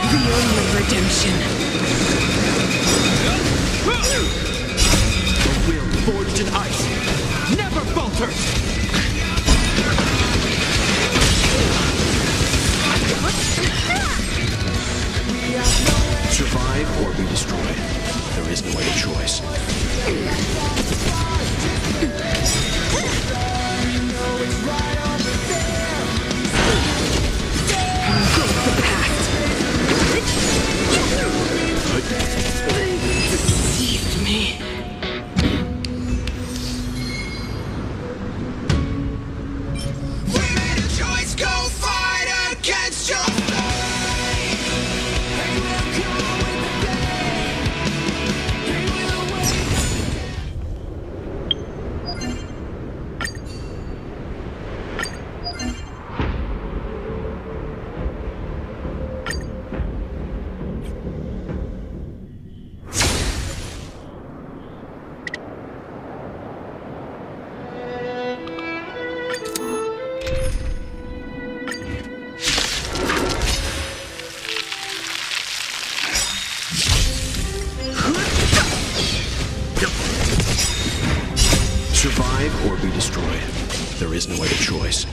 The only redemption. There is no other choice. Deceived me. We made a choice, go fight against your fate. And we'll come with the day. We will wait. Survive or be destroyed. There is no other choice.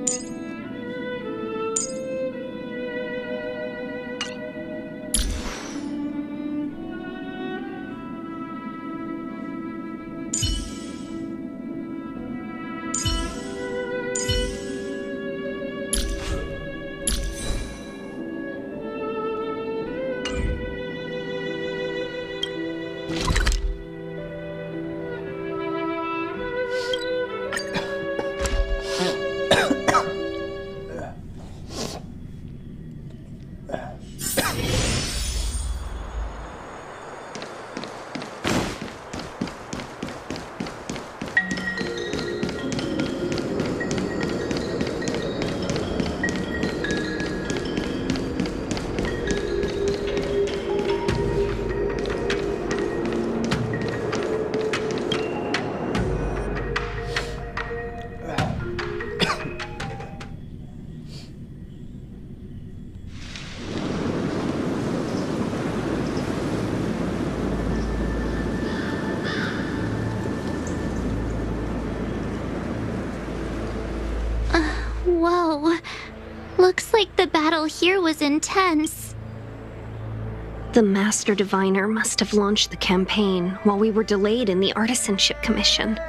Now time. Whoa. Looks like the battle here was intense. The Master Diviner must have launched the campaign while we were delayed in the Artisanship Commission.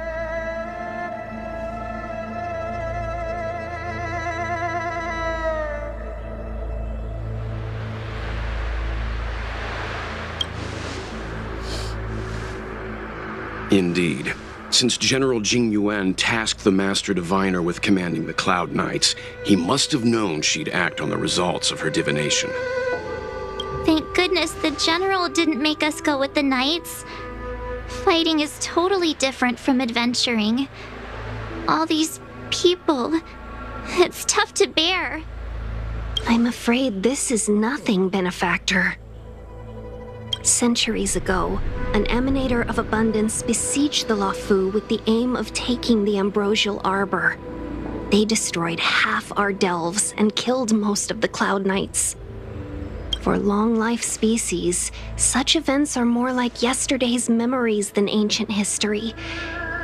Indeed. Since General Jing Yuan tasked the Master Diviner with commanding the Cloud Knights, he must have known she'd act on the results of her divination. Thank goodness the General didn't make us go with the Knights. Fighting is totally different from adventuring. All these people, it's tough to bear. I'm afraid this is nothing, Benefactor. Centuries ago, an emanator of abundance besieged the Luofu with the aim of taking the Ambrosial Arbor. They destroyed half our delves and killed most of the Cloud Knights. For long-life species, such events are more like yesterday's memories than ancient history.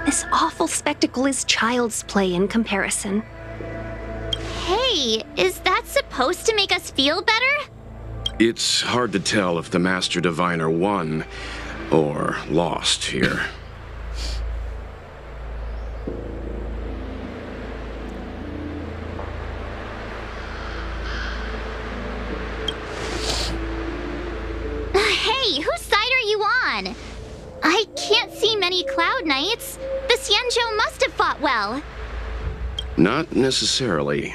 This awful spectacle is child's play in comparison. Hey, is that supposed to make us feel better? It's hard to tell if the Master Diviner won or lost here. Hey, whose side are you on? I can't see many Cloud Knights. The Xianzhou must have fought well. Not necessarily.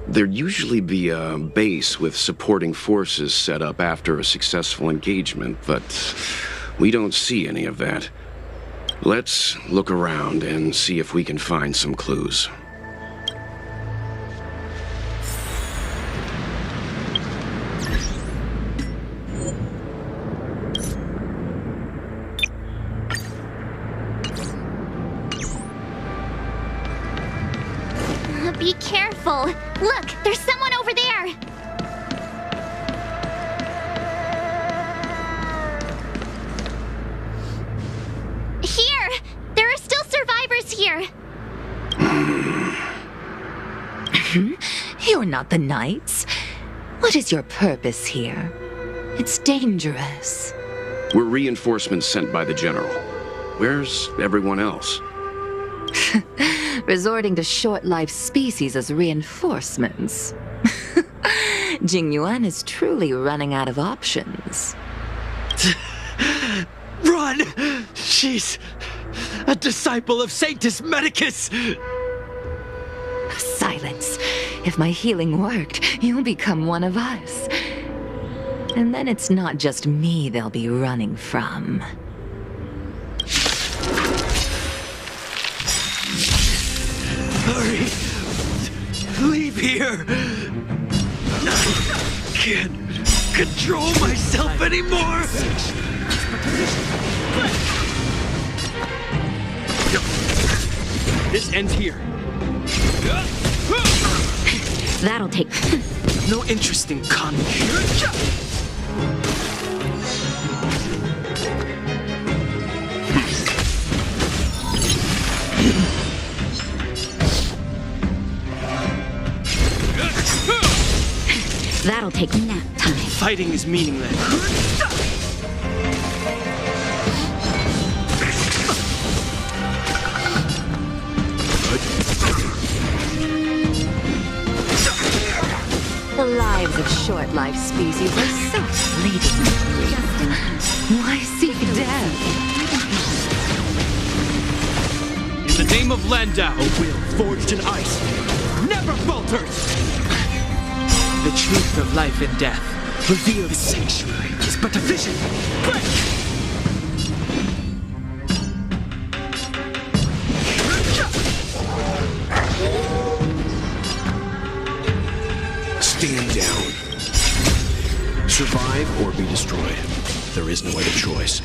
There'd usually be a base with supporting forces set up after a successful engagement, but we don't see any of that. Let's look around and see if we can find some clues. Be careful. Look, there's someone over there. Here! There are still survivors here. You're not the Knights. What is your purpose here? It's dangerous. We're reinforcements sent by the General. Where's everyone else? Resorting to short-lived species as reinforcements. Jing Yuan is truly running out of options. Run! She's a disciple of Sanctus Medicus! Silence. If my healing worked, you'll become one of us. And then it's not just me they'll be running from. Hurry! Leave here! I can't control myself anymore! This ends here. That'll take... No interest in coming. That'll take nap time. Fighting is meaningless. The lives of short-lived species are so fleeting. Why seek death? In the name of Landau, a will forged in ice never falters! The truth of life and death. Reveal the sanctuary is but a vision. Quick! Stand down. Survive or be destroyed. There is no other choice.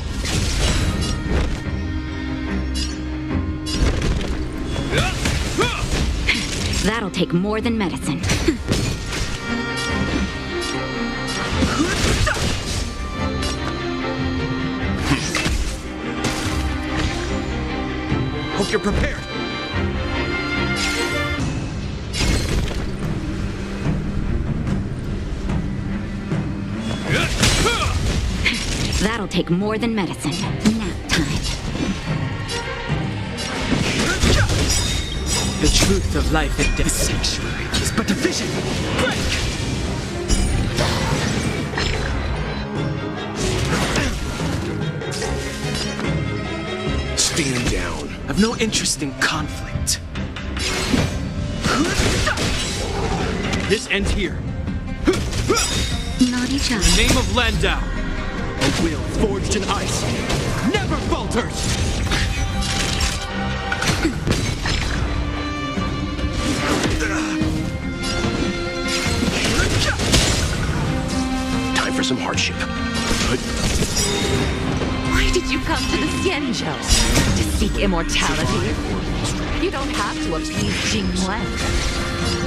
That'll take more than medicine. Hope you're prepared. That'll take more than medicine. Nap time. The truth of life and death. The sanctuary is but a vision. Break! Stand down. I've no interest in conflict. This ends here. Naughty In child. the name of Landau, a will forged in ice never falters! Time for some hardship. Why did you come to the Xianzhou? To seek immortality? You don't have to appease Jingwen.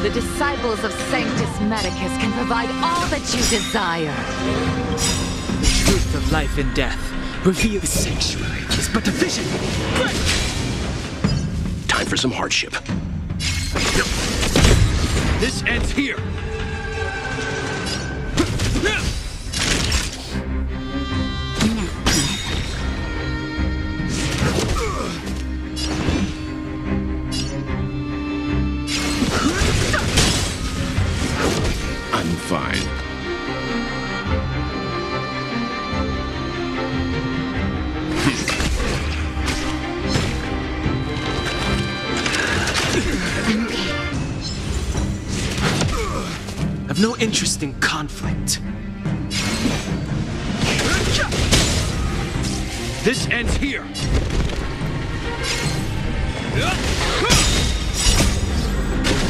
The disciples of Sanctus Medicus can provide all that you desire. The truth of life and death. Reveal the sanctuary is but a vision. Break! Time for some hardship. This ends here. Nap time. I'm fine. I've no interest in conflict. This ends here. A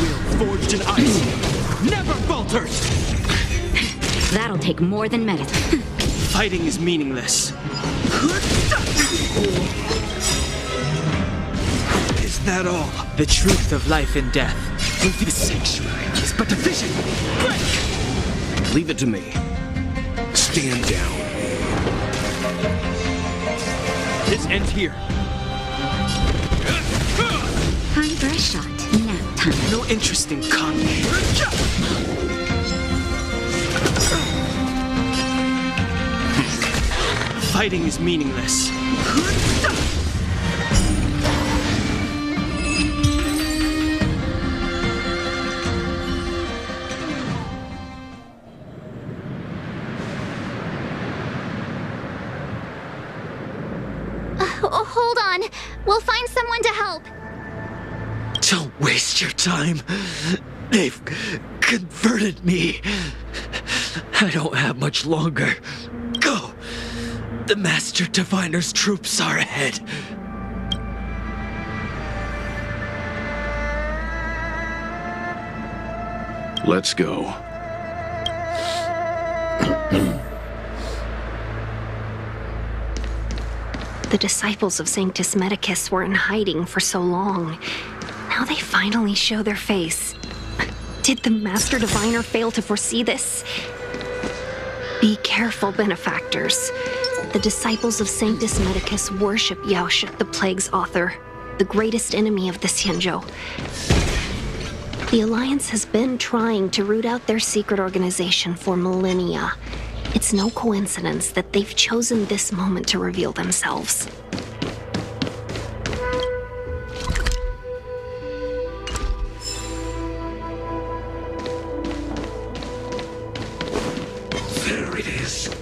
will forged in ice never falters. That'll take more than medicine. Fighting is meaningless. Is that all? The truth of life and death. The sanctuary is but a vision. Break! Leave it to me. Stand down. This ends here. Time for a shot. Nap time. No interest in conflict. Fighting is meaningless. Hold on. We'll find someone to help. Don't waste your time. They've converted me. I don't have much longer. Go. The Master Diviner's troops are ahead. Let's go. The disciples of Sanctus Medicus were in hiding for so long. Now they finally show their face. Did the Master Diviner fail to foresee this? Be careful, benefactors. The disciples of Sanctus Medicus worship Yaoshut, the Plague's author, the greatest enemy of the Xianzhou. The Alliance has been trying to root out their secret organization for millennia. It's no coincidence that they've chosen this moment to reveal themselves. There it is.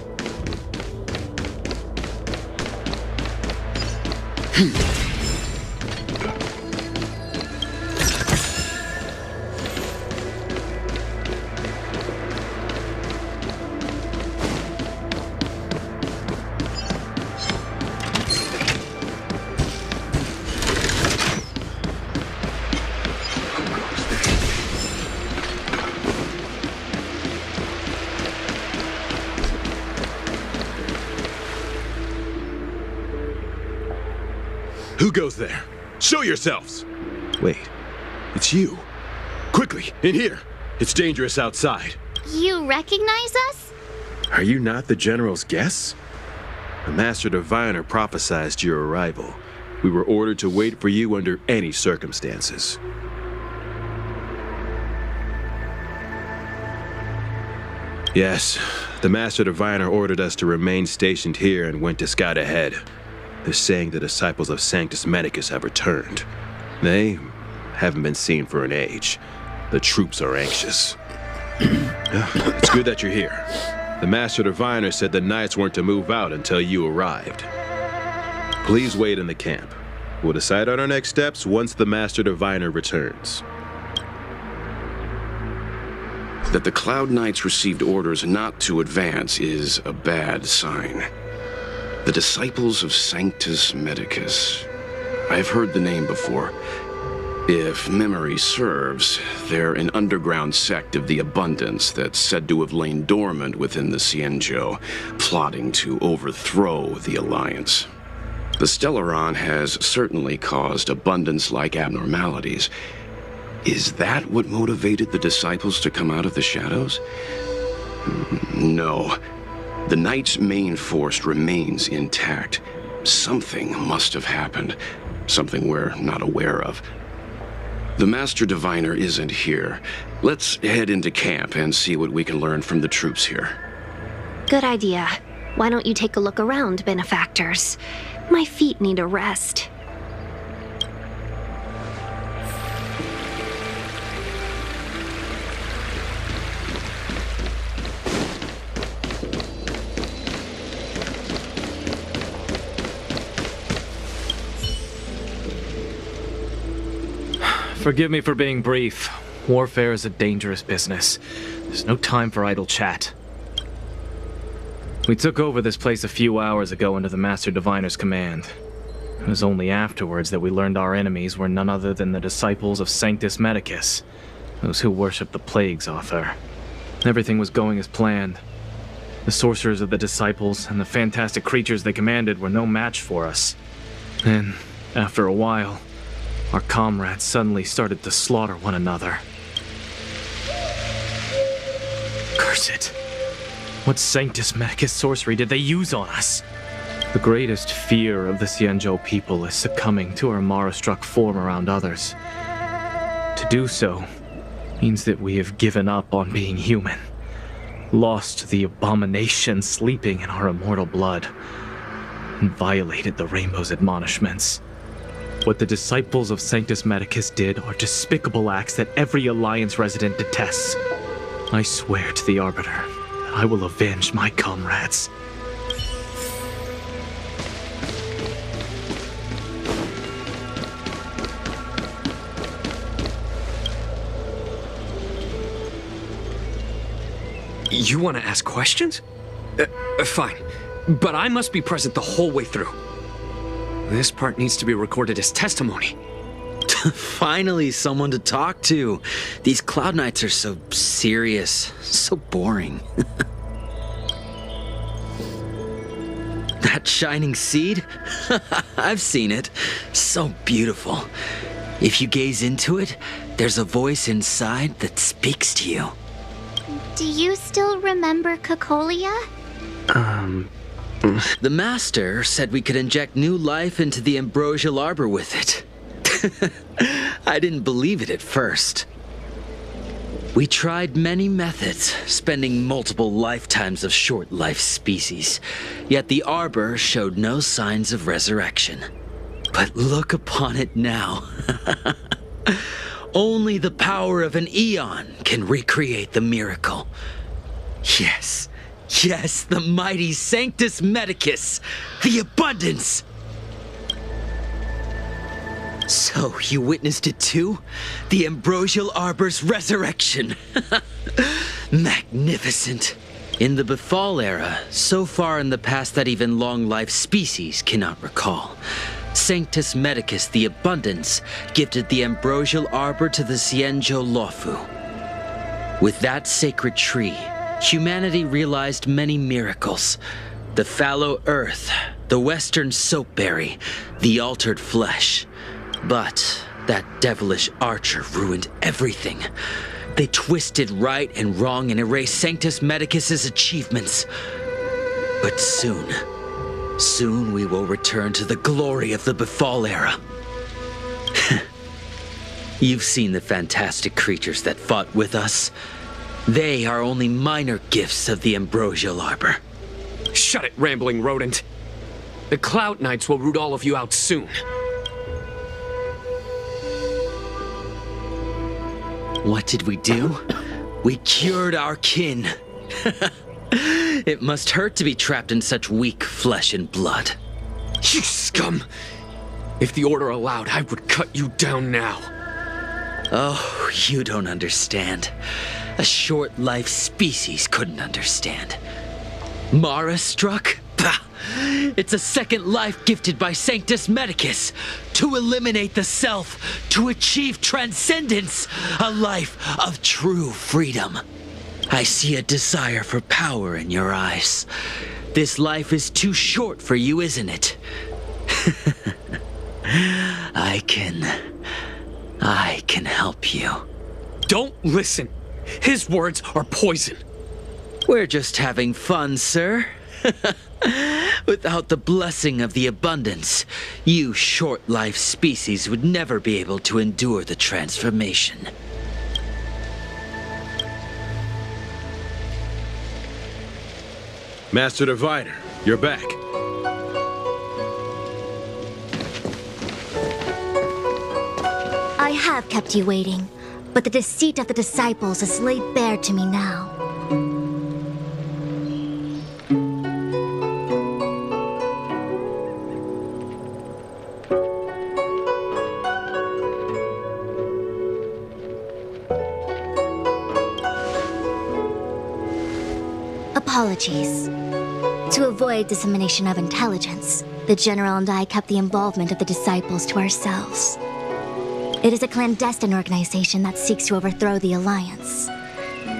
Who goes there? Show yourselves! Wait, it's you. Quickly, in here. It's dangerous outside. You recognize us? Are you not the General's guests? The Master Diviner prophesied your arrival. We were ordered to wait for you under any circumstances. Yes, The Master Diviner ordered us to remain stationed here and went to scout ahead. They're saying the disciples of Sanctus Medicus have returned. They haven't been seen for an age. The troops are anxious. It's good that you're here. The Master Diviner said the Knights weren't to move out until you arrived. Please wait in the camp. We'll decide on our next steps once the Master Diviner returns. That the Cloud Knights received orders not to advance is a bad sign. The Disciples of Sanctus Medicus. I've heard the name before. If memory serves, they're an underground sect of the Abundance that's said to have lain dormant within the Xianzhou, plotting to overthrow the Alliance. The Stellaron has certainly caused Abundance-like abnormalities. Is that what motivated the Disciples to come out of the shadows? No. The Knight's main force remains intact. Something must have happened. Something we're not aware of. The Master Diviner isn't here. Let's head into camp and see what we can learn from the troops here. Good idea. Why don't you take a look around, benefactors? My feet need a rest. Forgive me for being brief. Warfare is a dangerous business. There's no time for idle chat. We took over this place a few hours ago under the Master Diviner's command. It was only afterwards that we learned our enemies were none other than the disciples of Sanctus Medicus, those who worship the plague's author. Everything was going as planned. The sorcerers of the disciples and the fantastic creatures they commanded were no match for us. Then, after a while, our comrades suddenly started to slaughter one another. Curse it. What Sanctus Medicus sorcery did they use on us? The greatest fear of the Xianzhou people is succumbing to our Mara-struck form around others. To do so means that we have given up on being human, lost the abomination sleeping in our immortal blood, and violated the Rainbow's admonishments. What the disciples of Sanctus Medicus did are despicable acts that every Alliance resident detests. I swear to the Arbiter that I will avenge my comrades. You want to ask questions? Fine. But I must be present the whole way through. This part needs to be recorded as testimony. Finally, someone to talk to. These Cloud Knights are so serious, so boring. That shining seed? I've seen it. So beautiful. If you gaze into it, there's a voice inside that speaks to you. Do you still remember Cocolia? The Master said we could inject new life into the ambrosial arbor with it. I didn't believe it at first. We tried many methods, spending multiple lifetimes of short-life species, yet the arbor showed no signs of resurrection. But look upon it now. Only the power of an eon can recreate the miracle. Yes, the mighty Sanctus Medicus, the Abundance! So, you witnessed it too? The ambrosial arbor's resurrection! Magnificent! In the Befall era, so far in the past that even long-life species cannot recall, Sanctus Medicus, the Abundance, gifted the ambrosial arbor to the Xianzhou Luofu. With that sacred tree, humanity realized many miracles. The fallow earth, the western soapberry, the altered flesh. But that devilish archer ruined everything. They twisted right and wrong and erased Sanctus Medicus's achievements. But soon we will return to the glory of the Befall era. You've seen the fantastic creatures that fought with us. They are only minor gifts of the ambrosial arbor. Shut it, rambling rodent. The Cloud Knights will root all of you out soon. What did we do? We cured our kin. It must hurt to be trapped in such weak flesh and blood. You scum! If the Order allowed, I would cut you down now. Oh, you don't understand. A short-life species couldn't understand. Mara struck? Pah! It's a second life gifted by Sanctus Medicus to eliminate the self, to achieve transcendence, a life of true freedom. I see a desire for power in your eyes. This life is too short for you, isn't it? I can help you. Don't listen. His words are poison. We're just having fun, sir. Without the blessing of the abundance, you short-life species would never be able to endure the transformation. Master Diviner, you're back. I have kept you waiting, but the deceit of the disciples is laid bare to me now. Apologies. To avoid dissemination of intelligence, the General and I kept the involvement of the disciples to ourselves. It is a clandestine organization that seeks to overthrow the Alliance.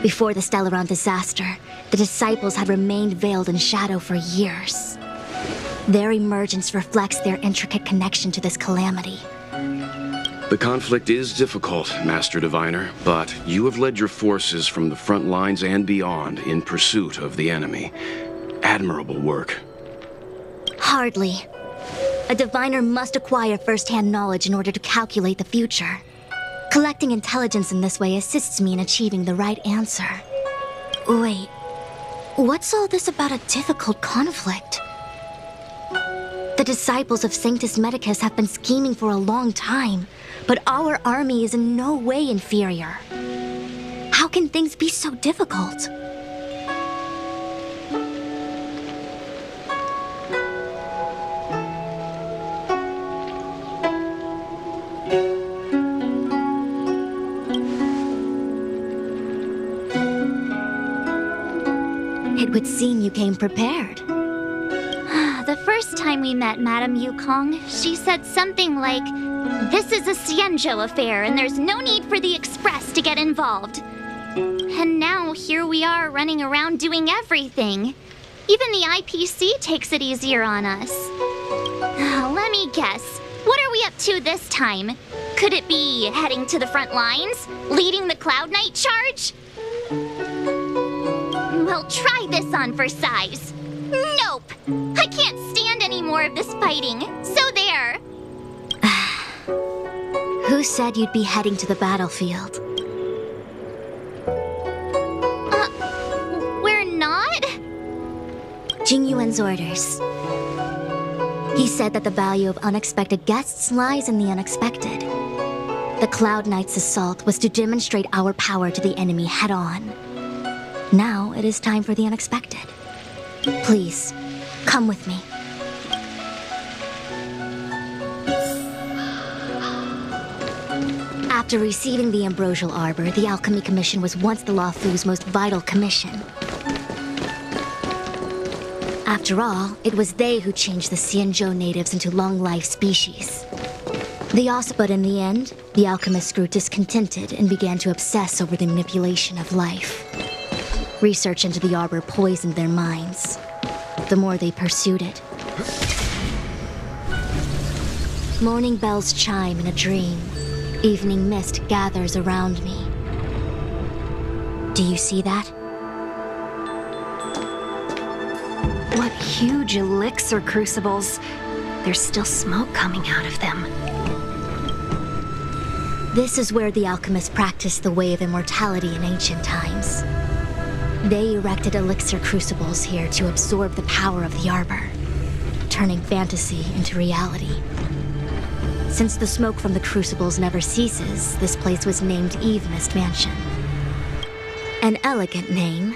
Before the Stellaron disaster, the disciples had remained veiled in shadow for years. Their emergence reflects their intricate connection to this calamity. The conflict is difficult, Master Diviner, but you have led your forces from the front lines and beyond in pursuit of the enemy. Admirable work. Hardly. A diviner must acquire first-hand knowledge in order to calculate the future. Collecting intelligence in this way assists me in achieving the right answer. Wait, what's all this about a difficult conflict? The disciples of Sanctus Medicus have been scheming for a long time, but our army is in no way inferior. How can things be so difficult? It would seem you came prepared. The first time we met Madame Yukong, she said something like, "This is a Xianzhou affair and there's no need for the Express to get involved." And now here we are running around doing everything. Even the IPC takes it easier on us. Let me guess, what are we up to this time? Could it be heading to the front lines? Leading the Cloud Knight charge? Well, try this on for size. Nope! I can't stand any more of this fighting, so there! Who said you'd be heading to the battlefield? We're not? Jing Yuan's orders. He said that the value of unexpected guests lies in the unexpected. The Cloud Knight's assault was to demonstrate our power to the enemy head-on. Now it is time for the unexpected. Please, come with me. After receiving the Ambrosial Arbor, the Alchemy Commission was once the Luofu's most vital commission. After all, it was they who changed the Xianzhou natives into long-life species. But in the end, the alchemists grew discontented and began to obsess over the manipulation of life. Research into the arbor poisoned their minds. The more they pursued it. Morning bells chime in a dream. Evening mist gathers around me. Do you see that? What huge elixir crucibles. There's still smoke coming out of them. This is where the alchemists practiced the way of immortality in ancient times. They erected elixir crucibles here to absorb the power of the arbor, turning fantasy into reality. Since the smoke from the crucibles never ceases, this place was named Eve Mist Mansion. An elegant name,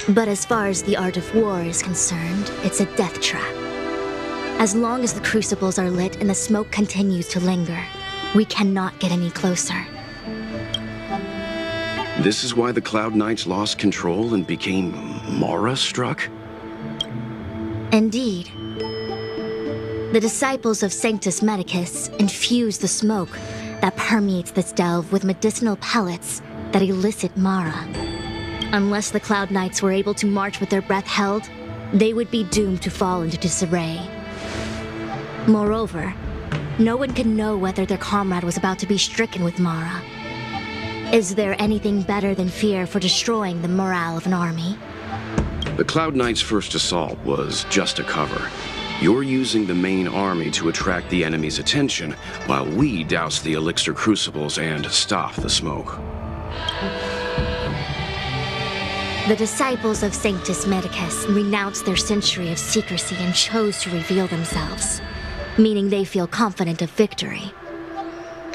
but as far as the art of war is concerned, it's a death trap. As long as the crucibles are lit and the smoke continues to linger, we cannot get any closer. This is why the Cloud Knights lost control and became Mara-struck? Indeed. The disciples of Sanctus Medicus infuse the smoke that permeates this delve with medicinal pellets that elicit Mara. Unless the Cloud Knights were able to march with their breath held, they would be doomed to fall into disarray. Moreover, no one could know whether their comrade was about to be stricken with Mara. Is there anything better than fear for destroying the morale of an army? The Cloud Knights' first assault was just a cover. You're using the main army to attract the enemy's attention, while we douse the elixir crucibles and stop the smoke. The disciples of Sanctus Medicus renounced their century of secrecy and chose to reveal themselves, meaning they feel confident of victory.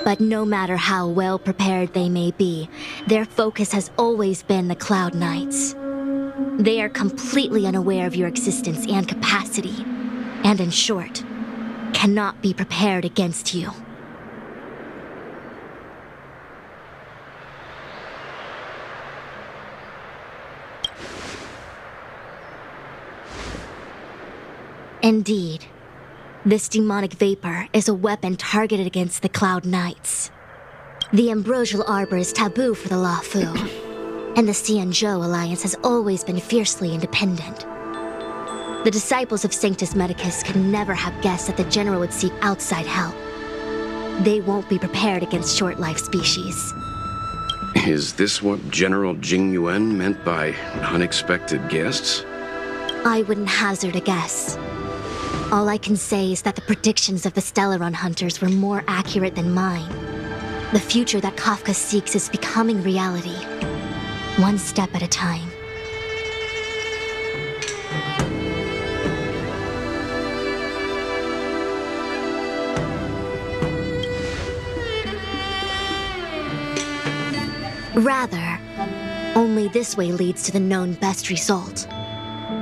But no matter how well prepared they may be, their focus has always been the Cloud Knights. They are completely unaware of your existence and capacity, and in short, cannot be prepared against you. Indeed. This demonic vapor is a weapon targeted against the Cloud Knights. The ambrosial arbor is taboo for the Luofu, and the Xianzhou alliance has always been fiercely independent. The disciples of Sanctus Medicus could never have guessed that the general would seek outside help. They won't be prepared against short-life species. Is this what General Jing Yuan meant by unexpected guests? I wouldn't hazard a guess. All I can say is that the predictions of the Stellaron hunters were more accurate than mine. The future that Kafka seeks is becoming reality, one step at a time. Rather, only this way leads to the known best result.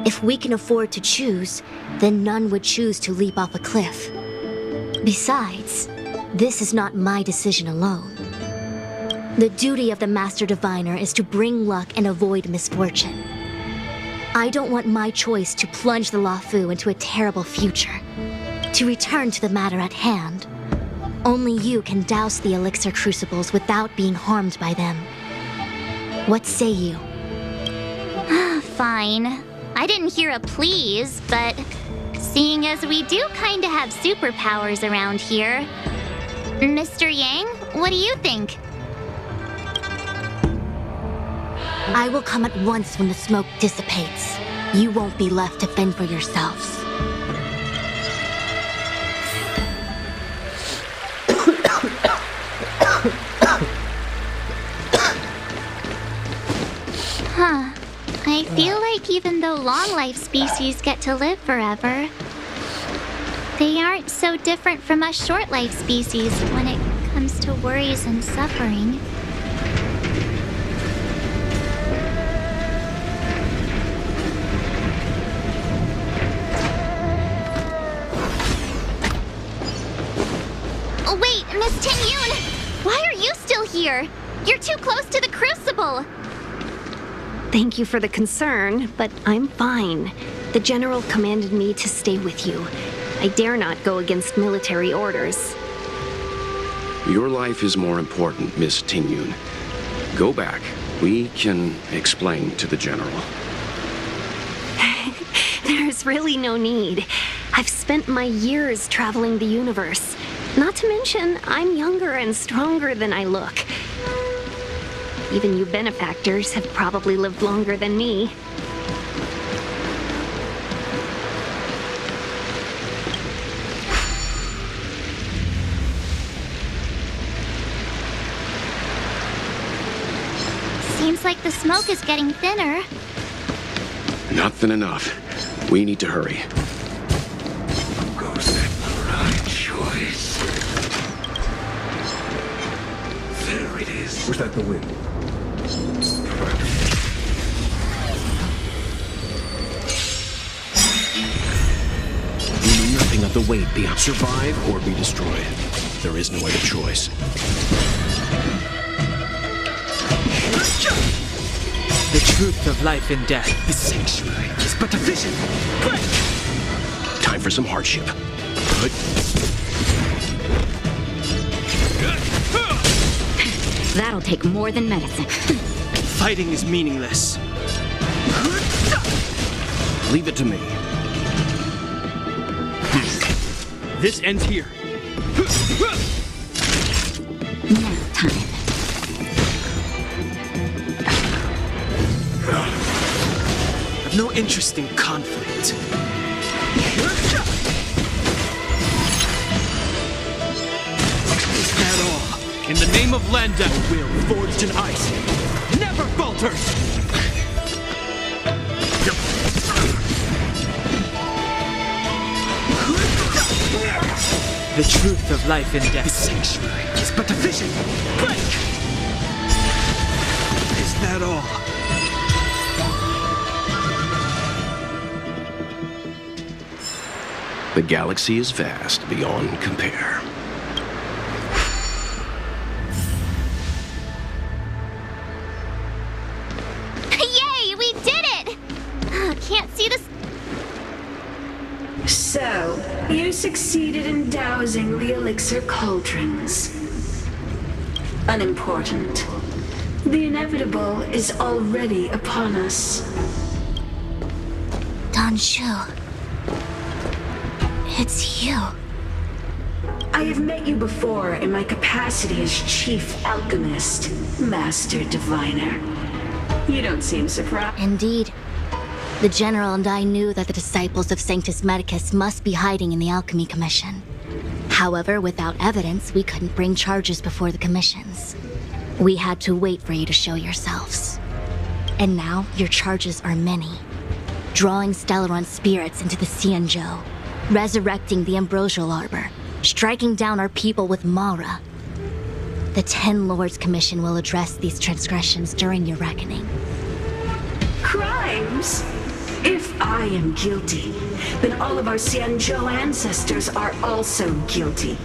If we can afford to choose, then none would choose to leap off a cliff. Besides, this is not my decision alone. The duty of the Master Diviner is to bring luck and avoid misfortune. I don't want my choice to plunge the Luofu into a terrible future. To return to the matter at hand, only you can douse the elixir crucibles without being harmed by them. What say you? Fine. I didn't hear a please, but seeing as we do kinda have superpowers around here, Mr. Yang, what do you think? I will come at once when the smoke dissipates. You won't be left to fend for yourselves. Huh. I feel like even though long-life species get to live forever, they aren't so different from us short-life species when it comes to worries and suffering. Oh, wait, Miss Ting-Yun! Why are you still here? You're too close to the crucible! Thank you for the concern, but I'm fine. The General commanded me to stay with you. I dare not go against military orders. Your life is more important, Miss Ting-Yun. Go back. We can explain to the General. There's really no need. I've spent my years traveling the universe. Not to mention, I'm younger and stronger than I look. Even you benefactors have probably lived longer than me. Seems like the smoke is getting thinner. Not thin enough. We need to hurry. Goes the right choice. There it is. Was that the wind? We know nothing of the weight beyond survive or be destroyed. There is no other choice. The truth of life and death, the sanctuary, is but a vision. Break! Time for some hardship. That'll take more than medicine. Fighting is meaningless. Leave it to me. This ends here. Now time. I've no interest in conflict. Is that all? In the name of Landau, A will forged in ice never falters! The truth of life and death, the sanctuary, is but a vision. Break! Is that all? The galaxy is vast beyond compare. Yay, we did it! Can't see this. So, you succeeded in dousing the elixir cauldrons. Unimportant. The inevitable is already upon us. Shu. It's you. I have met you before in my capacity as Chief Alchemist, Master Diviner. You don't seem surprised. Indeed. The General and I knew that the disciples of Sanctus Medicus must be hiding in the Alchemy Commission. However, without evidence, we couldn't bring charges before the commissions. We had to wait for you to show yourselves. And now, your charges are many. Drawing Stellaron spirits into the Xianzhou, resurrecting the Ambrosial Arbor, striking down our people with Mara. The Ten Lords Commission will address these transgressions during your reckoning. Crimes? If I am guilty, then all of our Xianzhou ancestors are also guilty.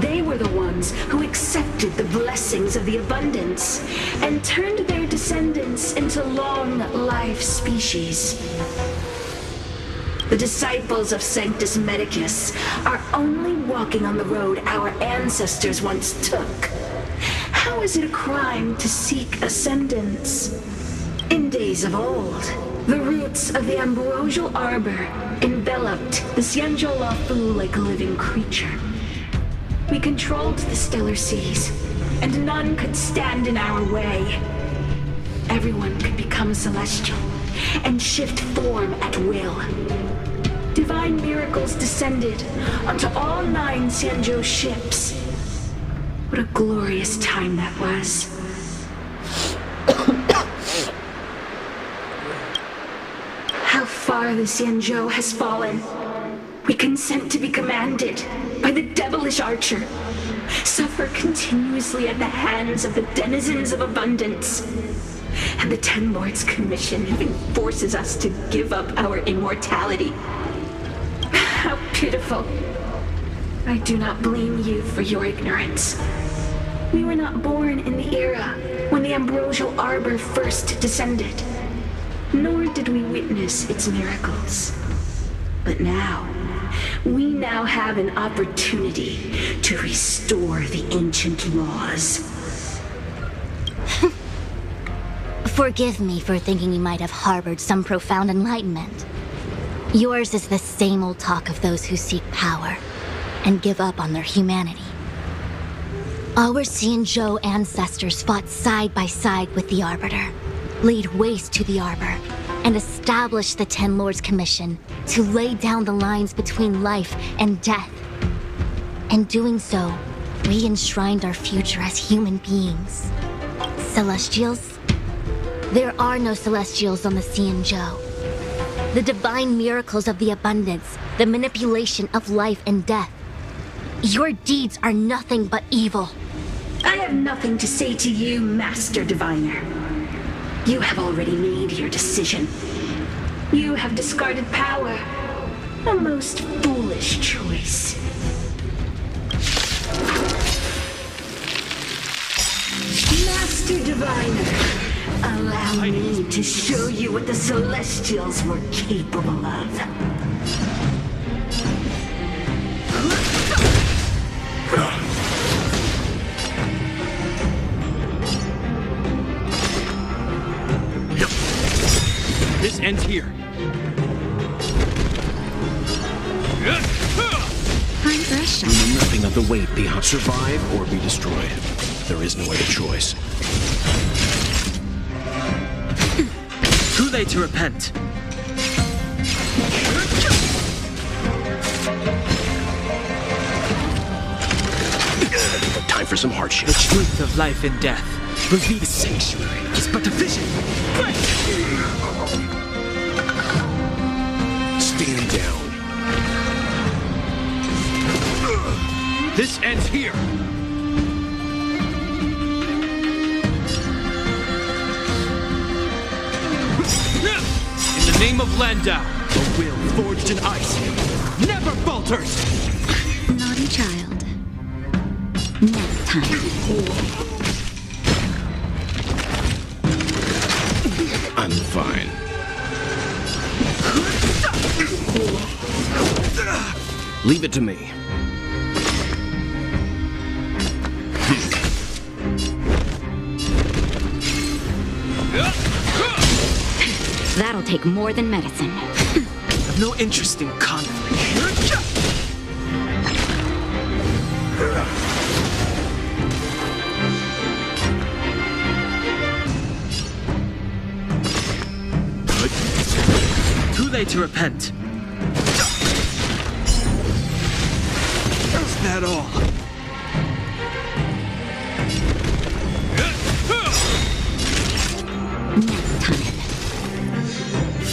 They were the ones who accepted the blessings of the abundance and turned their descendants into long-life species. The disciples of Sanctus Medicus are only walking on the road our ancestors once took. How is it a crime to seek ascendance? In days of old, the roots of the Ambrosial Arbor enveloped the Xianzhou Lafu like a living creature. We controlled the stellar seas, and none could stand in our way. Everyone could become celestial and shift form at will. Divine miracles descended onto all 9 Xianzhou ships. What a glorious time that was. How far the Xianzhou has fallen. We consent to be commanded by the devilish archer, suffer continuously at the hands of the denizens of abundance, and the Ten Lords Commission even forces us to give up our immortality. How pitiful. I do not blame you for your ignorance. We were not born in the era when the Ambrosial Arbor first descended, nor did we witness its miracles. But now, we now have an opportunity to restore the ancient laws. Forgive me for thinking you might have harbored some profound enlightenment. Yours is the same old talk of those who seek power and give up on their humanity. Our Xianzhou ancestors fought side by side with the Arbiter, laid waste to the Arbor, and established the Ten Lords Commission to lay down the lines between life and death. In doing so, we enshrined our future as human beings. Celestials, There are no celestials on the Xianzhou. The divine miracles of the abundance, the manipulation of life and death. Your deeds are nothing but evil. I have nothing to say to you, Master Diviner. You have already made your decision. You have discarded power. A most foolish choice. Master Diviner, allow me to show you what the Celestials were capable of. This ends here. Time for a shot. We know nothing of the weight beyond survive or be destroyed. There is no other choice. Too late to repent. Time for some hardship. The truth of life and death. Reveal the sanctuary is but a vision. Stand down. This ends here. In the name of Landau, a will forged in ice never falters. Naughty child. Next time. I'm fine. Leave it to me. That'll take more than medicine. I've no interest in conflict. Too late to repent. Is that all? Next time.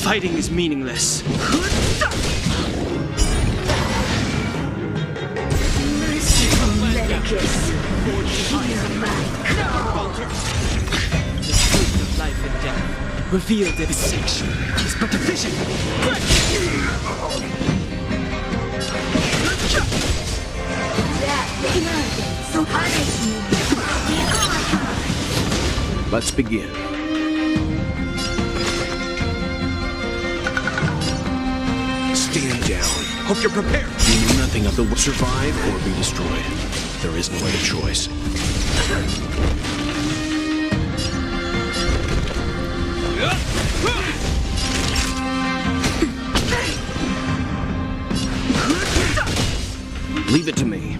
Fighting is meaningless. Medicus, hear my call. The truth of life and death, revealed in the sanctuary, is but a vision. Let's begin. Stand down. Hope you're prepared. You know nothing of the survive or be destroyed. There is no other choice. Leave it to me.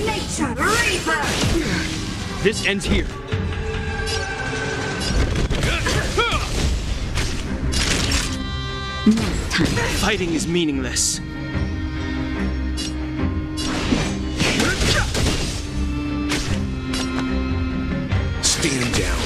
Nature Reaper! This ends here. Next time. Fighting is meaningless. Stand down.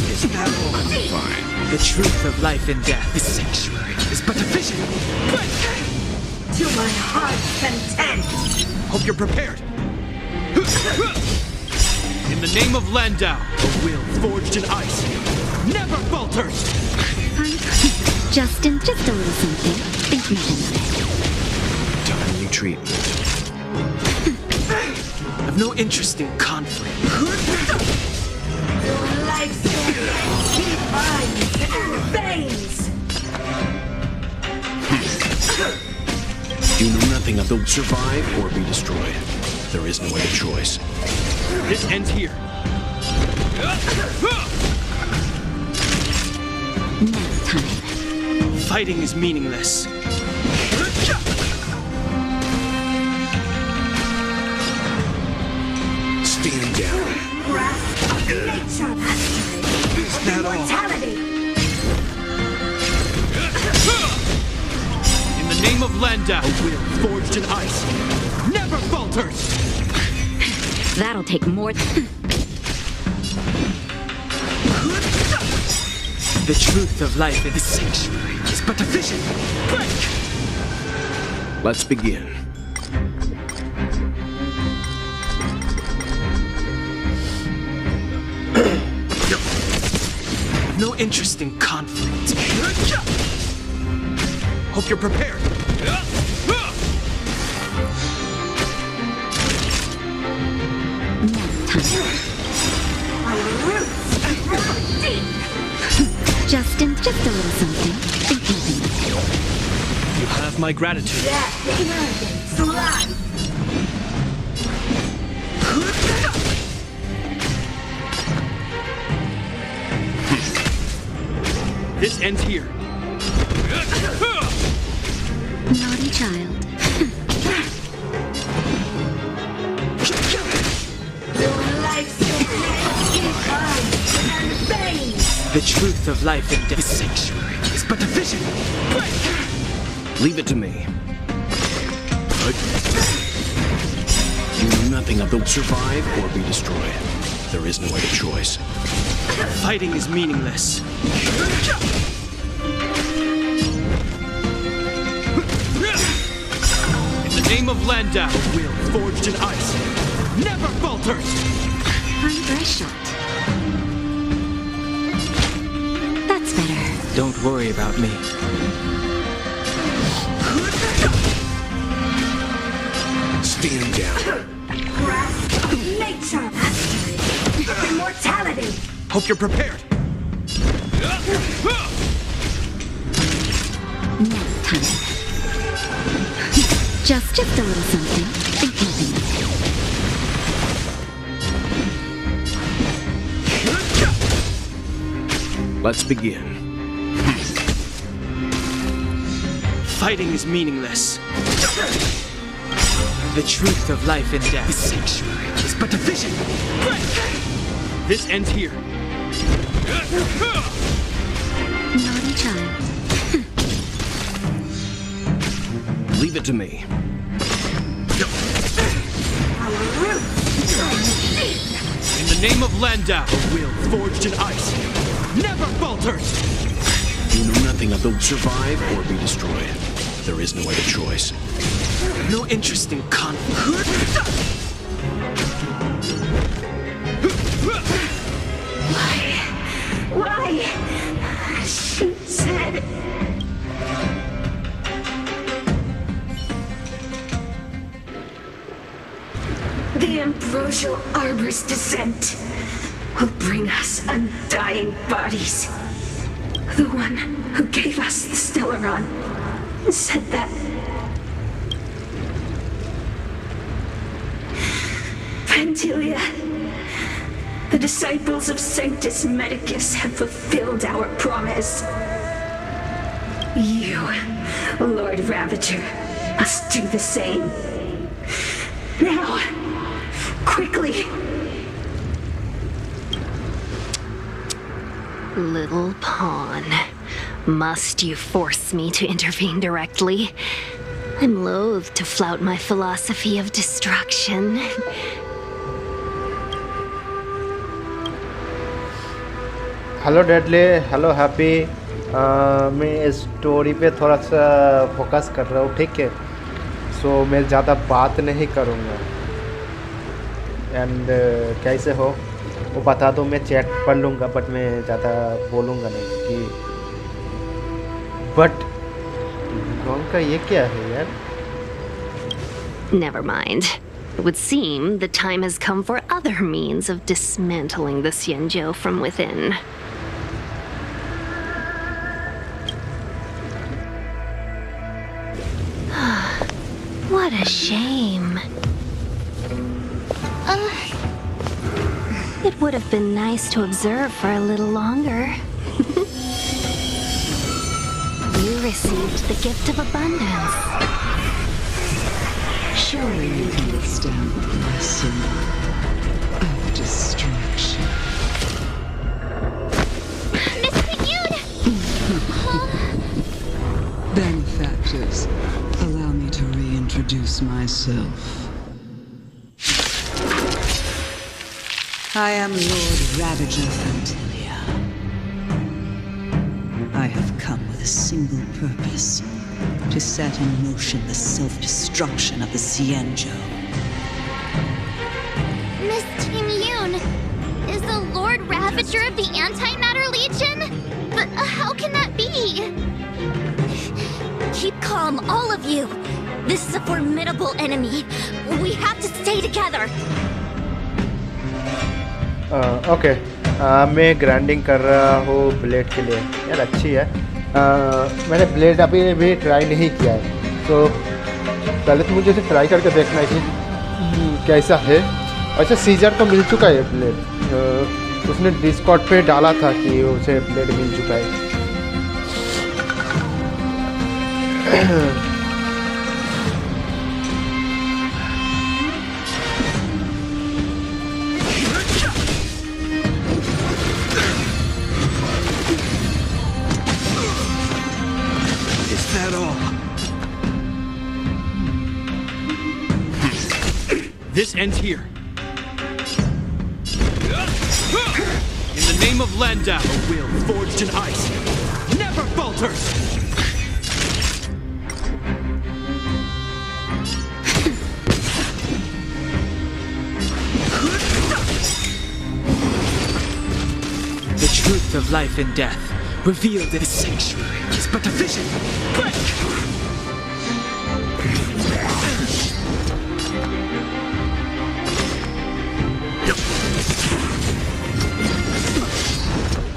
Is that all? I'm fine. The truth of life and death, the sanctuary, is but a vision. To my heart's content! Hope you're prepared. In the name of Landau, a will forged in ice never falters. Justin, just a little something. Think nothing of Timely treatment. I've no interest in conflict. Your life's deep minds and veins! You know nothing of the survive or be destroyed. There is no other choice. This ends here. it. Next time. Fighting is meaningless. Stand down. Grasp of nature mastery! Is that all? Immortality! name of Landau, a will forged in ice never falters! That'll take more. The truth of life in the sanctuary is but a vision. Break! Let's begin. No interest in conflict. Hope you're prepared. Justin, just a little something. Think nothing of it. You have my gratitude. This ends here. Naughty child. The truth of life and death. The sanctuary is but a vision. Break! Leave it to me. You know nothing of the survive or be destroyed. There is no other choice. Fighting is meaningless. In the name of Landau, a will forged in ice never falters! Fine breast shot. That's better. Don't worry about me. Stand down. Grasp of nature. Immortality. Hope you're prepared. Now time. Just a little something. Think nothing of it. Let's begin. Fighting is meaningless. The truth of life and death. The sanctuary is but a vision. Break! This ends here. Naughty child. Leave it to me. In the name of Landau, a will forged in ice never falters! You know nothing of the survive or be destroyed. There is no other choice. No interest in conflict. Why? She said... The ambrosial arbor's descent will bring us undying bodies. The one who gave us the Stellaron said that... Pantilia, the disciples of Sanctus Medicus have fulfilled our promise. You, Lord Ravager, must do the same. Now, quickly. Little pawn. Must you force me to intervene directly? I'm loath to flout my philosophy of destruction. Hello deadly, hello happy. मैं इस story पे थोड़ा सा focus कर रहा हूँ, ठीक है। सो मैं ज़्यादा बात नहीं करूँगा। एंड कैसे हो वो बता दो, मैं चैट पढ़ लूँगा, बट मैं ज़्यादा बोलूँगा नहीं कि बट का ये क्या है यार? Never mind. It would seem the time has come for other means of dismantling the Xianzhou from within. What a shame. It would have been nice to observe for a little longer. You received the gift of abundance. Surely you can withstand my symbol of destruction. Miss Pinyun! Benefactors introduce myself. I am Lord Ravager Fantilia. I have come with a single purpose, to set in motion the self-destruction of the Xianzhou. Miss Ting Yun, is the Lord Ravager of the Antimatter Legion? But how can that be? Keep calm, all of you. This is a formidable enemy. We have to stay together. Okay मैं grinding कर रहा हूँ blade के लिए। यार अच्छी है। मैंने ब्लेड अभी भी ट्राई नहीं किया है, तो पहले तो मुझे इसे ट्राई करके देखना है कि कैसा है। अच्छा सीजर तो मिल चुका है ब्लेड, उसने डिस्कॉर्ड पे डाला था कि उसे ब्लेड मिल चुका है। This ends here. In the name of Landau, a will forged in ice never falters! The truth of life and death, revealed in a sanctuary, is but a vision. Break!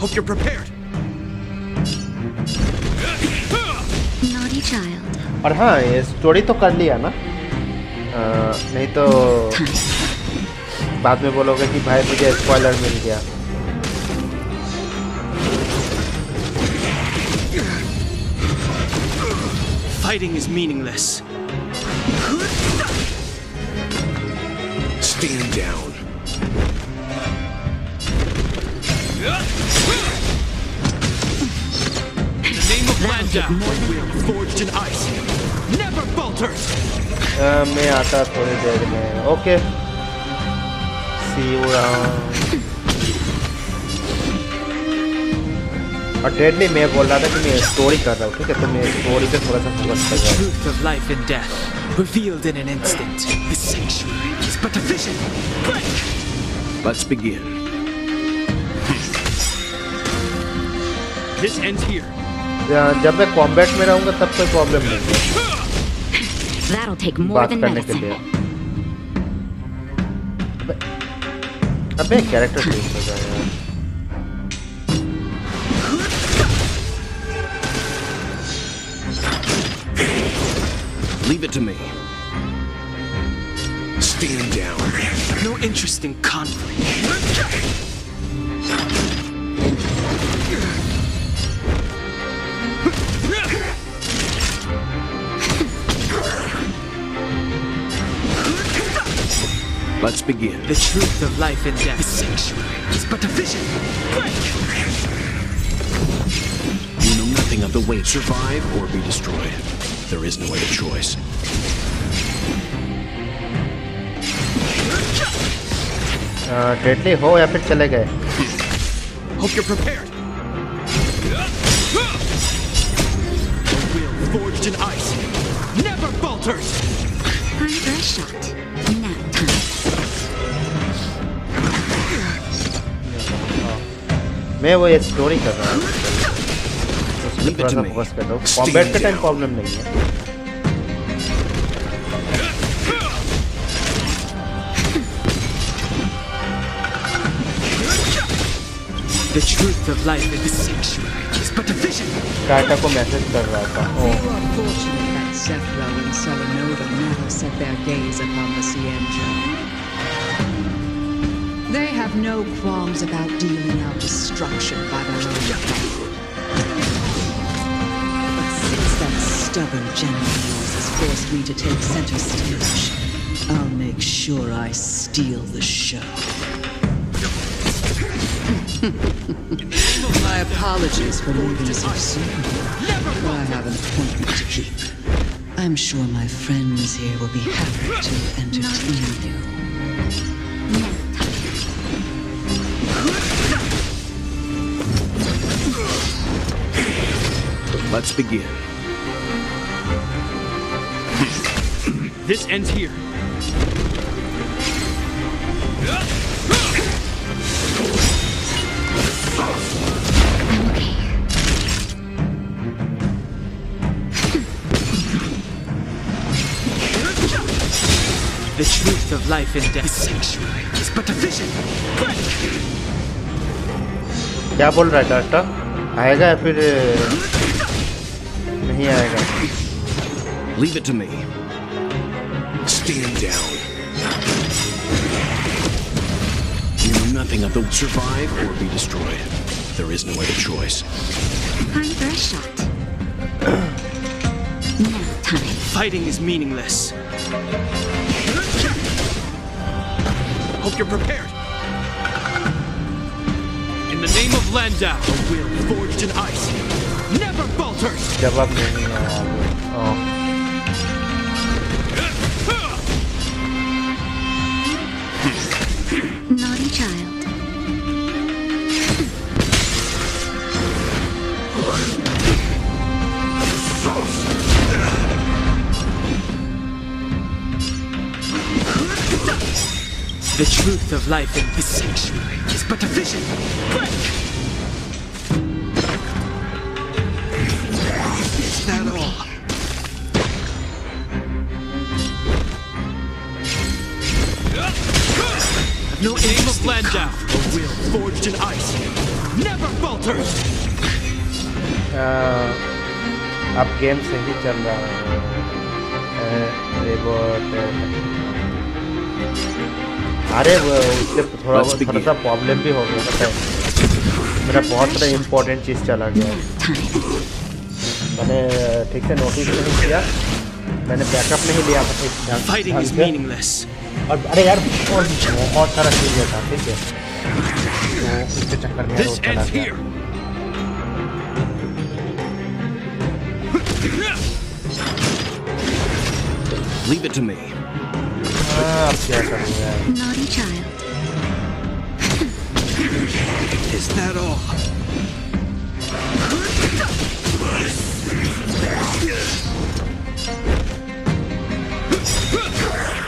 Hope you're prepared. Naughty child. और हाँ ये story तो कर लिया ना, नहीं तो बाद में बोलोगे कि भाई मुझे स्पॉइलर मिल गया। Fighting is meaningless. Stand down. In the name of Landau, a will forged in ice never falters. मैं आता थोड़ी देर में। Okay see you around. और डेडली मैं बोल रहा था कि मैं स्टोरी कर रहा हूँ, ठीक है? तो मैं स्टोरी पे थोड़ा सा फोकस कर रहा हूँ। Truth of life and death, revealed in an instant. The sanctuary is but a vision. Break! Let's begin. This ends here. जब मैं कॉम्बैट में रहूँगा तब कोई प्रॉब्लम नहीं है That'll take more बात than करने के medicine. लिए। अबे कैरेक्टर चेंज हो जाएगा। Leave it to me. Stand down. No interest in conflict. Let's begin. The truth of life and death. The sanctuary is but a vision. Break! You know nothing of the way. Survive or be destroyed. There is no other choice. Deadly हो या फिर चले गए? Hope you're prepared. A will forged in ice never falters. Time for a shot. Nap time. मैं वो ये story कर रहा हूँ, उसमें थोड़ा सा फोकस कर रहा हूँ। कॉम्बैट का टाइम प्रॉब्लम नहीं है। The truth of life in the sanctuary is but a vision. काटा को मैसेज कर रहा था। You are fortunate that Zephyro and Selenova never set their gaze upon the Xianzhou. They have no qualms about dealing out destruction by their own hand. But since that stubborn general of yours has forced me to take center stage, I'll make sure I steal the show. My apologies for leaving so soon, but I have an appointment to keep. I'm sure my friends here will be happy to entertain you. Let's begin. This ends here. The truth of life and death. The sanctuary is but a vision. क्या बोल रहा है data? आएगा या फिर नहीं आएगा? Leave it to me. Stand down. You know nothing of the survive or be destroyed. There is no other choice. Time for a shot. Now time. Fighting is meaningless. Hope you're prepared. In the name of Landau, a will forged in ice never falters. जवाब नहीं आया. Naughty child. The truth of life in this sanctuary is but a vision. Is that all? No aim of Landau, a will forged in ice never falters. अब game सही चल रहा है. अरे वो उससे थोड़ा सा प्रॉब्लम भी हो गया. पता है मेरा बहुत सारा इम्पोर्टेंट चीज़ चला गया. मैंने ठीक से नोटिस नहीं किया. मैंने बैकअप नहीं लिया था ठीक ठाक. और अरे यार बहुत सारा चीज़ था. ठीक है तो उसके चक्कर में वो चला गया. Leave it to me. Naughty child. Is that all?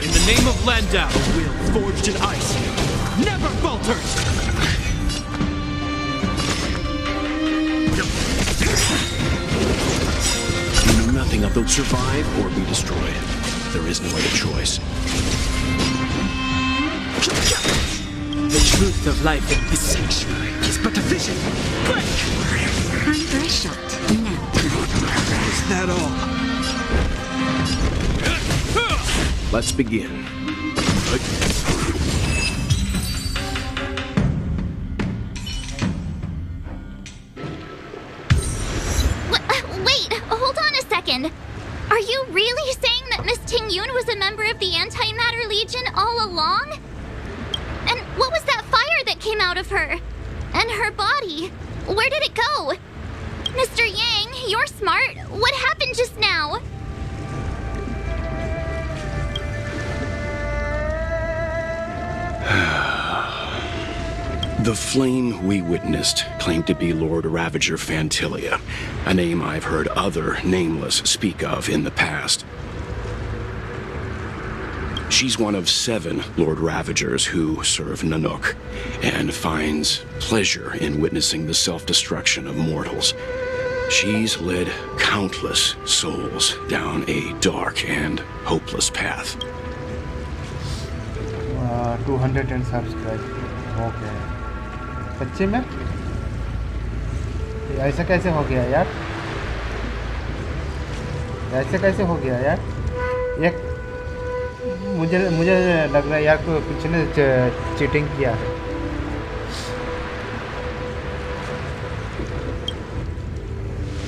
In the name of Landau, a will forged in ice never falters. You know nothing of those survive or be destroyed. There is no other choice. The truth of life in this sanctuary is but a vision. Time for a shot. Now time. Is that all? Let's begin. Wait, hold on a second. Are you really saying that Miss Ting-Yun was a member of the Antimatter Legion all along? And what was that fire that came out of her? And her body? Where did it go? Mr. Yang, you're smart. What happened just now? The flame we witnessed claimed to be Lord Ravager Fantilia, a name I've heard other nameless speak of in the past. She's one of 7 Lord Ravagers who serve Nanook, and finds pleasure in witnessing the self-destruction of mortals. She's led countless souls down a dark and hopeless path. 210 subscribe हो गया. सच्ची में ऐसा कैसे हो गया यार? ऐसे कैसे हो गया यार? एक मुझे लग रहा है यार को किसी ने चीटिंग किया है.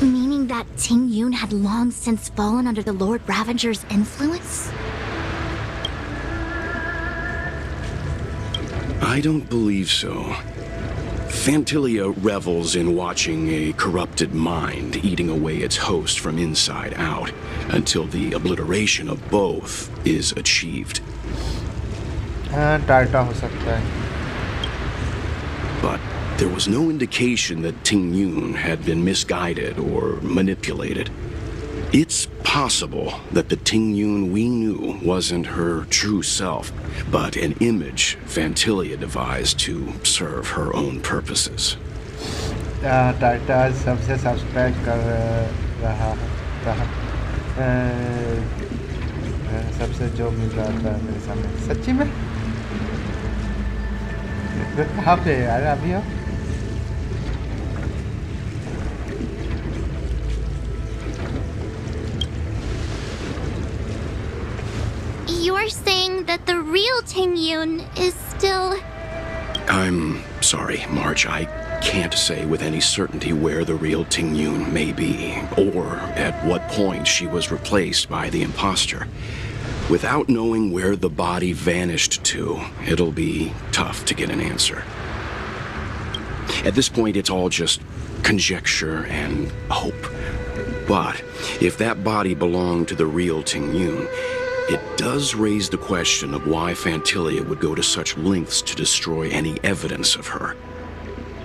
Meaning that Ting-Yun had long since fallen under the Lord Ravager's influence? I don't believe so. Fantilia revels in watching a corrupted mind eating away its host from inside out until the obliteration of both is achieved. Tata हो सकता है. But there was no indication that Ting Yun had been misguided or manipulated. It's possible that the Ting Yun we knew wasn't her true self, but an image Fantilia devised to serve her own purposes. Tata सबसे subscribe कर रहा सबसे जो मिल रहा था मेरे सामने. सच्ची में कहाँ पे यार अभी हो? You're saying that the real Ting Yun is still... I'm sorry, March. I can't say with any certainty where the real Ting Yun may be, or at what point she was replaced by the imposter. Without knowing where the body vanished to, it'll be tough to get an answer. At this point, it's all just conjecture and hope. But if that body belonged to the real Ting Yun, it does raise the question of why Fantilia would go to such lengths to destroy any evidence of her.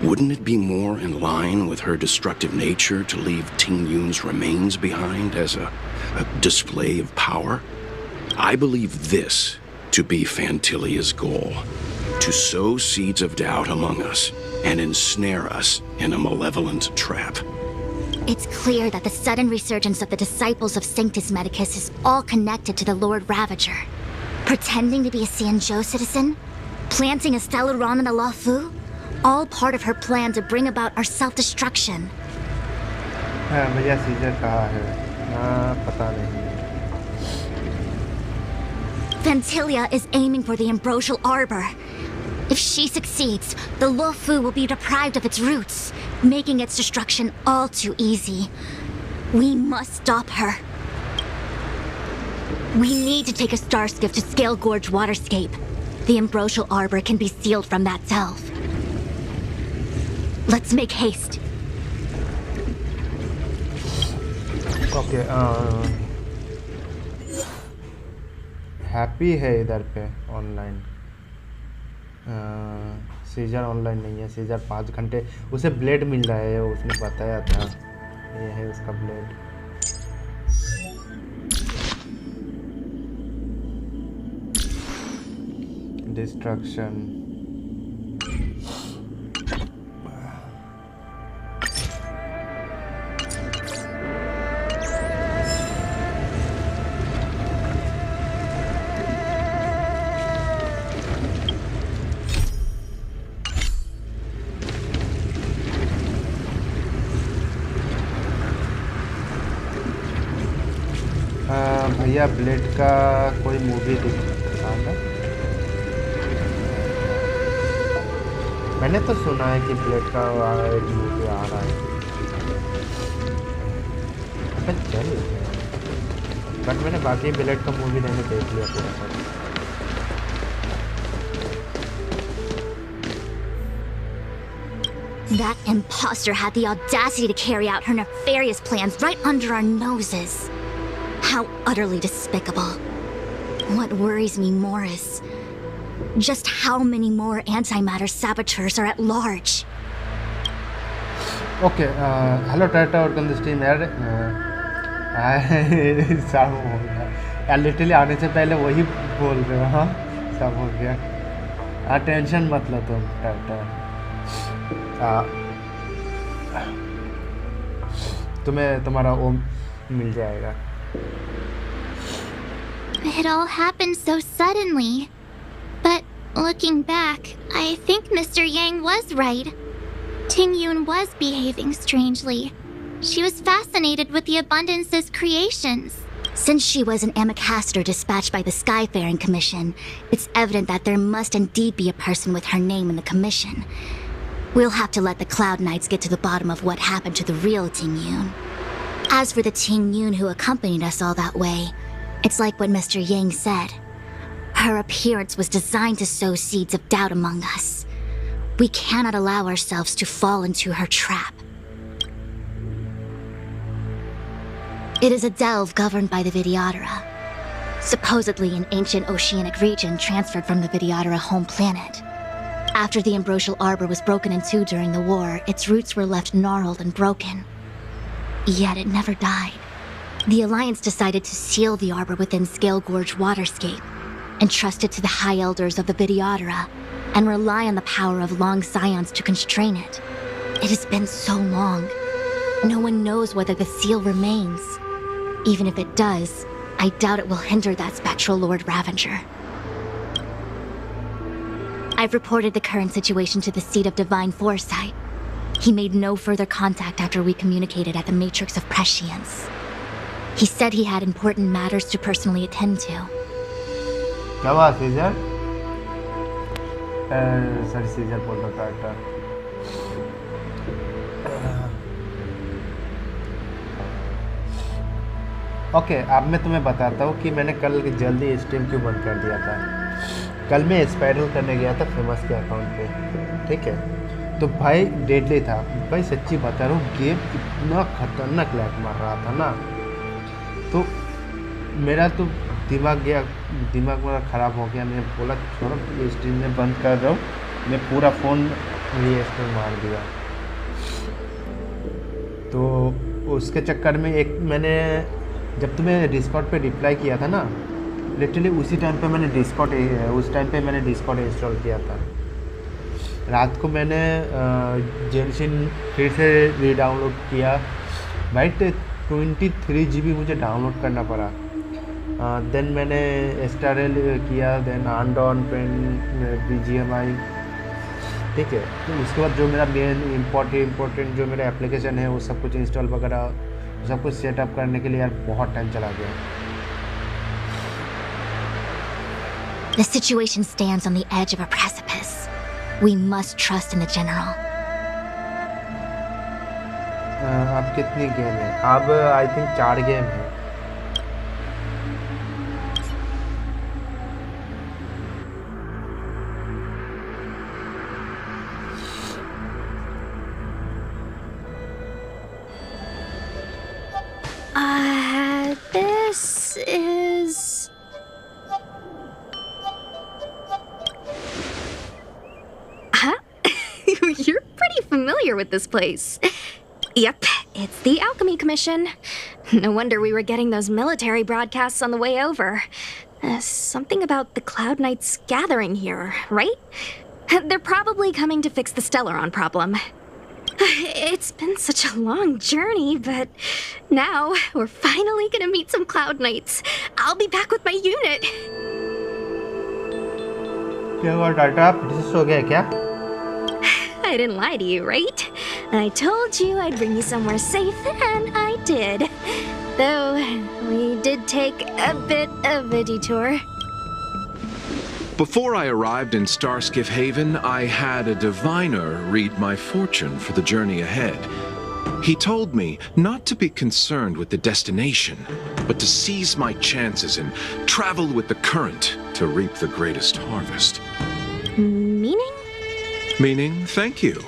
Wouldn't it be more in line with her destructive nature to leave Ting Yun's remains behind as a display of power? I believe this to be Fantilia's goal, to sow seeds of doubt among us and ensnare us in a malevolent trap. It's clear that the sudden resurgence of the disciples of Sanctus Medicus is all connected to the Lord Ravager. Pretending to be a Xianzhou citizen? Planting a Stellaron in the Luofu? All part of her plan to bring about our self-destruction. भैया scissor कहाँ है? पता नहीं. Fantilia is aiming for the Ambrosial Arbor. If she succeeds, the Luofu will be deprived of its roots, making its destruction all too easy. We must stop her. We need to take a star skiff to Scale Gorge Waterscape. The Ambrosial Arbor can be sealed from that delve. Let's make haste. Okay, happy है इधर पे online. Scissor online नहीं है. Scissor 5 घंटे उसे blade मिल रहा है, उसने बताया था. ये है उसका ब्लेड. डिस्ट्रक्शन. भैया ब्लेड का कोई मूवी दिखाना. मैंने तो सुना है कि ब्लेड का एक मूवी आ रहा है. चल बट मैंने बाकी ब्लेड का मूवी मैंने देख लिया पूरा. That imposter had the audacity to carry out her nefarious plans right under our noses. How utterly despicable. What worries me more is just how many more antimatter saboteurs are at large. Okay, hello Tata, welcome to the stream यार. सब हो गया यार, literally आने से पहले वही बोल रहे हो. हाँ सब हो गया. टेंशन मत लो तुम टाटा. तुम्हें तुम्हारा ओम मिल जाएगा. It all happened so suddenly. But looking back, I think Mr. Yang was right. Ting Yun was behaving strangely. She was fascinated with the Abundance's creations. Since she was an Amicastor dispatched by the Skyfaring Commission, it's evident that there must indeed be a person with her name in the commission. We'll have to let the Cloud Knights get to the bottom of what happened to the real Ting Yun. As for the Ting Yun who accompanied us all that way, it's like what Mr. Yang said. Her appearance was designed to sow seeds of doubt among us. We cannot allow ourselves to fall into her trap. It is a delve governed by the Vidyadhara, supposedly an ancient oceanic region transferred from the Vidyadhara home planet. After the Ambrosial Arbor was broken in two during the war, its roots were left gnarled and broken. Yet it never died. The Alliance decided to seal the arbor within Scale Gorge Waterscape, entrust it to the High Elders of the Vidyadhara, and rely on the power of long scions to constrain it. It has been so long. No one knows whether the seal remains. Even if it does, I doubt it will hinder that spectral Lord Ravenger. I've reported the current situation to the Seat of Divine Foresight. He made no further contact after we communicated at the Matrix of Prescience. He said he had important matters to personally attend to. क्या बात scissor? Sorry scissor बोल रहा था okay, अब मैं तुम्हें बताता हूँ कि मैंने कल जल्दी स्ट्रीम क्यों बंद कर दिया था। कल मैं स्पाइरल करने गया था फेमस के अकाउंट पे, ठीक है? तो भाई डेडली था भाई, सच्ची बता रहा हूँ, गेम इतना खतरनाक लैग मार रहा था ना, तो मेरा तो दिमाग मेरा ख़राब हो गया। मैं बोला छोड़ो, ये स्ट्रीम में बंद कर रहा हूँ, मैं पूरा फ़ोन रीस्टार्ट मार दिया। तो उसके चक्कर में एक मैंने जब तुम्हें डिस्कॉर्ड पे रिप्लाई किया था ना, लिटरली उसी टाइम पे मैंने डिस्कॉर्ड इंस्टॉल किया था। रात को मैंने जेनशिन फिर से रीडाउनलोड किया भाई, 23 GB मुझे डाउनलोड करना पड़ा। देन मैंने एस्टारेल किया, देन अनडॉन पेन BGMI, ठीक है? तो उसके बाद जो मेरा मेन इम्पोर्टेंट जो मेरा एप्लीकेशन है वो सब कुछ इंस्टॉल वगैरह सब कुछ सेटअप करने के लिए यार बहुत टाइम चला गया। The situation stands on the edge of a precipice. We must trust in the General. अब कितनी गेम है? अब आई थिंक 4 गेम है। This is... Huh? You're pretty familiar with this place. Yep, it's the Alchemy Commission. No wonder we were getting those military broadcasts on the way over. Something about the Cloud Knights gathering here, right? They're probably coming to fix the Stellaron problem. It's been such a long journey, but now we're finally gonna meet some Cloud Knights. I'll be back with my unit. क्या हुआ data? फिर से सो गया क्या? I didn't lie to you, right? I told you I'd bring you somewhere safe, and I did. Though, we did take a bit of a detour. Before I arrived in Starskiff Haven, I had a diviner read my fortune for the journey ahead. He told me not to be concerned with the destination, but to seize my chances and travel with the current to reap the greatest harvest. Meaning? Meaning, thank you,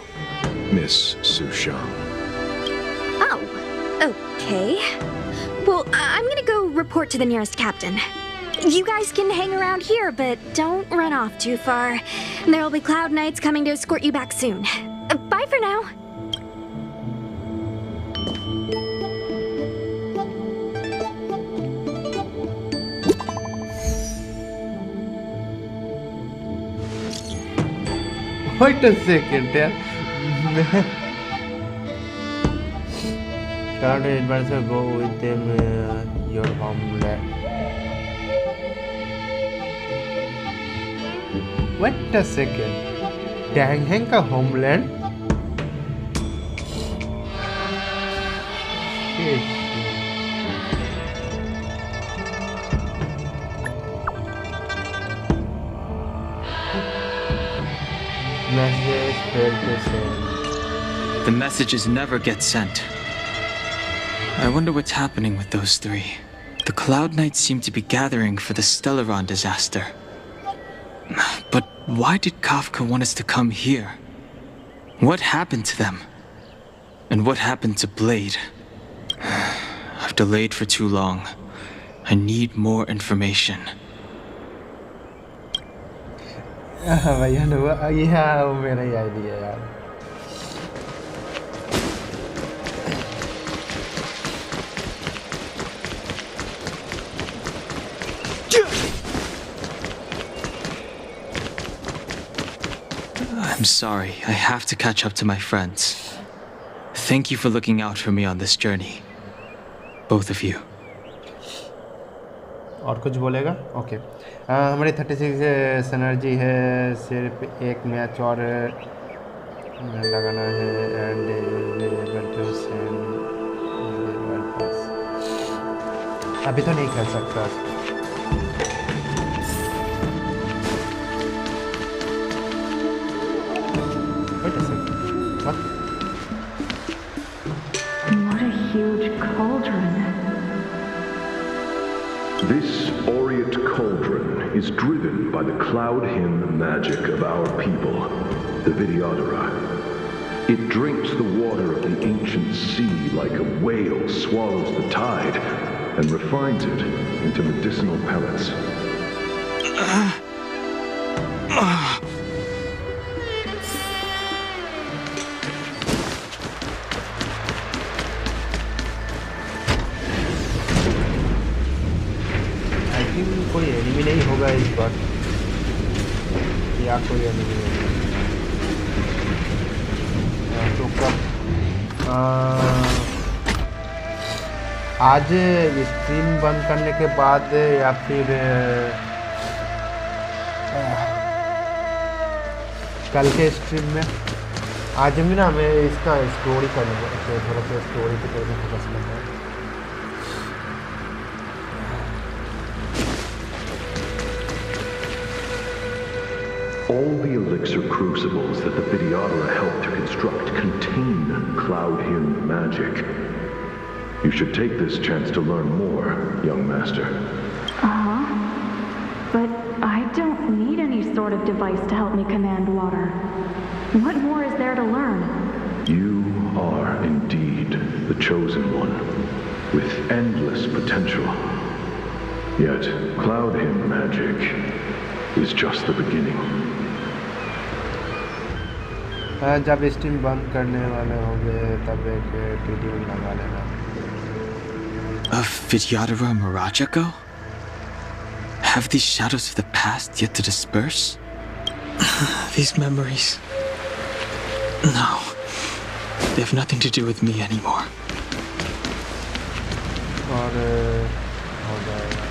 Miss Sushang. Oh, okay. Well, I'm gonna go report to the nearest captain. You guys can hang around here, but don't run off too far. There'll be Cloud Knights coming to escort you back soon. Bye for now. Wait a second, yeah. Cloud advisor, go with them, your homeland. Wait a second. Dang Heng का homeland? Message failed to send. The messages never get sent. I wonder what's happening with those three. The Cloud Knights seem to be gathering for the Stellaron disaster. But why did Kafka want us to come here? What happened to them? And what happened to Blade? I've delayed for too long. I need more information. भैया ये है वो मेरा ही idea यार. I'm sorry, I have to catch up to my friends. Thank you for looking out for me on this journey. Both of you. और कुछ बोलेगा? Okay. हमारी 36 एनर्जी है, सिर्फ एक मैच और लगाना है एंड अभी तो नहीं खेल सकता. What a huge cauldron. This aureate cauldron is driven by the cloud hymn magic of our people, the Vidyadhara. It drinks the water of the ancient sea like a whale swallows the tide and refines it into medicinal pellets. कोई enemy नहीं होगा इस बार या कोई enemy नहीं तो कब आज स्ट्रीम बंद करने के बाद या फिर कल के स्ट्रीम में आज भी ना हमें इसका स्टोरी करना है, थोड़ा सा स्टोरी पे फोकस करना है. All the elixir crucibles that the Vidyadhara helped to construct contain cloud hymn magic. You should take this chance to learn more, young master. But I don't need any sort of device to help me command water. What more is there to learn? You are indeed the chosen one, with endless potential. Yet, cloud hymn magic is just the beginning. जब stream बंद करने वाले होंगे तब एक video लगा लेना. Of Vidyadhara Mirajago? Have these shadows of the past yet to disperse? These memories... No. They have nothing to do with me anymore. और हो जाएगा.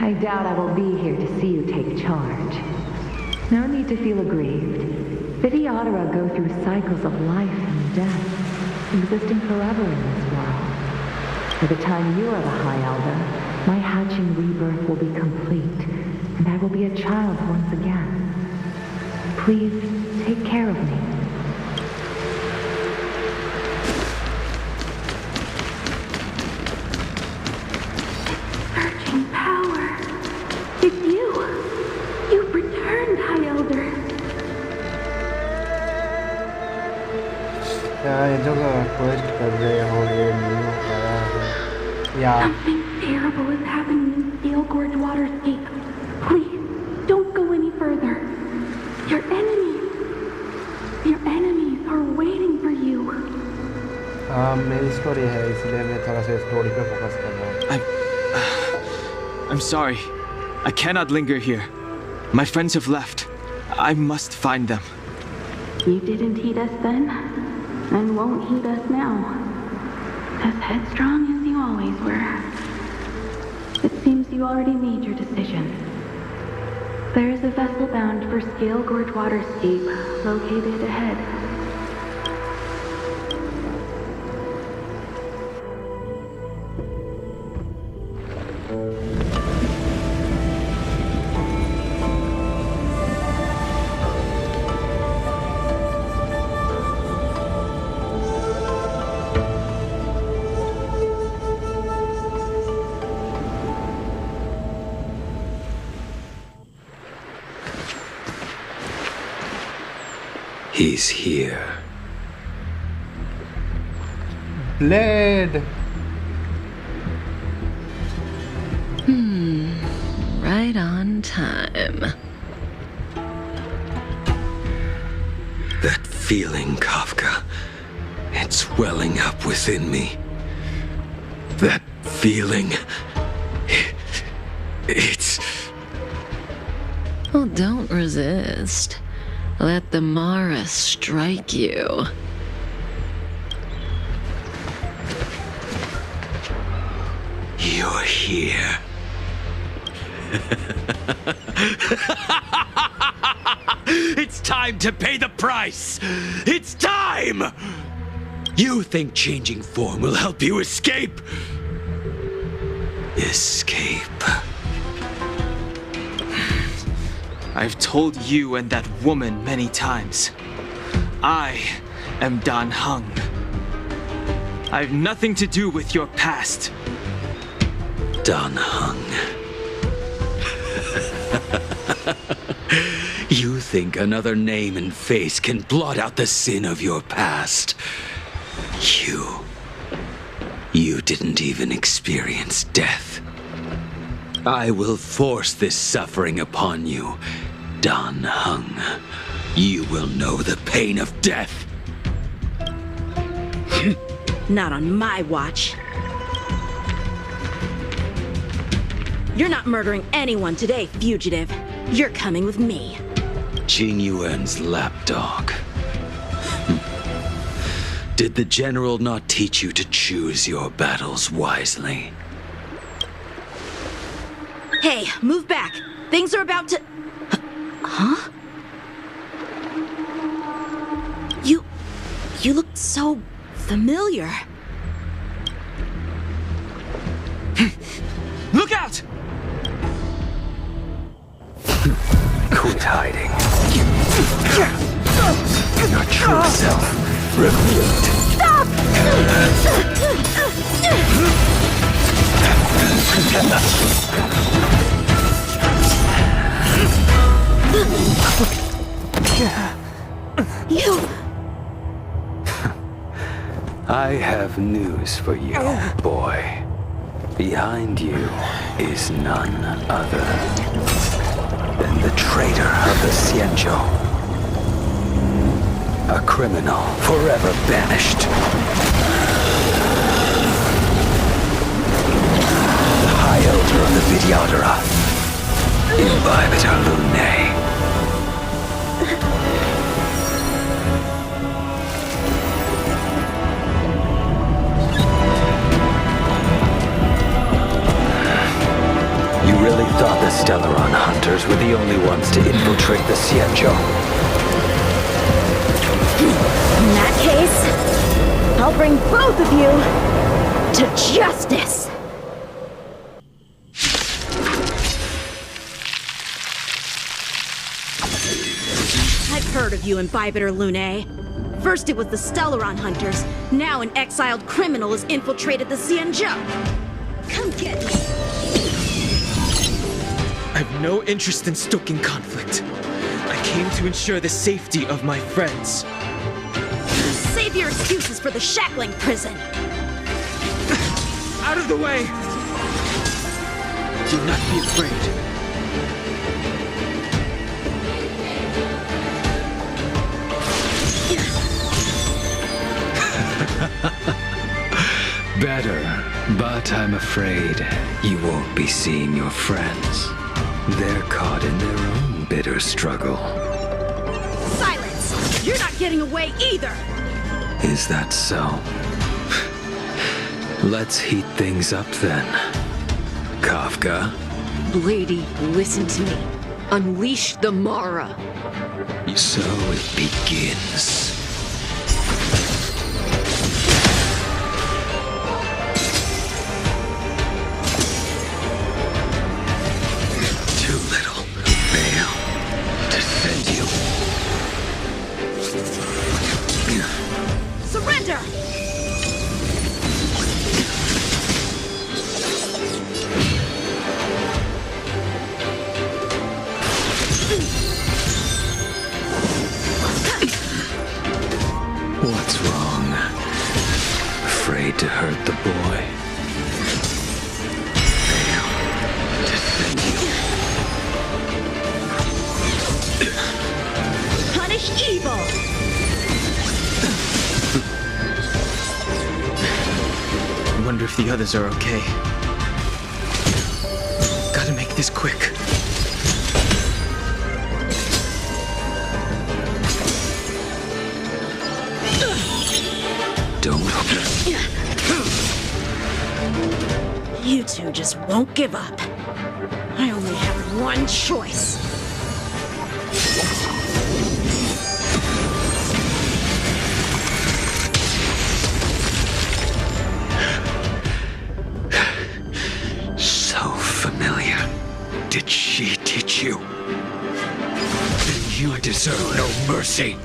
I doubt I will be here to see you take charge. No need to feel aggrieved. Vidyadhara go through cycles of life and death, existing forever in this world. By the time you are the High Elder, my hatching rebirth will be complete, and I will be a child once again. Please, take care of me. Surging power. It's you. You've returned, High Elder. ये जो quest कर रहे हो ये new आया है या Something terrible is happening in Steel Gorge Waterscape. Please, don't go any further. Your enemies are waiting for you. मेरी स्टोरी है इसलिए मैं थोड़ा सा स्टोरी पे फोकस कर रहा हूँ. I'm sorry. I cannot linger here. My friends have left. I must find them. You didn't heed us then, and won't heed us now. As headstrong as you always were. It seems you already made your decision. There is a vessel bound for Scale Gorge Waterscape, located ahead. He's here. Blade. Right on time. That feeling, Kafka. It's welling up within me. That feeling. It's... Well, don't resist. Let the Mara strike you. You're here. It's time to pay the price! It's time! You think changing form will help you escape? Escape. I've told you and that woman many times. I am Dan Heng. I've nothing to do with your past. Dan Heng. You think another name and face can blot out the sin of your past? You didn't even experience death. I will force this suffering upon you, Dan Heng. You will know the pain of death. Not on my watch. You're not murdering anyone today, fugitive. You're coming with me. Jing Yuan's lapdog. Did the general not teach you to choose your battles wisely? Hey, move back. Things are about to... Huh? You look so familiar. Look out! Quit hiding. Your true self revealed. Stop! You... I have news for you, boy. Behind you is none other than the traitor of the Xianzhou. A criminal forever banished. The High Elder of the Vidyadhara, Imbibitor Lunae. You really thought the Stellaron hunters were the only ones to infiltrate the Xianzhou? In that case, I'll bring both of you to justice! I've heard of you, Imbibitor Lunae. First it was the Stellaron hunters, now an exiled criminal has infiltrated the Xianzhou. Come get me! I have no interest in stoking conflict. I came to ensure the safety of my friends. Save your excuses for the shackling prison! Out of the way! Do not be afraid. Better, but I'm afraid you won't be seeing your friends. They're caught in their own bitter struggle. Silence! You're not getting away either! Is that so? Let's heat things up then. Kafka? Lady, listen to me. Unleash the Mara. So it begins. Too little veil to send you. Surrender! afraid to hurt the boy. Punish evil! I wonder if the others are okay. Gotta make this quick. Don't. You two just won't give up. I only have one choice. So familiar. Did she teach you? Then you deserve no mercy.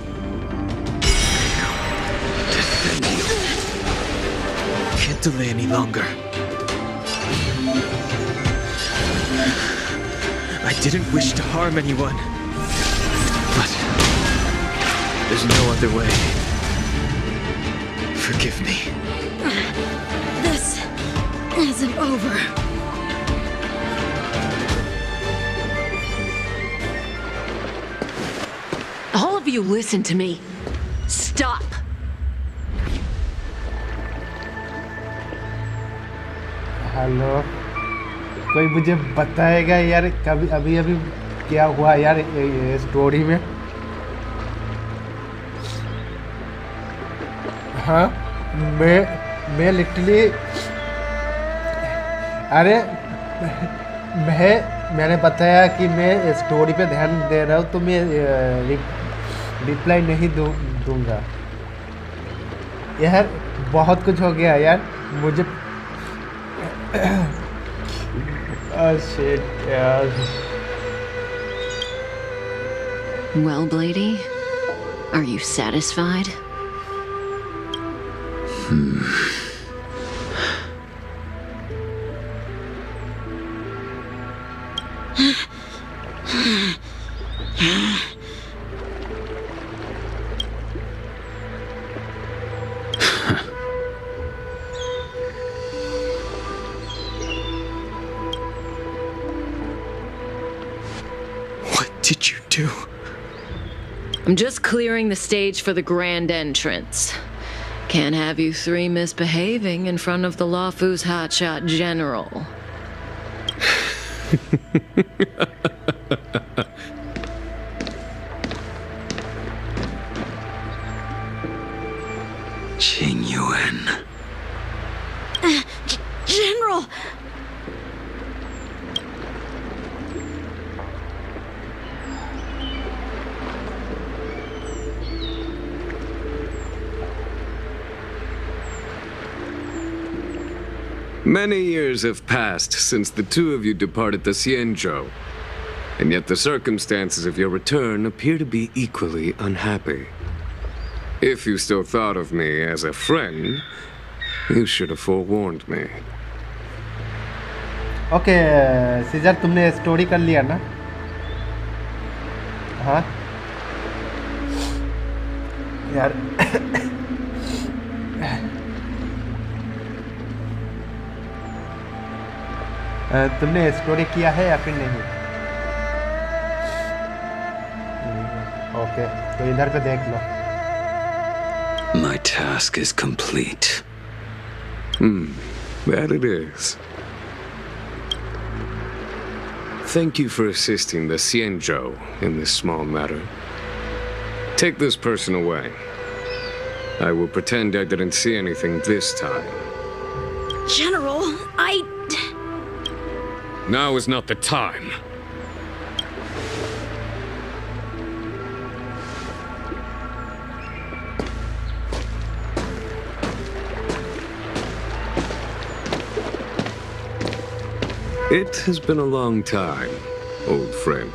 Can't delay any longer. I didn't wish to harm anyone. But there's no other way. Forgive me. This isn't over. All of you listen to me. Stop. Hello, कोई मुझे बताएगा यार कभी अभी अभी क्या हुआ यार ये स्टोरी में? हाँ, मैं लिटरली अरे मैंने बताया कि मैं स्टोरी पे ध्यान दे रहा हूँ तो मैं रिप्लाई नहीं दूंगा यार। बहुत कुछ हो गया यार मुझे। Oh shit, यार। Well, Blady, are you satisfied? Did you do? I'm just clearing the stage for the grand entrance. Can't have you three misbehaving in front of the Lafu's hotshot general. Qing Yuan. General! Many years have passed since the two of you departed the Xianzhou, and yet the circumstances of your return appear to be equally unhappy. If you still thought of me as a friend, you should have forewarned me. Okay Caesar, तुमने story कर लिया ना? हाँ यार तुमने story किया है या फिर नहीं? ओके, तो इधर पे देख लो। My task is complete. That it is. Thank you for assisting the Xianzhou in this small matter. Take this person away. I will pretend I didn't see anything this time. General, Now is not the time. It has been a long time, old friend.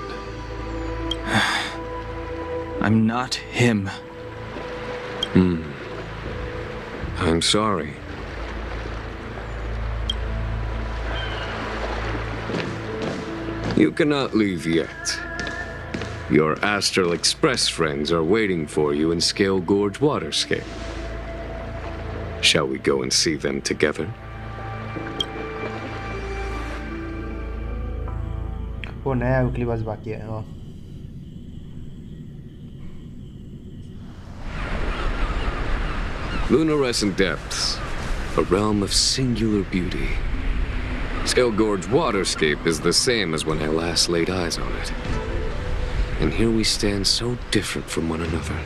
I'm not him. I'm sorry. You cannot leave yet. Your Astral Express friends are waiting for you in Scale Gorge Waterscape. Shall we go and see them together? वो नया weekly बस बाकी है. Lunarescent depths, a realm of singular beauty. Skelgorge's waterscape is the same as when I last laid eyes on it. And here we stand so different from one another.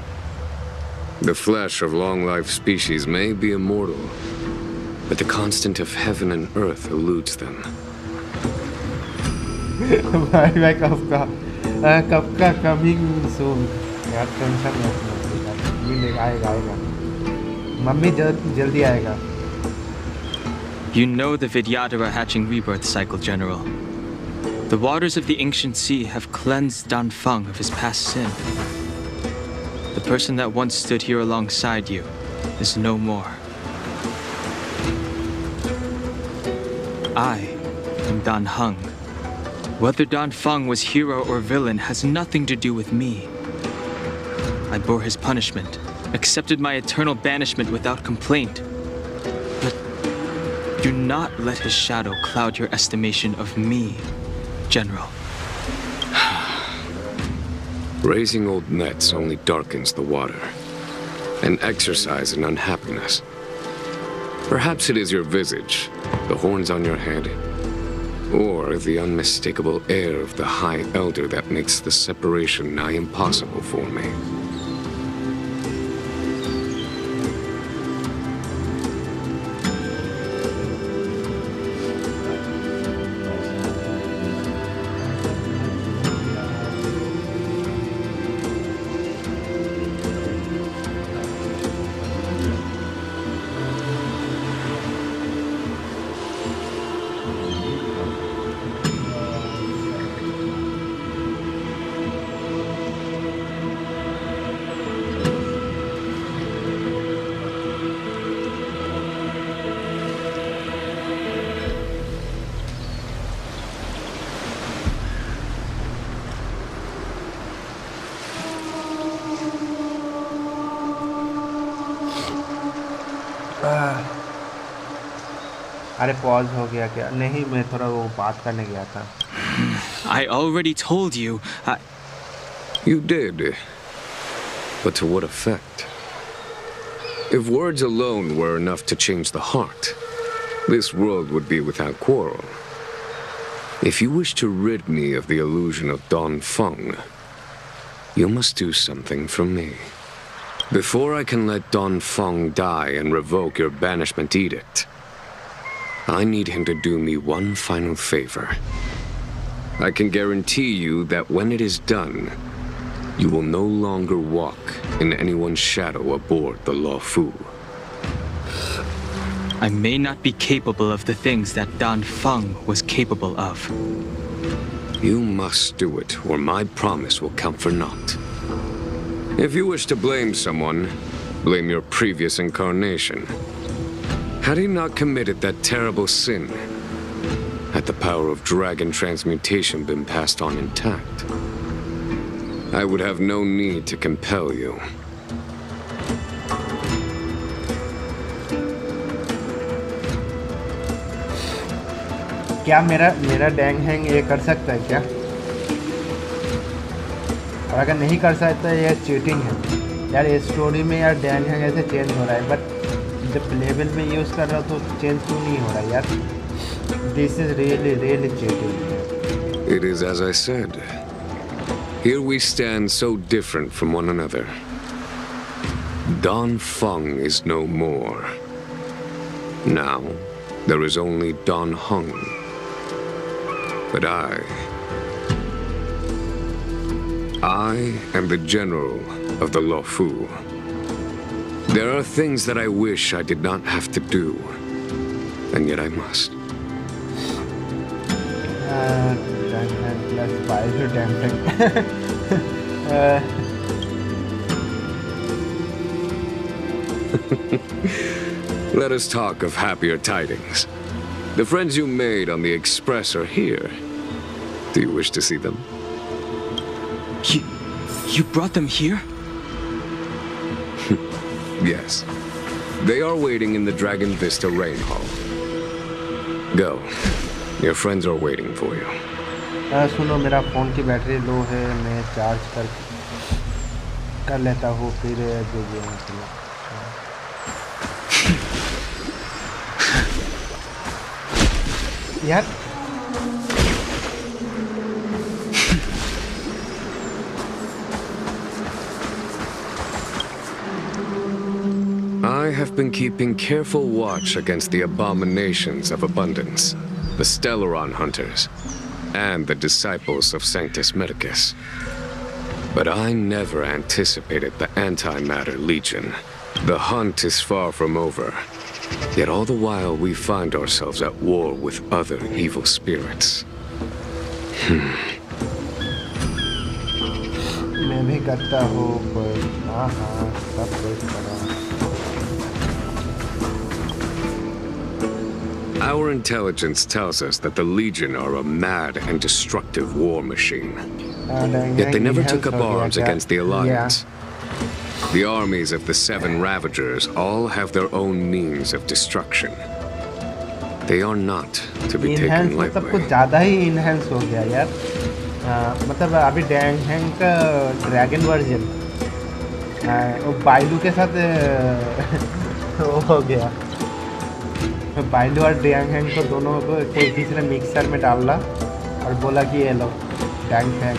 The flesh of long-lived species may be immortal, but the constant of heaven and earth eludes them. भाई Kafka coming soon. यार tension मत मिलेगा आएगा. Mummy जल्दी आएगा. You know the Vidyadhara hatching rebirth cycle, General. The waters of the ancient sea have cleansed Dan Feng of his past sin. The person that once stood here alongside you is no more. I am Dan Heng. Whether Dan Feng was hero or villain has nothing to do with me. I bore his punishment, accepted my eternal banishment without complaint. But do not let his shadow cloud your estimation of me, General. Raising old nets only darkens the water, an exercise in unhappiness. Perhaps it is your visage, the horns on your head, or the unmistakable air of the High Elder that makes the separation nigh impossible for me. अरे pause हो गया क्या? नहीं, मैं थोड़ा वो बात करने गया था. I already told you. You did. But to what effect? If words alone were enough to change the heart, this world would be without quarrel. If you wish to rid me of the illusion of Dan Feng, you must do something for me. Before I can let Dan Feng die and revoke your banishment edict, I need him to do me one final favor. I can guarantee you that when it is done, you will no longer walk in anyone's shadow aboard the Luofu. I may not be capable of the things that Dan Feng was capable of. You must do it, or my promise will count for naught. If you wish to blame someone, blame your previous incarnation. Had he not committed that terrible sin, had the power of dragon transmutation been passed on intact, I would have no need to compel you. क्या मेरा dang hang ये कर सकता है क्या? और अगर नहीं कर सकता है ये चीटिंग है यार. ये स्टोरी में यार डैंग हैंग ऐसे चेंज हो रहा है, बट जब लेवल में यूज़ कर रहा हूँ तो चेंज क्यों नहीं हो रहा यार? This is really cheating. It is as I said. Here we stand so different from one another. Dan Feng is no more. Now, there is only Dan Heng. But I am the general of the Luofu. There are things that I wish I did not have to do, and yet I must. Let's buy your damn thing. Let us talk of happier tidings. The friends you made on the Express are here. Do you wish to see them? You brought them here? Yes. They are waiting in the Dragon Vista Rain Hall. Go. Your friends are waiting for you. सुनो, मेरा phone की battery low है, मैं charge कर लेता हूँ, फिर भेजिए यार। I have been keeping careful watch against the abominations of abundance, the Stellaron hunters, and the disciples of Sanctus Medicus. But I never anticipated the Antimatter Legion. The hunt is far from over. Yet all the while we find ourselves at war with other evil spirits. मैं भी करता हूँ, हाँ सब कुछ करा। Our intelligence tells us that the Legion are a mad and destructive war machine. Yet they never took up arms against the Alliance. The armies of the Seven Ravagers all have their own means of destruction. They are not to be taken lightly. मतलब कुछ ज़्यादा ही enhance हो गया यार। मतलब अभी dang hang का dragon version वो बाइलू के साथ वो हो गया। बाइलू और डैंग हैंग को दोनों को कोई तीसरे मिक्सर में डाला और बोला कि ये लो डैंग हैंग।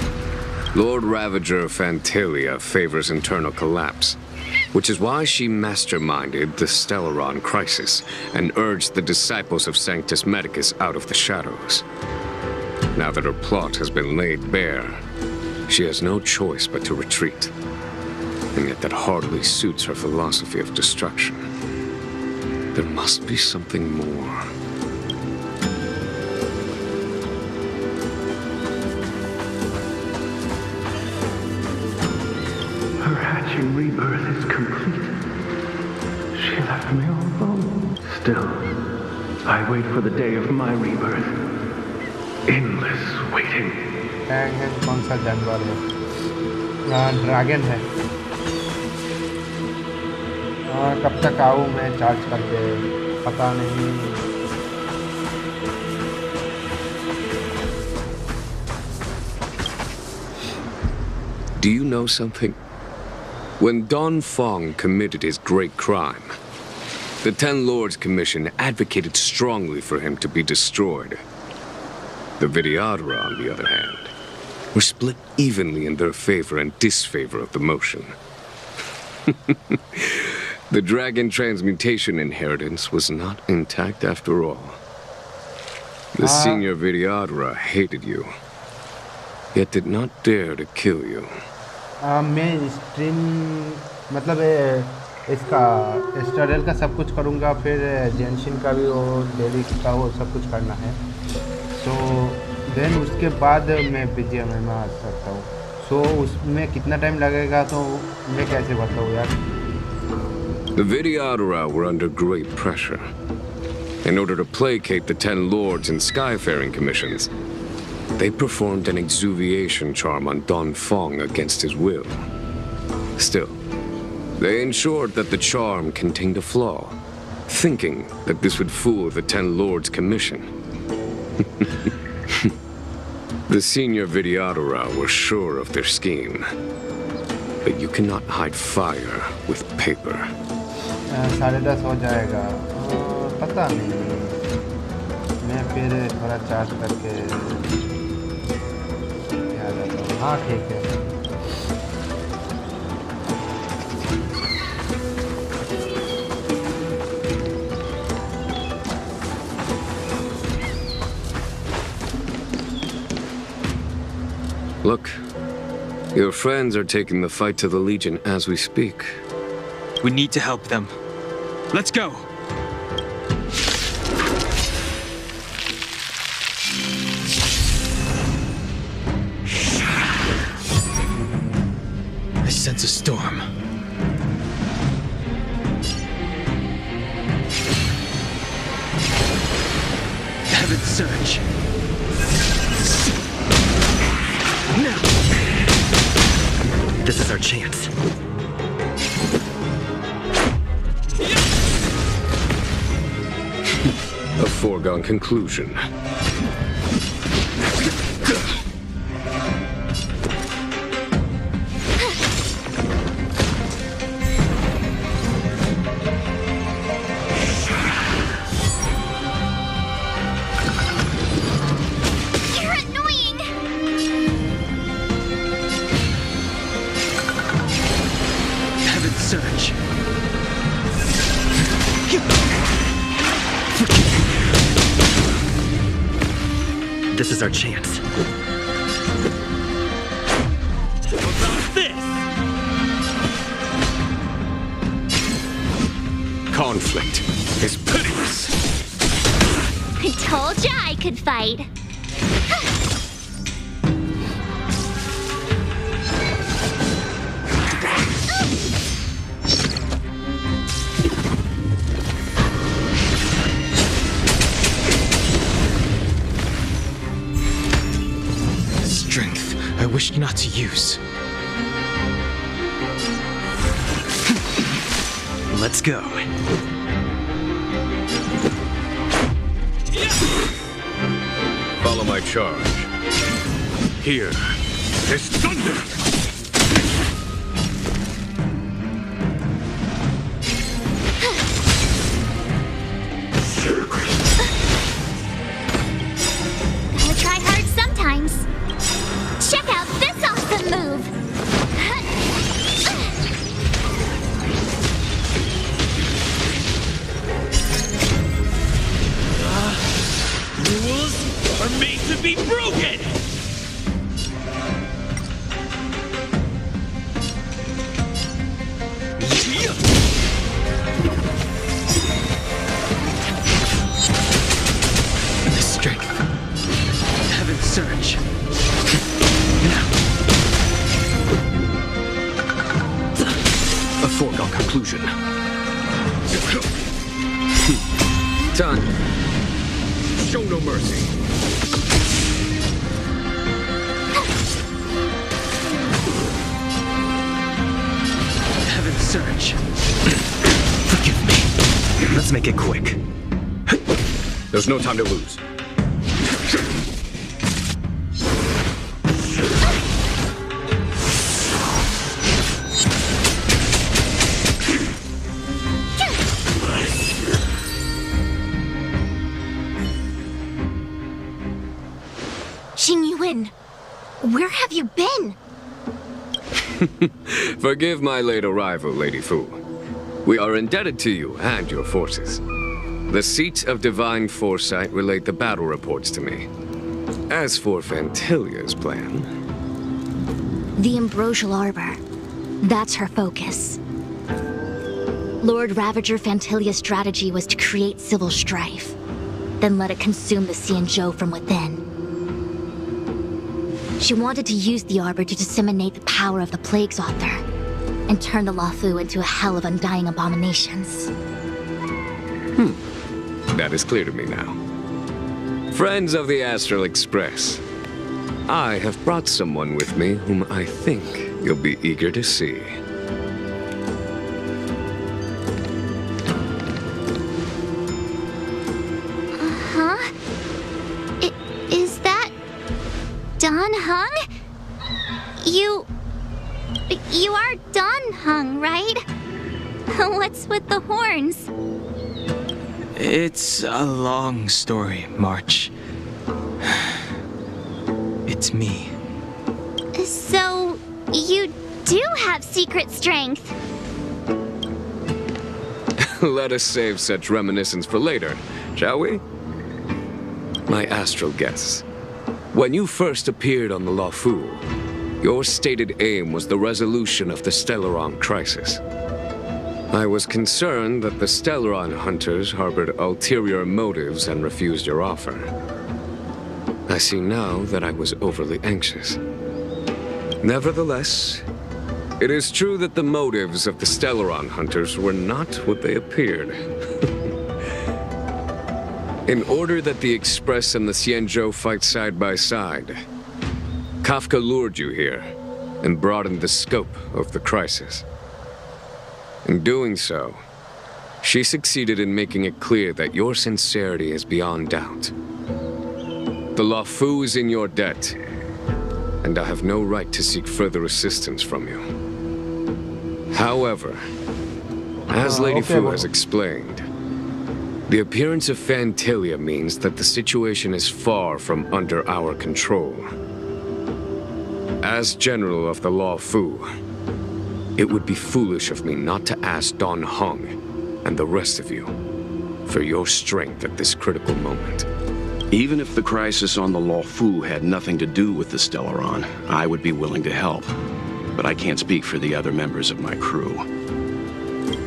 Lord Ravager Fantasia favors internal collapse, which is why she masterminded the Stellaron crisis and urged the disciples of Sanctus Medicus out of the shadows. Now that her plot has been laid bare, she has no choice but to retreat. And yet that hardly suits her philosophy of destruction. There must be something more. Her hatching rebirth is complete. She left me all alone. Still, I wait for the day of my rebirth. Endless waiting. कौन सा जानवर है? Dragon है। कब तक आऊँ मैं charge करके, पता नहीं। Do you know something? When Don Fong committed his great crime, the Ten Lords Commission advocated strongly for him to be destroyed. The Vidyadhara, on the other hand, were split evenly in their favor and disfavor of the motion. The dragon transmutation inheritance was not intact after all. The senior Vidyadhara hated you, yet did not dare to kill you. मैं stream मतलब इसका स्टारल का सब कुछ करूँगा, फिर जेंशिन का भी वो डेली का वो सब कुछ करना है। सो देन उसके बाद मैं BGMI में आ सकता हूँ। सो उसमें कितना टाइम लगेगा तो मैं कैसे बताऊँ यार? The Vidyadhara were under great pressure. In order to placate the Ten Lords and Skyfaring Commissions, they performed an exuviation charm on Don Fong against his will. Still, they ensured that the charm contained a flaw, thinking that this would fool the Ten Lords Commission. The senior Vidyadhara were sure of their scheme. But you cannot hide fire with paper. 10:30 हो जाएगा, पता नहीं। मैं फिर थोड़ा charge करके आ जाता हूँ। हाँ ठीक है। Look, your friends are taking the fight to the Legion as we speak. We need to help them. Let's go! I sense a storm. Heaven surge. This is our chance. A foregone conclusion. This is our chance. What's this? Conflict is pitiless. I told ya I could fight. Strength I wish not to use. Let's go. Follow my charge. Here is thunder! Gotta try hard sometimes. Check out this awesome move! Rules are made to be broken! The strength. Heaven's surge. A foregone conclusion. Done. Show no mercy. Heaven's surge. Forgive me. Let's make it quick. There's no time to lose. Where have you been? Forgive my late arrival, Lady Fu. We are indebted to you and your forces. The seats of divine foresight relate the battle reports to me. As for Fantilia's plan... The Ambrosial Arbor. That's her focus. Lord Ravager Fantilia's strategy was to create civil strife, then let it consume the Xianzhou from within. She wanted to use the Arbor to disseminate the power of the Plague's author, and turn the Luofu into a hell of undying abominations. That is clear to me now. Friends of the Astral Express, I have brought someone with me whom I think you'll be eager to see. Is that... Don Hung? You are Don Hung, right? What's with the horns? It's a long story, March. It's me. So, you do have secret strength. Let us save such reminiscence for later, shall we? My astral guests, when you first appeared on the Luofu, your stated aim was the resolution of the Stellaron crisis. I was concerned that the Stellaron hunters harbored ulterior motives and refused your offer. I see now that I was overly anxious. Nevertheless, it is true that the motives of the Stellaron hunters were not what they appeared. In order that the Express and the Xianzhou fight side by side, Kafka lured you here and broadened the scope of the crisis. In doing so, She succeeded in making it clear that your sincerity is beyond doubt. The Luofu is in your debt, and I have no right to seek further assistance from you. However, as Lady Fu has explained, the appearance of Fantasia means that the situation is far from under our control. As General of the Luofu, it would be foolish of me not to ask Don Hong and the rest of you for your strength at this critical moment. Even if the crisis on the Luofu had nothing to do with the Stellaron, I would be willing to help. But I can't speak for the other members of my crew.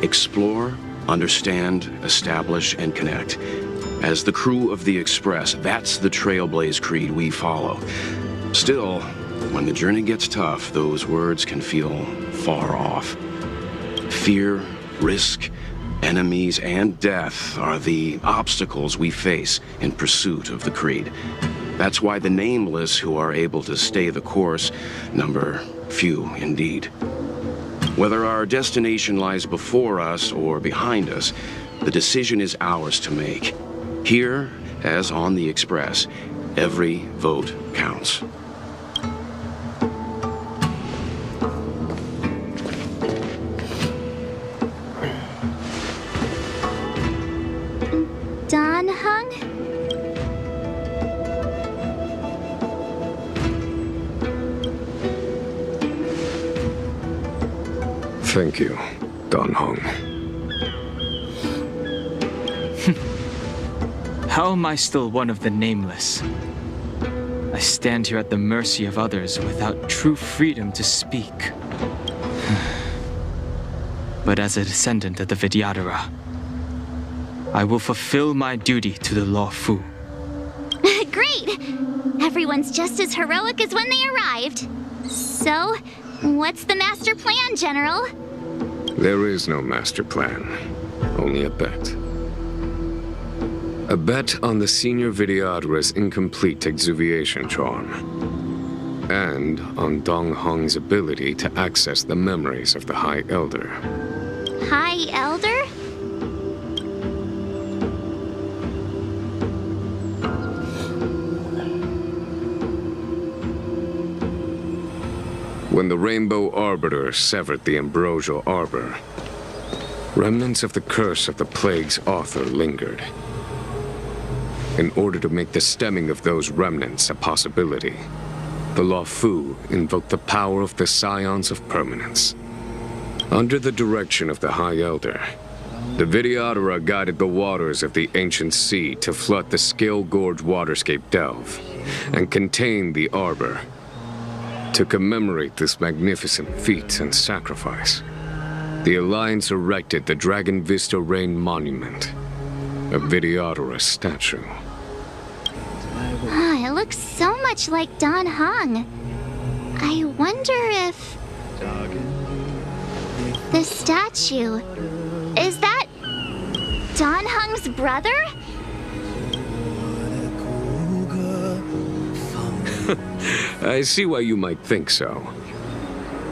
Explore, understand, establish, and connect. As the crew of the Express, that's the Trailblaze creed we follow. Still, when the journey gets tough, those words can feel far off. Fear, risk, enemies, and death are the obstacles we face in pursuit of the creed. That's why the nameless who are able to stay the course number few indeed. Whether our destination lies before us or behind us, the decision is ours to make. Here, as on the Express, every vote counts. Don Hung? Thank you, Don Hong. How am I still one of the nameless? I stand here at the mercy of others without true freedom to speak. But as a descendant of the Vidyadhara, I will fulfill my duty to the Luofu. Great! Everyone's just as heroic as when they arrived. So, what's the master plan, General? There is no master plan, only a bet. A bet on the senior Vidyadhara's incomplete exuviation charm, and on Dong Hong's ability to access the memories of the High Elder. High Elder? When the Rainbow Arbiter severed the Ambrosial Arbor, remnants of the curse of the Plague's author lingered. In order to make the stemming of those remnants a possibility, the Luofu invoked the power of the Scions of Permanence. Under the direction of the High Elder, the Vidyadhara guided the waters of the ancient sea to flood the Scale Gorge waterscape delve and contain the Arbor. To commemorate this magnificent feat and sacrifice, the Alliance erected the Dragon Vista Rain Monument, a Vidyadhara statue. It looks so much like Don Hong. I wonder if... the statue... is that... Don Hong's brother? I see why you might think so.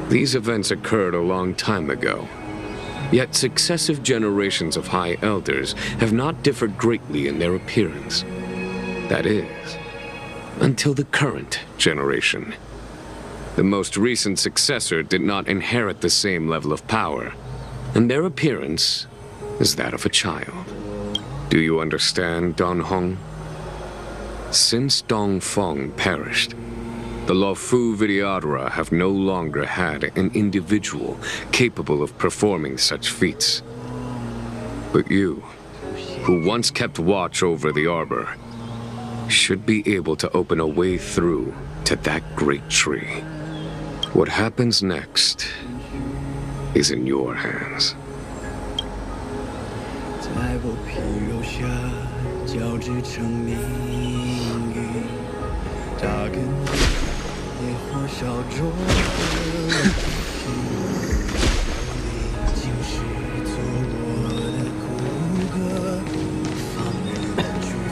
These events occurred a long time ago. Yet successive generations of High Elders have not differed greatly in their appearance. That is, until the current generation. The most recent successor did not inherit the same level of power, and their appearance is that of a child. Do you understand, Don Hong? Since Dong Feng perished, the Luofu Vidyadhara have no longer had an individual capable of performing such feats. But you, who once kept watch over the Arbor, should be able to open a way through to that great tree. What happens next is in your hands. 在我皮肉下交织成命运，扎根烈火烧灼的心，就是做我的骨骼，放任飓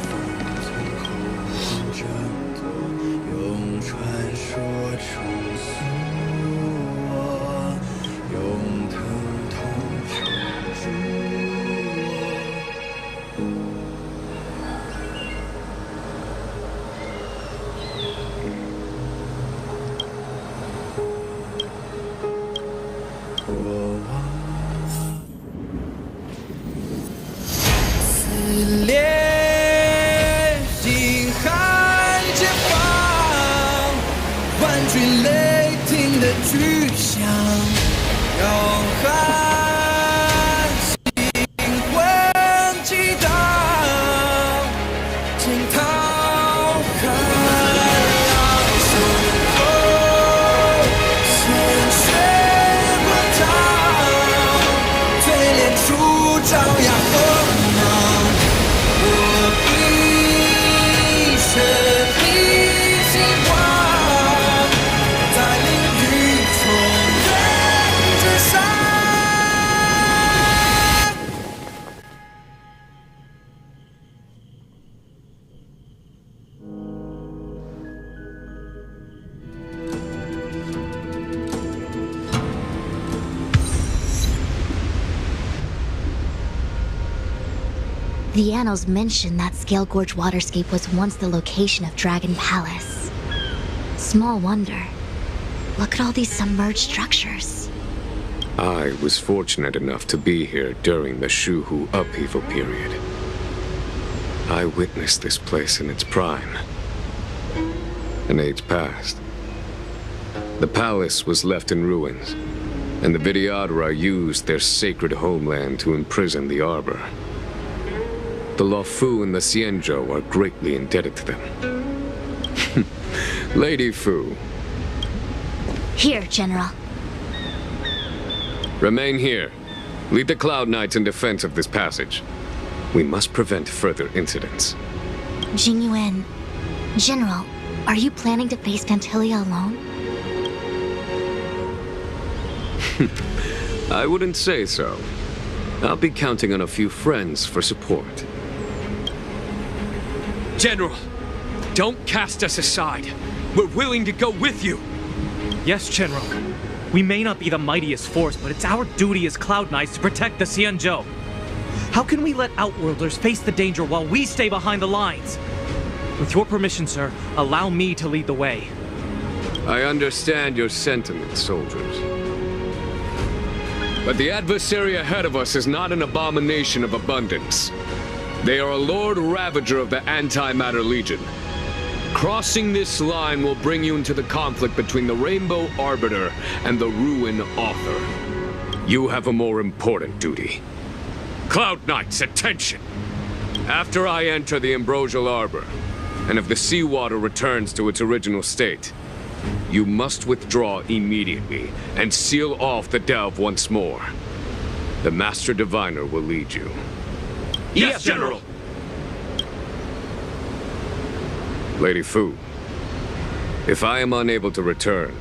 风从后征途，用传说重塑我，用疼痛重铸我。The annals mention that Scale Gorge waterscape was once the location of Dragon Palace. Small wonder. Look at all these submerged structures. I was fortunate enough to be here during the Shuhu upheaval period. I witnessed this place in its prime. An age passed. The palace was left in ruins, and the Vidyadhara used their sacred homeland to imprison the Arbor. The Luofu and the Xianzhou are greatly indebted to them. Lady Fu. Here, General. Remain here. Lead the Cloud Knights in defense of this passage. We must prevent further incidents. Jingyuan. General, are you planning to face Pantilia alone? I wouldn't say so. I'll be counting on a few friends for support. General, don't cast us aside. We're willing to go with you. Yes, General. We may not be the mightiest force, but it's our duty as Cloud Knights to protect the Xianzhou. How can we let Outworlders face the danger while we stay behind the lines? With your permission, sir, allow me to lead the way. I understand your sentiments, soldiers. But the adversary ahead of us is not an abomination of abundance. They are a Lord Ravager of the Antimatter Legion. Crossing this line will bring you into the conflict between the Rainbow Arbiter and the Ruin Author. You have a more important duty. Cloud Knights, attention! After I enter the Ambrosial Arbor, and if the seawater returns to its original state, you must withdraw immediately and seal off the delve once more. The Master Diviner will lead you. Yes, General! Lady Fu, if I am unable to return,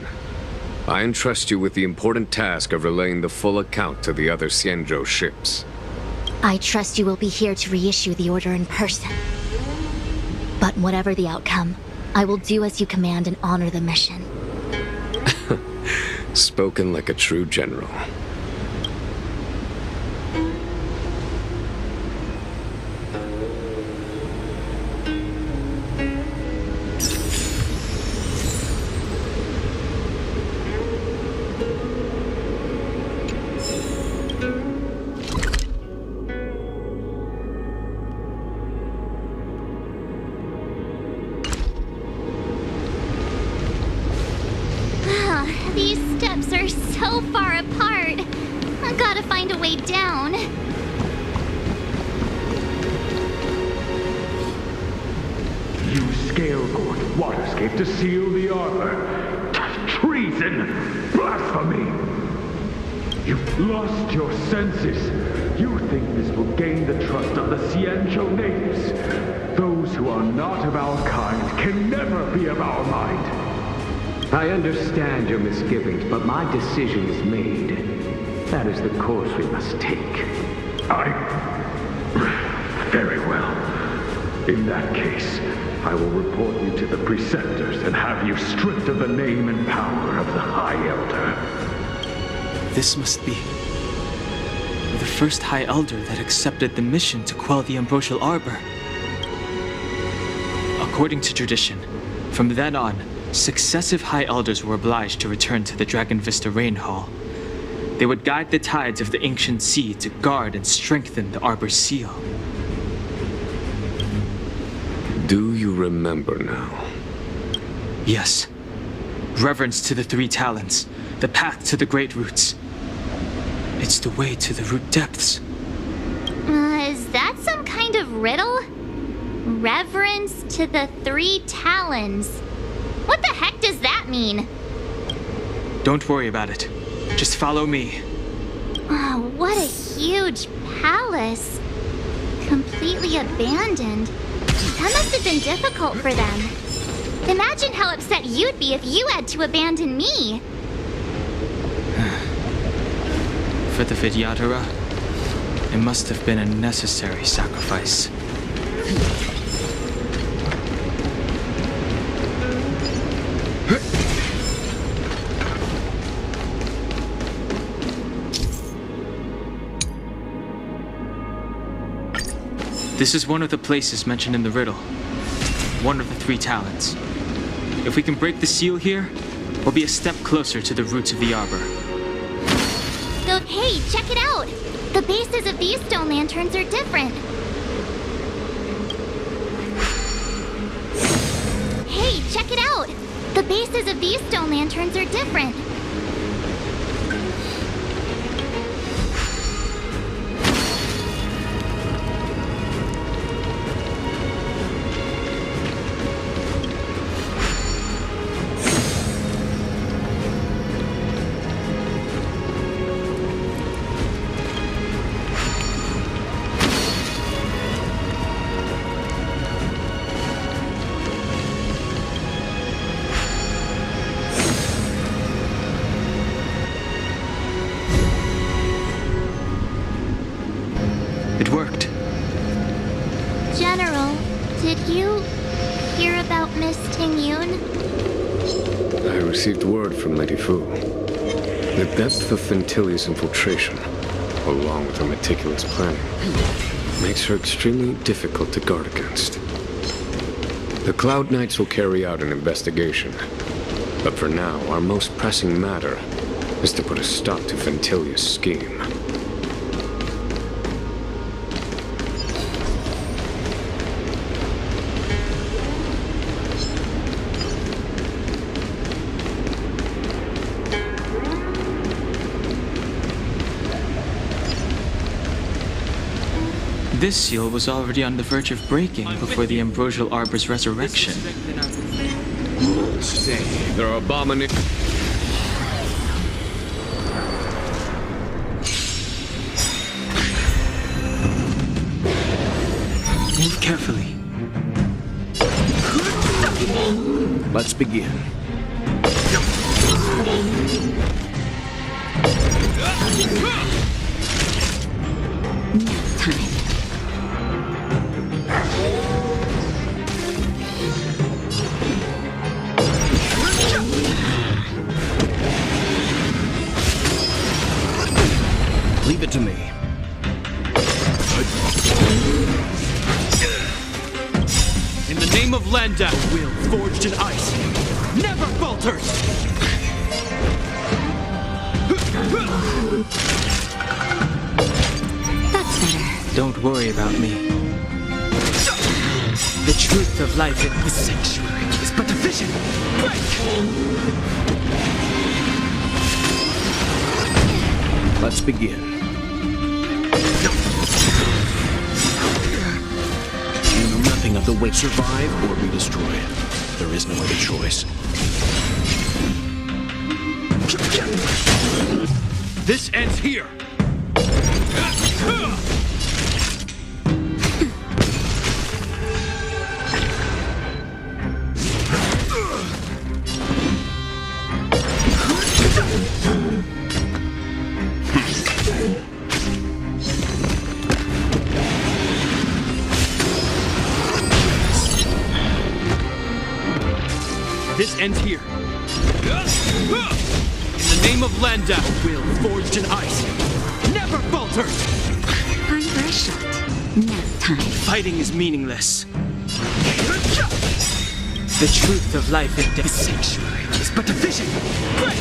I entrust you with the important task of relaying the full account to the other Xianzhou ships. I trust you will be here to reissue the order in person. But whatever the outcome, I will do as you command and honor the mission. Spoken like a true general. These steps are so far apart. I gotta find a way down. Use Scale Gorge waterscape to seal the arbor. Treason! Blasphemy! You've lost your senses. You think this will gain the trust of the Xianzhou natives. Those who are not of our kind can never be of our mind. I understand your misgivings, but my decision is made. That is the course we must take. Very well. In that case, I will report you to the Preceptors and have you stripped of the name and power of the High Elder. This must be the first High Elder that accepted the mission to quell the Ambrosial Arbor. According to tradition, from then on, successive High Elders were obliged to return to the Dragon Vista Rain Hall. They would guide the tides of the ancient sea to guard and strengthen the Arbor's seal. Do you remember now? Yes. Reverence to the Three Talents, the path to the Great Roots. It's the way to the root depths. Is that some kind of riddle? Reverence to the 3 talons. What the heck does that mean? Don't worry about it. Just follow me. Oh, what a huge palace. Completely abandoned. That must have been difficult for them. Imagine how upset you'd be if you had to abandon me. For the Vidyadhara, it must have been a necessary sacrifice. This is one of the places mentioned in the riddle. One of the 3 talents. If we can break the seal here, we'll be a step closer to the roots of the arbor. Hey, check it out! The bases of these stone lanterns are different. Hey, check it out! The bases of these stone lanterns are different. Received word from Lady Fu. The depth of Fentilia's infiltration, along with her meticulous planning, makes her extremely difficult to guard against. The Cloud Knights will carry out an investigation, but for now, our most pressing matter is to put a stop to Fentilia's scheme. This seal was already on the verge of breaking before the Ambrosial Arbor's resurrection. There are abominations. Move carefully. Let's begin. Now's time. Leave it to me. In the name of Landau, a will forged in ice never falters! That's better. Don't worry about me. The truth of life in this sanctuary is but a vision. Break! Let's begin. You know nothing of the way to survive or be destroyed. There is no other choice. This ends here! This ends here. In the name of Landau, a will forged in ice never falters! Time for a shot. Now's time. Fighting is meaningless. The truth of life and death. This sanctuary is but a vision. Break!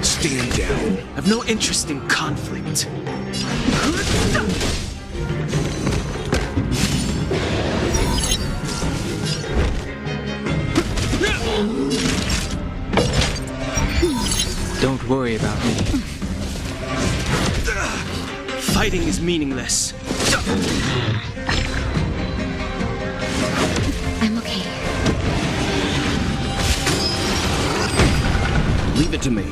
Stand down. I've no interest in conflict. worry about me. Fighting is meaningless. I'm okay. Leave it to me.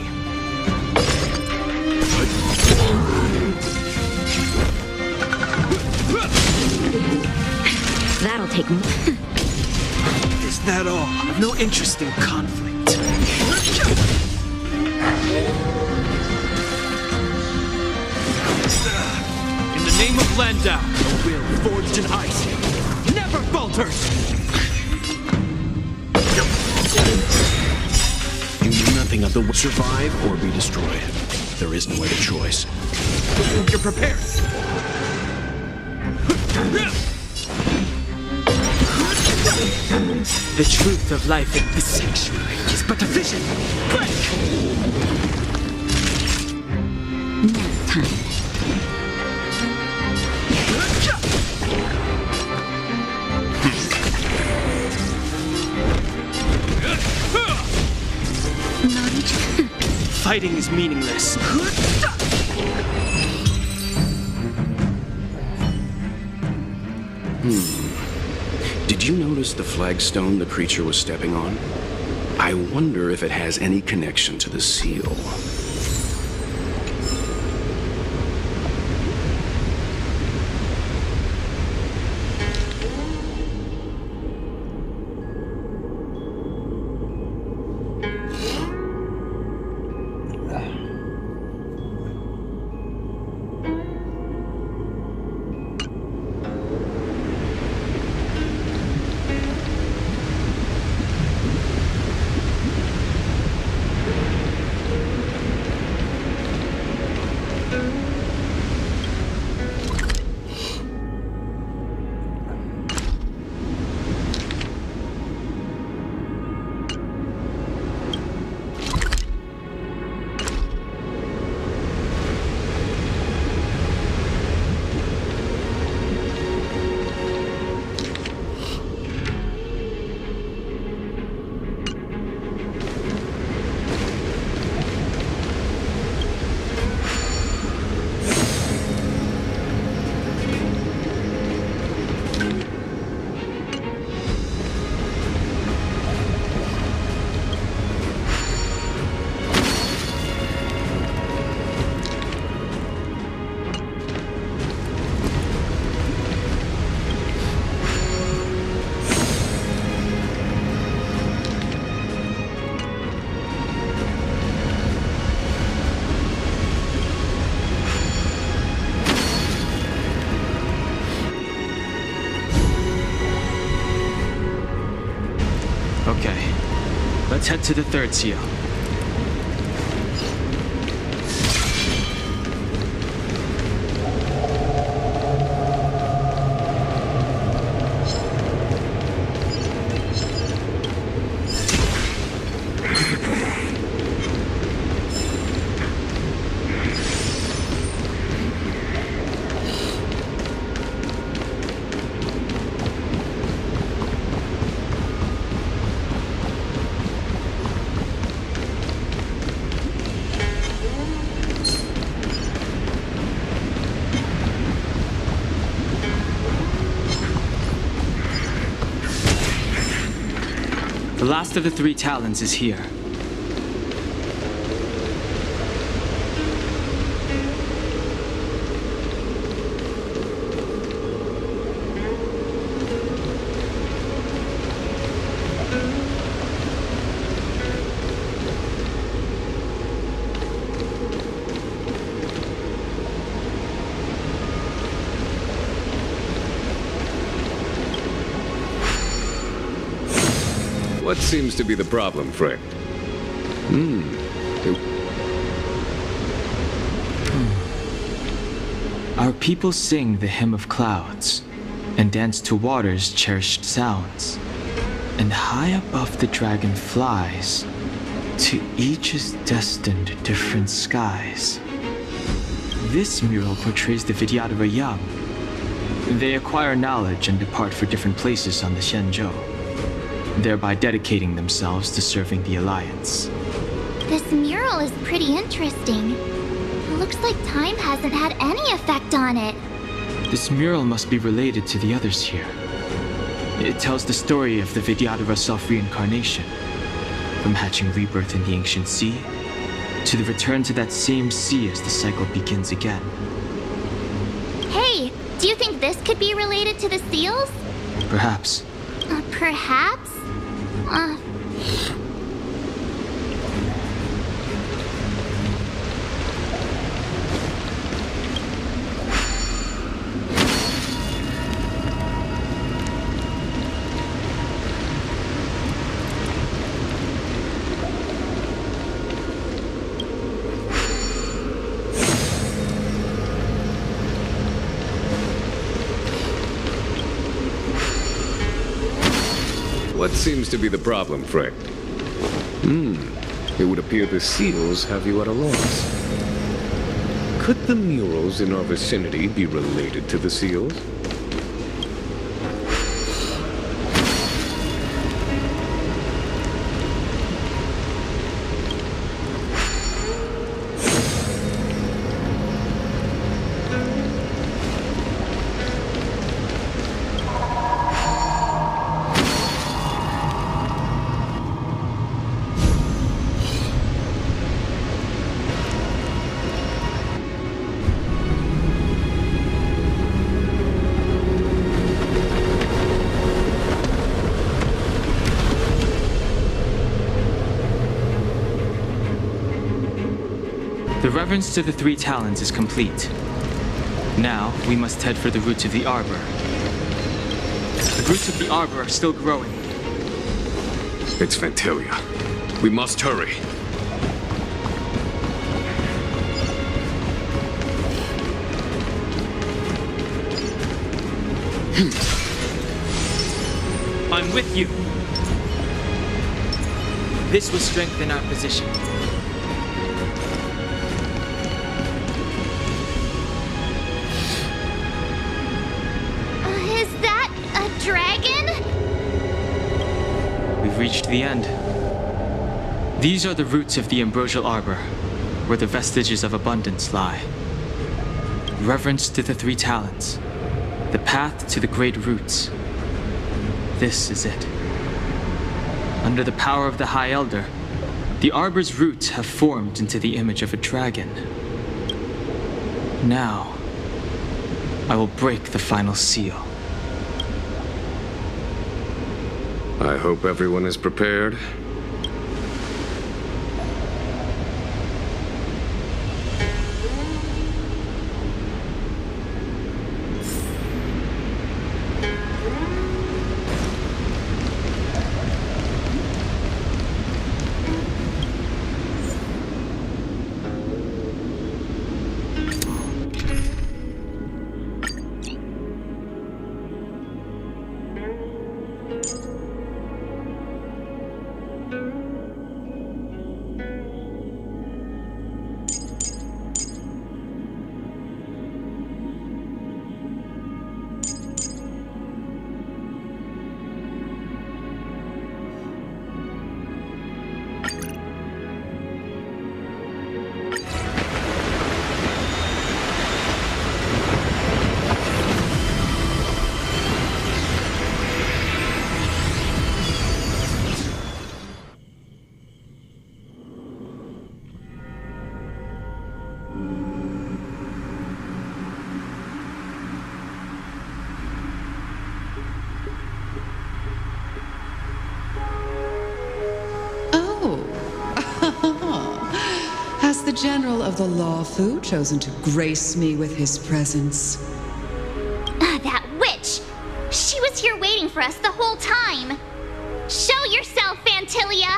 That'll take more. Is that all? I've no interest in conflict. In the name of Landau, a will forged in ice never falters! You know nothing of the survive or be destroyed. There is no other choice. You're prepared! The truth of life in the sanctuary is but a vision. Break! Nap time. Fighting is meaningless. Did you notice the flagstone the creature was stepping on? I wonder if it has any connection to the seal. Okay, let's head to the third seal. The last of the three talons is here. What seems to be the problem, friend? Our people sing the hymn of clouds and dance to water's cherished sounds. And high above the dragon flies, to each is destined different skies. This mural portrays the Vidyadhara young. They acquire knowledge and depart for different places on the Xianzhou, thereby dedicating themselves to serving the Alliance. This mural is pretty interesting. It looks like time hasn't had any effect on it. This mural must be related to the others here. It tells the story of the Vidyadhara self-reincarnation. From hatching rebirth in the ancient sea, to the return to that same sea as the cycle begins again. Hey, do you think this could be related to the seals? Perhaps. Perhaps? What seems to be the problem, Frank? It would appear the seals have you at a loss. Could the murals in our vicinity be related to the seals? The reverence to the three talons is complete. Now, we must head for the roots of the arbor. The roots of the arbor are still growing. It's Fantasia. We must hurry. I'm with you. This will strengthen our position. Is that a dragon? We've reached the end. These are the roots of the ambrosial arbor, where the vestiges of abundance lie. Reverence to the three talents. The path to the great roots. This is it. Under the power of the High Elder, the arbor's roots have formed into the image of a dragon. Now, I will break the final seal. I hope everyone is prepared. Has the General of the Lawfu chosen to grace me with his presence? That witch! She was here waiting for us the whole time! Show yourself, Fantasia!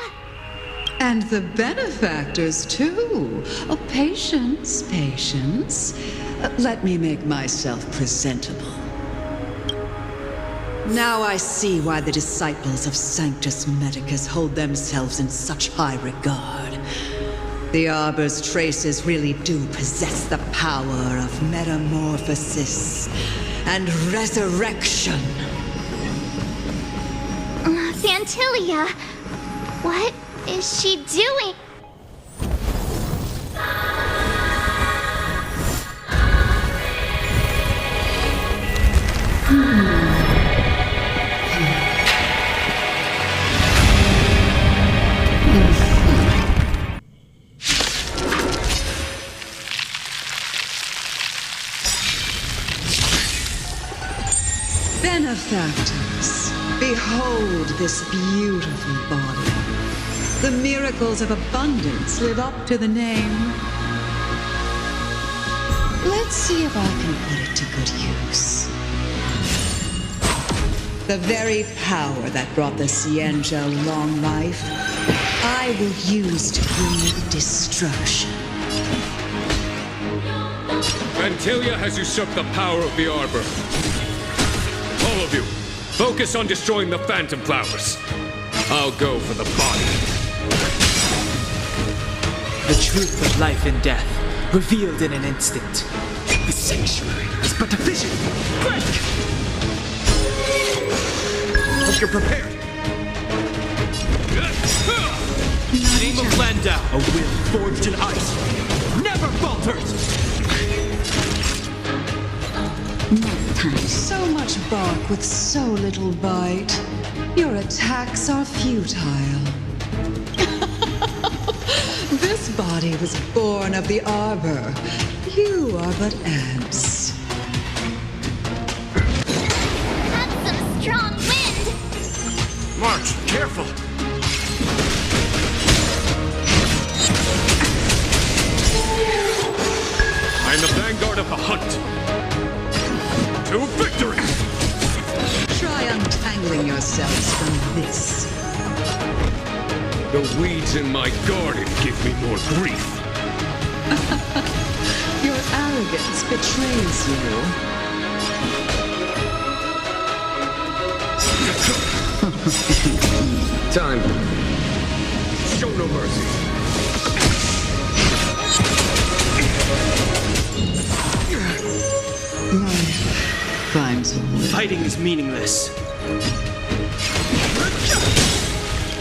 And the benefactors, too. Oh, patience, patience. Let me make myself presentable. Now I see why the disciples of Sanctus Medicus hold themselves in such high regard. The Arbor's traces really do possess the power of metamorphosis and resurrection. Fantasia, what is she doing? Benefactors, behold this beautiful body. The miracles of abundance live up to the name. Let's see if I can put it to good use. The very power that brought the Xianzhou long life, I will use to bring destruction. Vantilia has usurped the power of the Arbor. All of you, focus on destroying the Phantom Flowers. I'll go for the body. The truth of life and death, revealed in an instant. The sanctuary is but a vision. Break! Hope you're prepared. Name of Landau, a will forged in ice, never falters! So much bark with so little bite. Your attacks are futile. This body was born of the Arbor. You are but ants. That's some strong wind! March, careful! I'm the vanguard of the hunt. To victory! Try untangling yourselves from this. The weeds in my garden give me more grief. Your arrogance betrays you. Time. Show no mercy. Finds a way. Fighting is meaningless.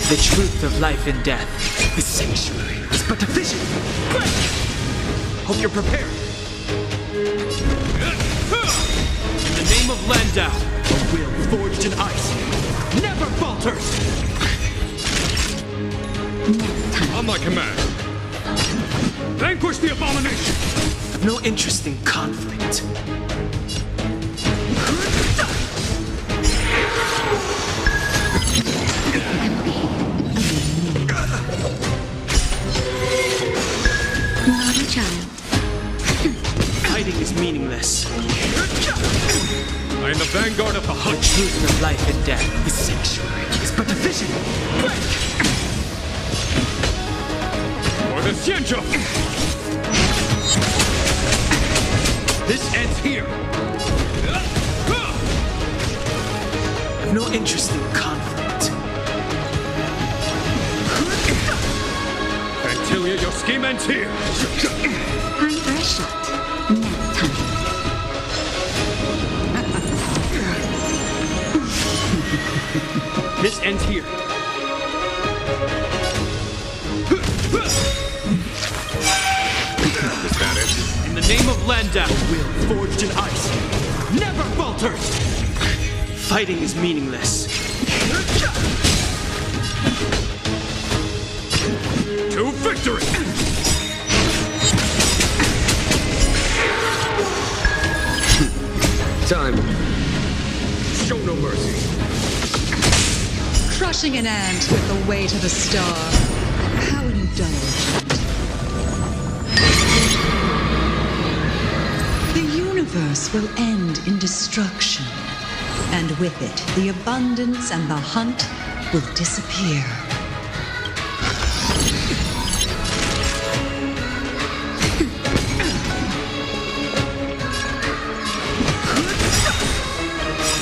The truth of life and death. The sanctuary is but a vision. Break! Hope you're prepared. In the name of Landau, a will forged in ice, never falters! On my command. Vanquish the abomination! I've no interest in conflict. Not a child. Fighting is meaningless. I am the vanguard of the hunt. The truth of life and death. The sanctuary is but a vision. Break! For the Xianzhou! This ends here. I've no interest in conflict. Vantilia, your scheme ends here. Time for a shot. Nap time. This ends here. Is that it? In the name of Landau, a will forged in ice, never falters! Fighting is meaningless. To victory! Time. Show no mercy. Crushing an ant with the weight of a star. How indulgent. The universe will end in destruction. And with it, the abundance and the hunt will disappear.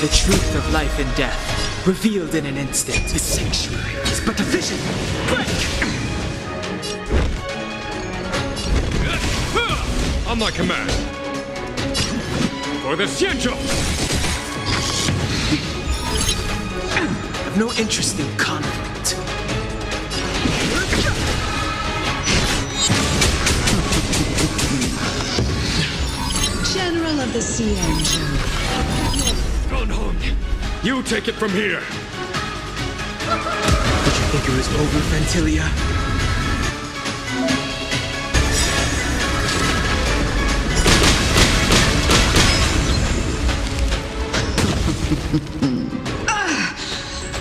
The truth of life and death, revealed in an instant. The sanctuary is but a vision. Break! On my command. For the Xianzhou! I've no interest in conflict. General of the Xianzhou. on, Hong. You take it from here. Did you think it was over, Fantilia?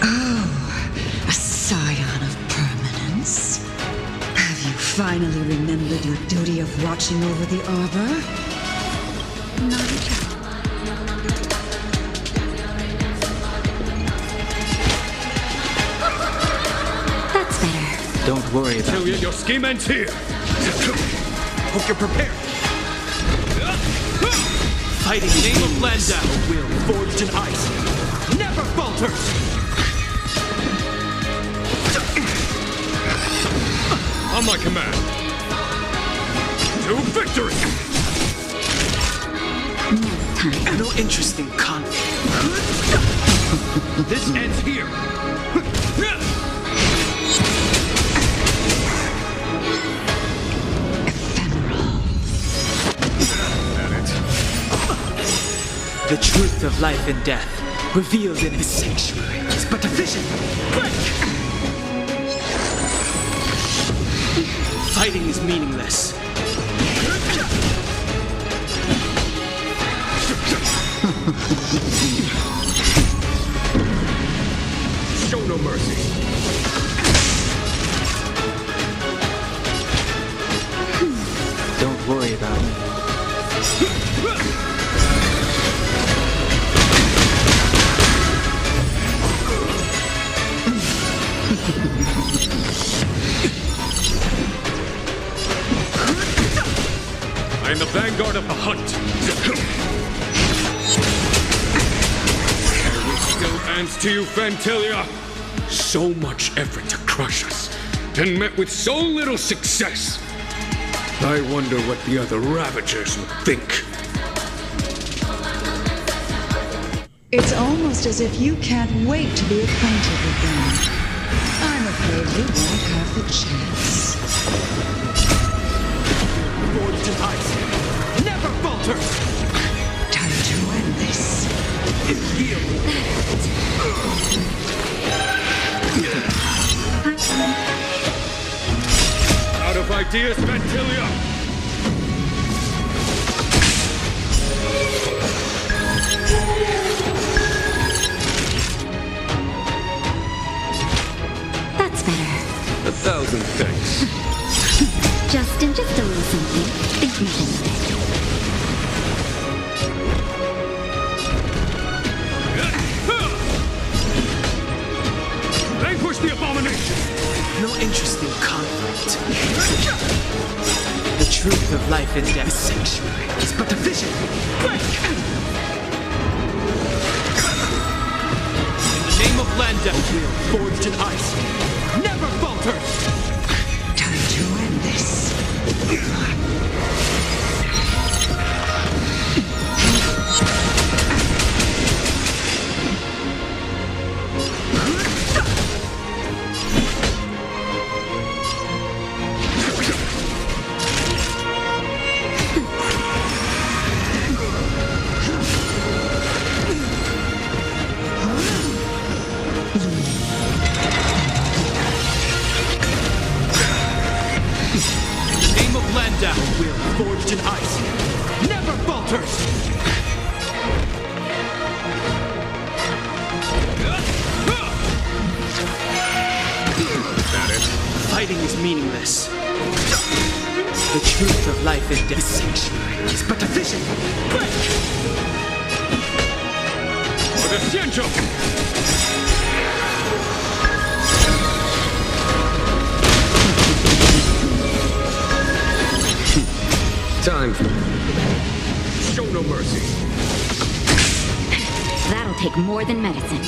Oh, a scion of permanence. Have you finally remembered your duty of watching over the arbor? Not at all. That's better. Don't worry about Tell you your scheme ends here. Hope you're prepared. Fighting in the name of Landau, a will forged in ice never falters. On my command. To victory! No interest in conflict. This ends here. The truth of life and death, revealed in his sanctuary, is but a vision. Break! Fighting is meaningless. Show no mercy. Don't worry about me. I am the vanguard of the hunt. Are we still ends to you, Fantilia? So much effort to crush us, and met with so little success. I wonder what the other Ravagers would think. It's almost as if you can't wait to be acquainted with them. I'm afraid you won't have the chance. Forged in ice, never falters. Time to end this. Out of ideas, Fantilia! That's better. 1,000 thanks. Just a little something. Think nothing of it. Vanquish the abomination! No interest in conflict. The truth of life and death, sanctuary, is but a vision. Break! In the name of Landau, will forged in ice, never falters. Time to end this. Landau, will forged in ice, never falters. That it? Fighting is meaningless. The truth of life and death, sanctuary, is but a vision. Break! For the Xianzhou! Time for show no mercy. That'll take more than medicine.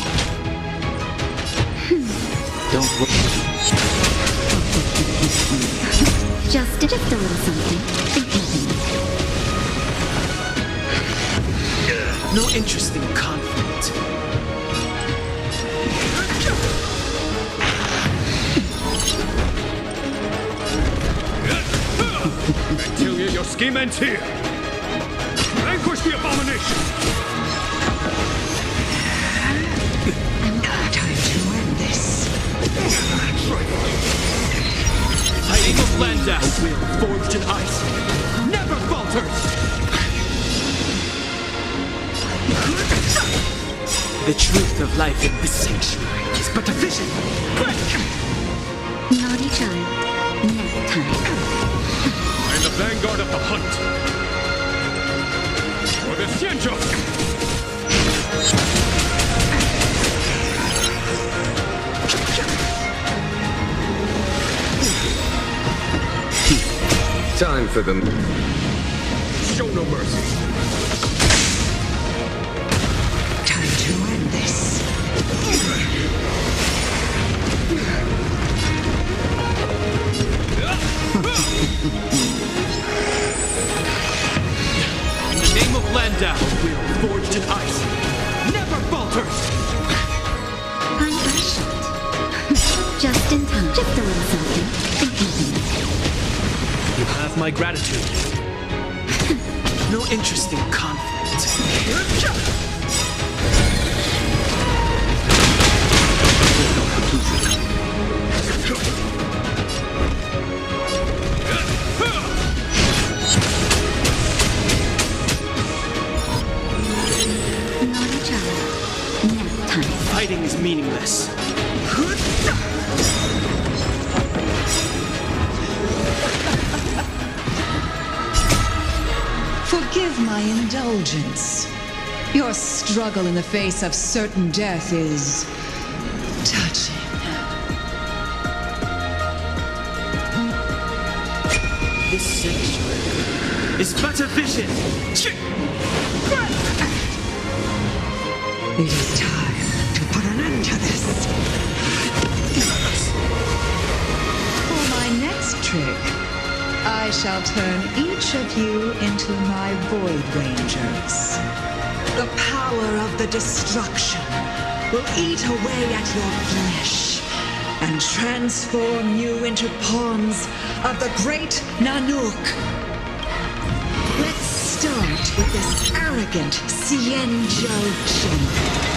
Don't worry. Just a little something. Think nothing of it. No interest in conflict. Fantilia, your scheme ends here. Vanquish the abomination. The truth of life in this sanctuary is but a vision. Naughty child. Nap time. I'm the vanguard of the hunt. For the Xianzhou! Time for them. Show no mercy. Time to end this. In the name of Landau, we are forged in ice. Never falters! I'm rushed. Just in time. Just a little something. Thinking. You have my gratitude. No interest in conflict. Naughty child. Nap time. Fighting is meaningless. Forgive my indulgence. Your struggle in the face of certain death is touching. This sanctuary is but a vision. It is time to put an end to this. For my next trick, I shall turn each of you into my Void Rangers. The power of the destruction will eat away at your flesh and transform you into pawns of the great Nanook. Let's start with this arrogant Xianzhou general.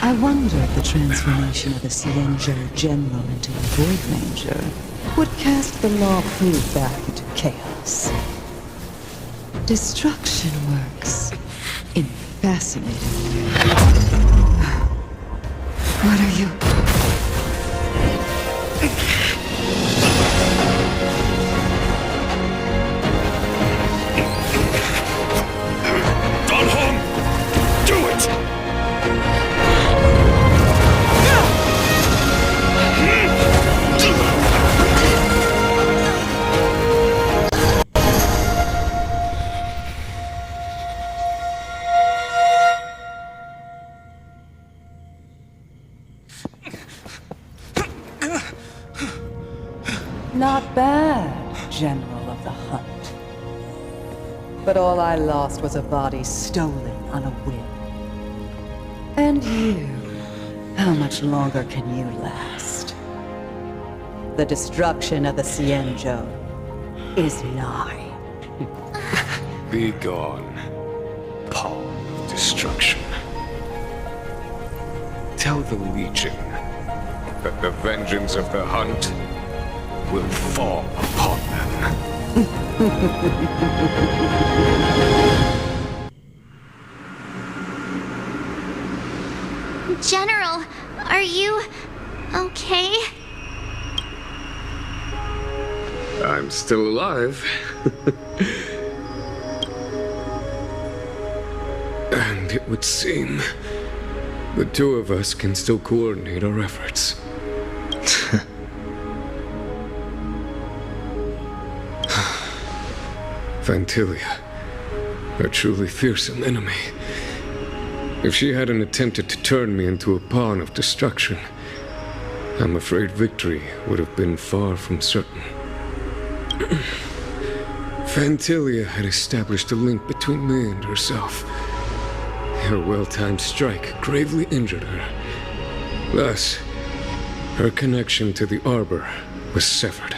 I wonder if the transformation of a Xianzhou general into a Void Ranger would cast the Law Fu back into chaos. Destruction works in fascinating ways. What are you? Not bad, General of the Hunt. But all I lost was a body stolen on a whim. And you, how much longer can you last? The destruction of the Xianzhou is nigh. Be gone, pawn of destruction. Tell the Legion that the vengeance of the Hunt will fall upon them. General, are you okay? I'm still alive. And it would seem the two of us can still coordinate our efforts. Fantilia, a truly fearsome enemy. If she hadn't attempted to turn me into a pawn of destruction, I'm afraid victory would have been far from certain. Fantilia had established a link between me and herself. Her well-timed strike gravely injured her. Thus, Her connection to the Arbor was severed.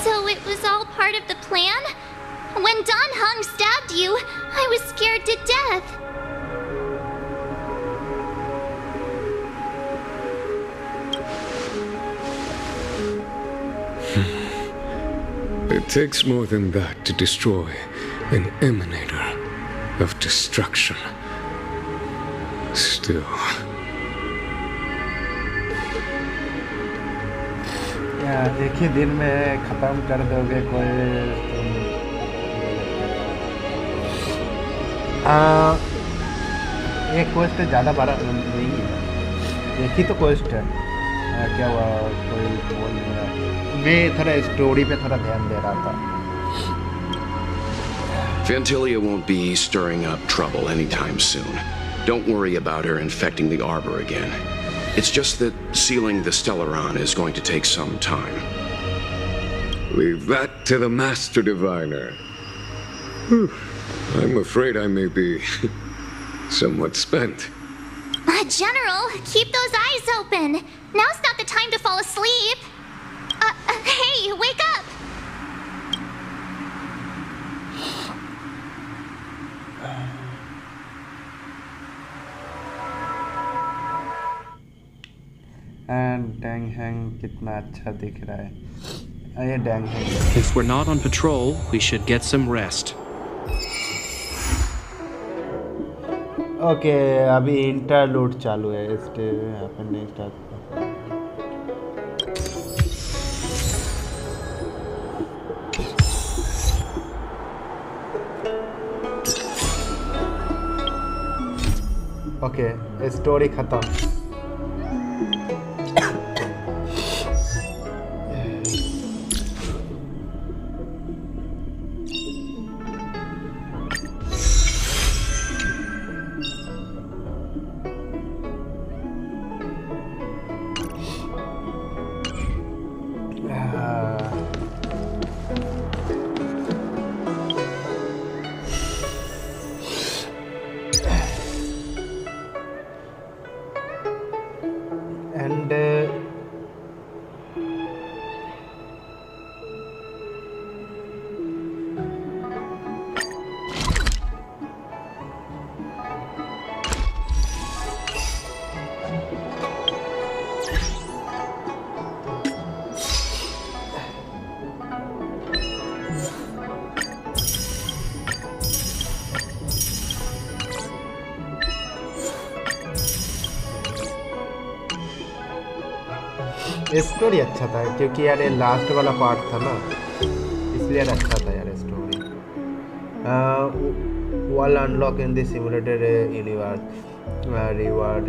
So it was all part of the plan? When Don Hung stabbed you, I was scared to death. It takes more than that to destroy an emanator of destruction. Still. एक ही दिन में खत्म कर दोगे कोई एक quest ज़्यादा बड़ा नहीं है, एक ही तो क्वेस्ट है। क्या हुआ कोई बोल नहीं रहा, मैं थोड़ा स्टोरी पे थोड़ा ध्यान दे रहा था। Fantilia won't be stirring up trouble anytime soon. Don't worry about her infecting the Arbor again. It's just that sealing the Stellaron is going to take some time. Leave that to the Master Diviner. I'm afraid I may be somewhat spent. General, keep those eyes open. Now's not the time to fall asleep. Hey, wake up! Dang hang कितना अच्छा दिख रहा है ये dang hang. If we're not on patrol, we should get some rest. Okay अभी interlude चालू है, इसके अपन नहीं स्टार्ट। ओके स्टोरी खत्म। स्टोरी अच्छा था क्योंकि यार ये लास्ट वाला पार्ट था ना, इसलिए अच्छा था यार story. While unlock in the simulated universe, reward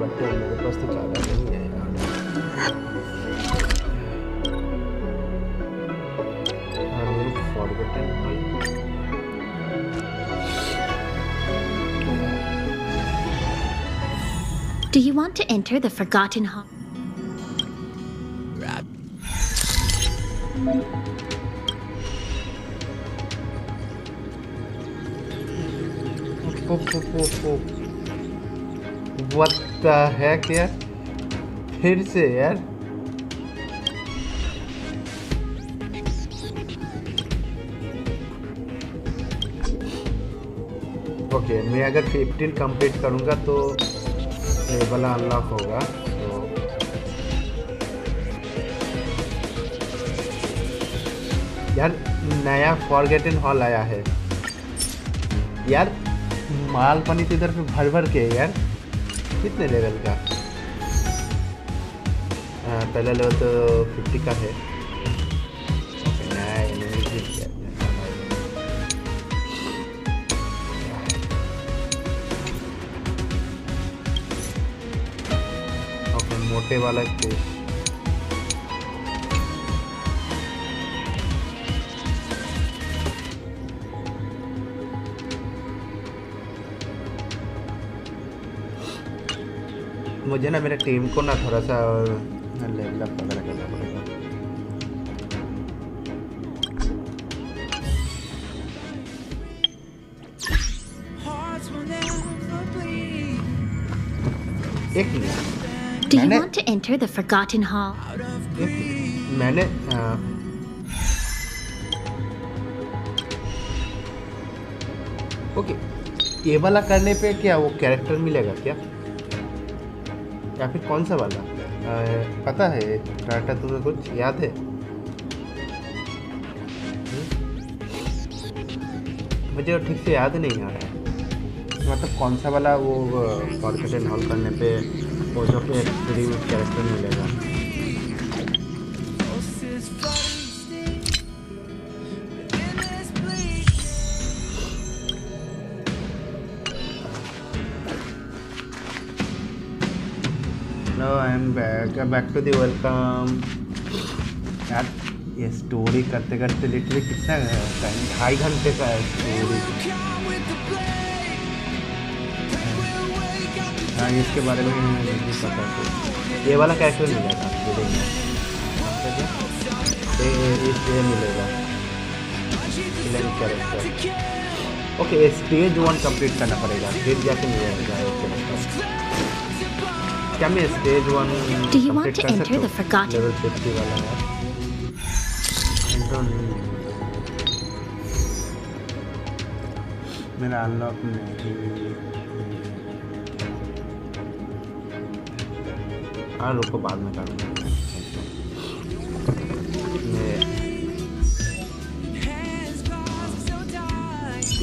but मेरे पास तो ज़्यादा नहीं है यार। Forgotten Do you want to enter the Forgotten Hall? What the heck यार, फिर से यार। ओके मैं अगर 15 कंप्लीट करूँगा तो ये वाला अनलॉक होगा। तो यार नया फॉरगेटन हॉल आया है यार, माल पानी तो इधर पे भर भर के यार। कितने लेवल का? पहला लेवल तो 50 का है। मोटे वाला केस मुझे ना मेरे टीम को ना थोड़ा सा लेवल अप वगैरह करना पड़ेगा। Hearts will never एक minute Do you want to enter the Forgotten Hall? मैंने ओके ये वाला करने पे क्या वो कैरेक्टर मिलेगा क्या या फिर कौन सा वाला पता है डाटा तुम्हें कुछ याद है मुझे ठीक से याद नहीं आ रहा है मतलब कौन सा वाला वो फॉरगॉटन हॉल करने पे वो जो पे कैरेक्टर मिलेगा hello I am back to the welcome यार ये स्टोरी करते करते लिटरली कितना टाइम 2.5 घंटे का है स्टोरी हाँ इसके बारे में नहीं पता तो ये वाला कैरेक्टर मिलेगा ये मिलेगा कैरेक्टर ओके स्टेज 1 कंप्लीट करना पड़ेगा फिर जाके मिलेगा क्या मैं stage 1 Do you want to enter the Forgotten? Level 50 वाला है मेरा अनलॉक नहीं हाँ रुको बाद में करूँगा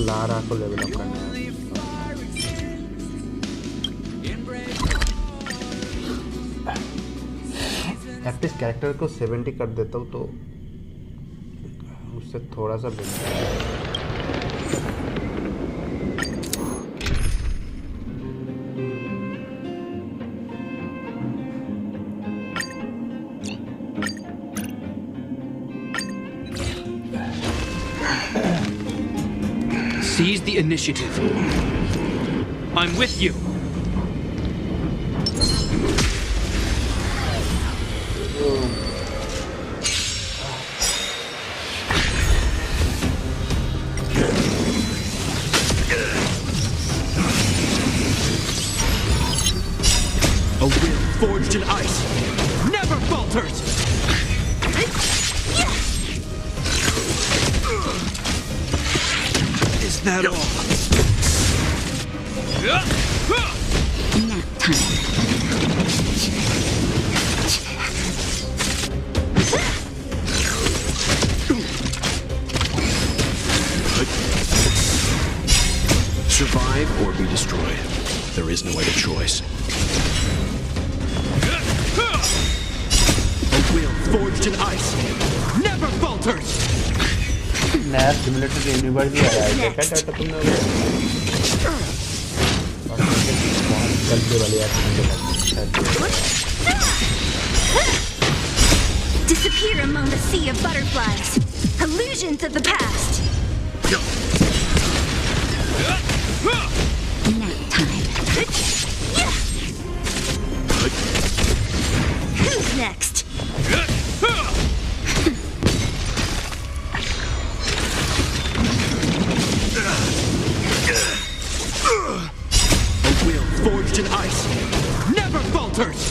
लारा को लेवल अप करना है एटलीस्ट कैरेक्टर को 70 कर देता हूँ तो उससे थोड़ा सा बेहतर है Seize the initiative. I'm with you. A will forged in ice never falters. Is that all? Nap time. Survive or be destroyed. There is no other choice. A will forged in ice never falters. नया simulator universe भी आया है क्या data तुमने बहुत गंदे वाले Disappear among the sea of butterflies. Illusions of the past. Nap time. Who's next? A will forged in ice never falters.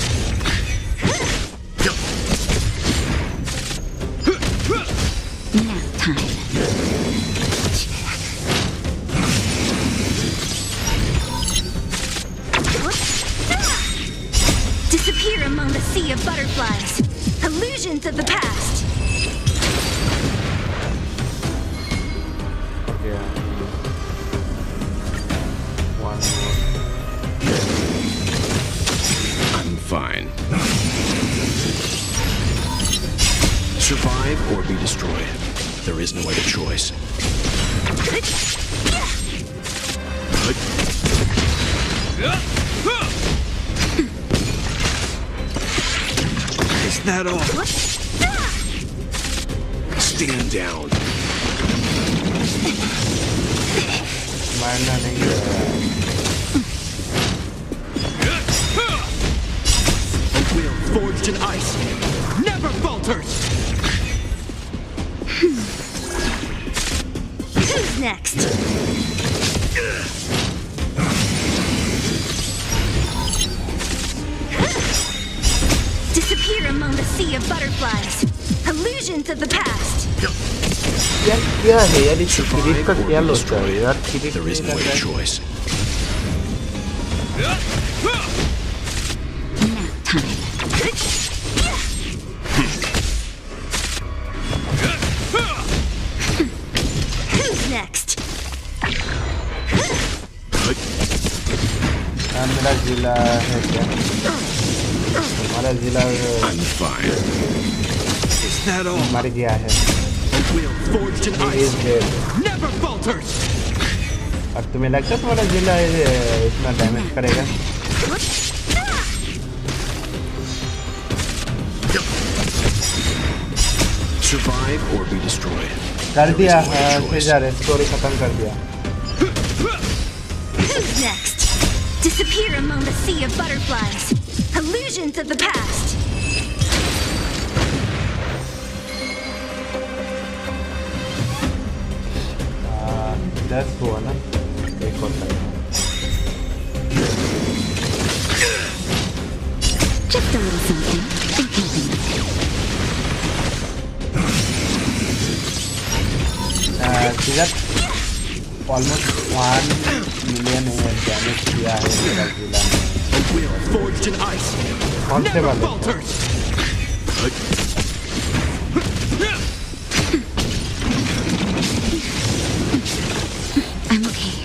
Nap time. Disappear among the sea of butterflies. Illusions of the past. I'm fine. Survive or be destroyed. There is no other choice. Is that all? Stand down. मारना नहीं है A will forged in ice never falters. Who's next? Illusions of the past. यार क्या है यार इस किरीट का क्या लोचा है यार किरीट There is no choice. Who's next? मेरा जिला है क्या हमारा जिला I'm fine. Is that all? मर गया है A will forged in ice never falters. और तुम्हें लगता है तुम्हारा जिला इतना डैमेज करेगा Survive or be destroyed. कर दिया सेजार स्टोरी खत्म कर दिया Who's next? Disappear among the sea of butterflies. Illusions of the past. दस हुआ ना एक और Just a little something. In keeping with सीधा ऑलमोस्ट 1 मिलियन डैमेज किया है मेरा जिला में Forged in ice कौन से never वाले falters. I'm okay.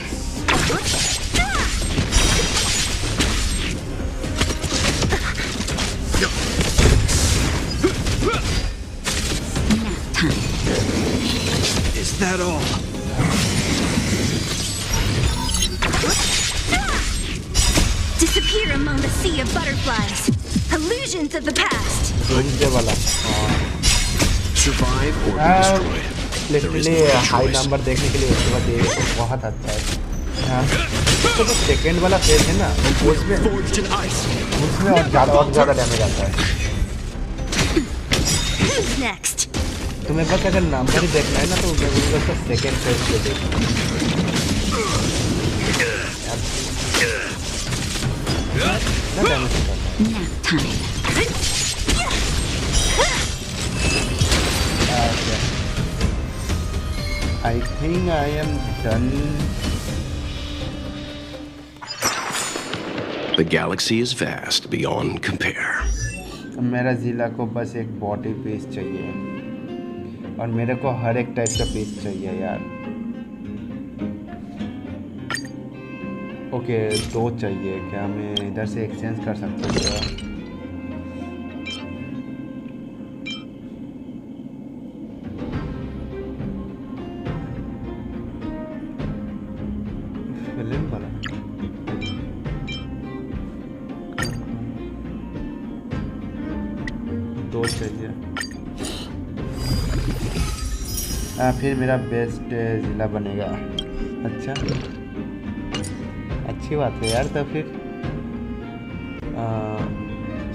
Nap time. Is that all? Disappear among the sea of butterflies. Illusions of the past. घूमने वाला Survive or be destroyed. Literally high number देखने के लिए उसके बाद ये तो बहुत अच्छा है तो जो सेकंड वाला फेज है ना उसमें और ज़्यादा डैमेज आता है Who's next? तुम्हें बस अगर नंबर ही देखना है ना तो मैं बोलूँगा उसका सेकंड फेज पे देखना डैमेज होता है Nap time. I think I am done. The galaxy is vast beyond compare. मेरा जिला को बस एक बॉडी पीस चाहिए और मेरे को हर एक टाइप का पीस चाहिए यार ओके 2 चाहिए क्या मैं इधर से एक्सचेंज कर सकता हूँ फिल्म वाला दो चाहिए फिर मेरा बेस्ट ज़िला बनेगा अच्छा अच्छी बात है यार तो फिर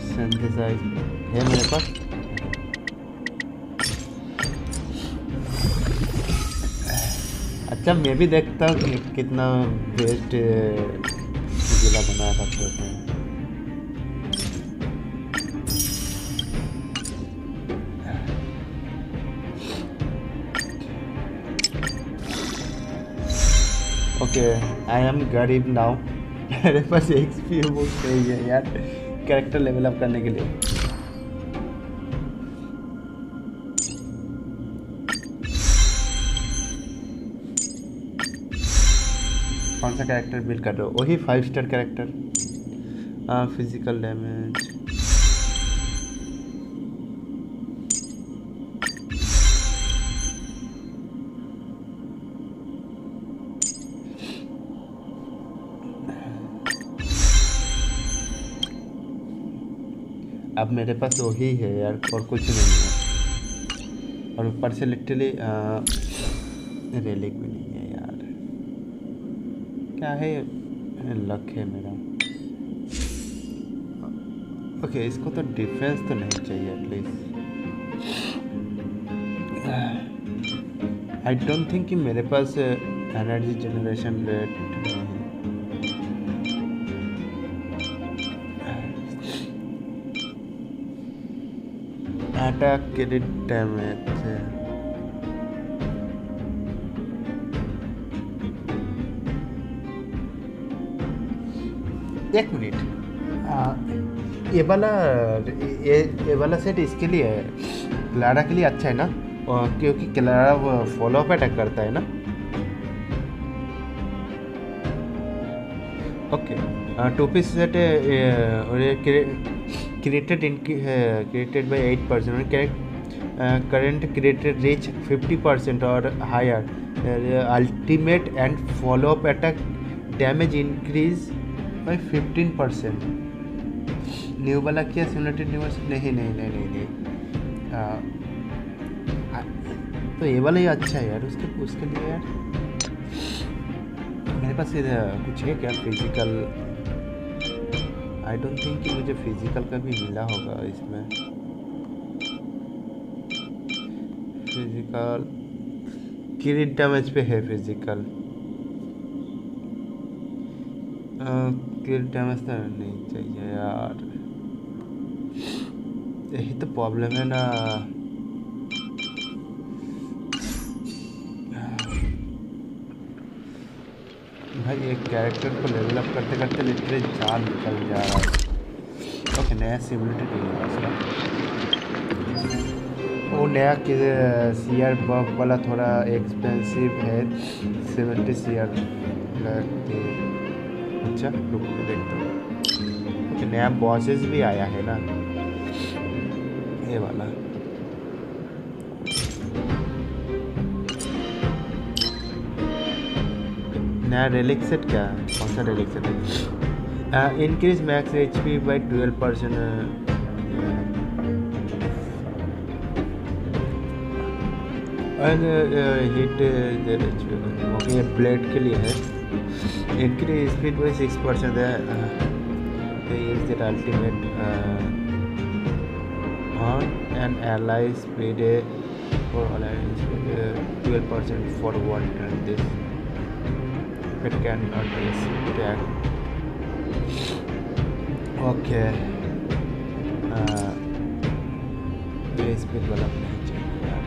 सिंथेसाइज है मेरे पास अच्छा मैं भी देखता हूँ कि कितना बेस्ट ज़िला बना सकते हैं ओके आई एम गरीब नाउ मेरे पास एक्सपी बुक चाहिए है यार कैरेक्टर लेवल अप करने के लिए कौन सा कैरेक्टर बिल्ड कर रहे हो वही 5 स्टार कैरेक्टर फिजिकल डैमेज अब मेरे पास वही है यार और कुछ नहीं है और ऊपर से लिटरली रेलिक भी नहीं है यार क्या है लक है मेरा ओके इसको तो डिफेंस तो नहीं चाहिए एटलीस्ट आई डोंट थिंक कि मेरे पास energy generation rate attack crit damage. एक मिनट, ये वाला सेट इसके लिए है, क्लारा के लिए अच्छा है ना, क्योंकि क्लारा फॉलो अप अटैक करता है ना। Okay, two piece set created by 8%, current created reach 50% और higher, ultimate end follow up attack damage increase by 15%। New वाला क्या सिमुलेटेड न्यूवर्स? नहीं नहीं नहीं नहीं नहीं, तो ये वाला ही अच्छा है यार। उसके लिए यार मेरे पास कुछ है क्या फिजिकल? आई डोंट थिंक कि मुझे फिजिकल का भी मिला होगा इसमें। फिजिकल क्रिट डैमेज पे है फिजिकल, क्रिट डैमेज तो नहीं चाहिए यार, यही तो प्रॉब्लम है ना। भाई एक कैरेक्टर को लेवल अप करते करते लिटरली जान निकल जा रहा है। ओके, नया सिमुलेटेड वो नया सीआर बफ वाला थोड़ा एक्सपेंसिव है, 70 सीआर लगती। अच्छा रुक के देखता हूँ। ओके, नया बॉसेस भी आया है ना ये वाला। नया रेलिक सेट क्या है? कौन सा रेलिक सेट है? Increase max HP by 12%, hit their HP. Okay, ये ब्लेड के लिए है। इंक्रीज स्पीड बाय 6% है। Use that ultimate on an ally speed for ally speed 12% for one turn. This it cannot be attack. Okay, ये speed वाला नहीं चाहिए यार।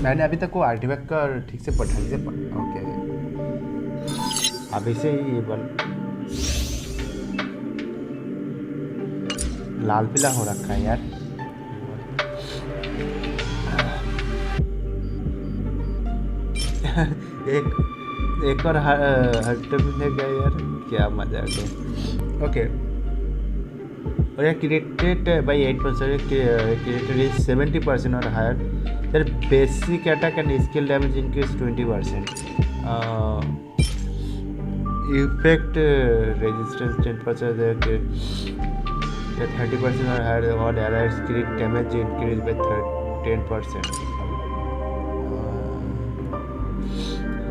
मैंने अभी तक वो आर्टिफैक्ट का ठीक से ढंग से ओके, अभी से ही लाल पीला हो रखा है यार। एक और हट मिलने गया यार, क्या मजा आ गया। ओके, और यार क्रिएटेड बाई 8%, क्रिएटेड इज 70% और higher. Their basic attack and skill damage increase 20%. Effect resistance 10%. 30% or higher. Or allies crit damage increase by 10%.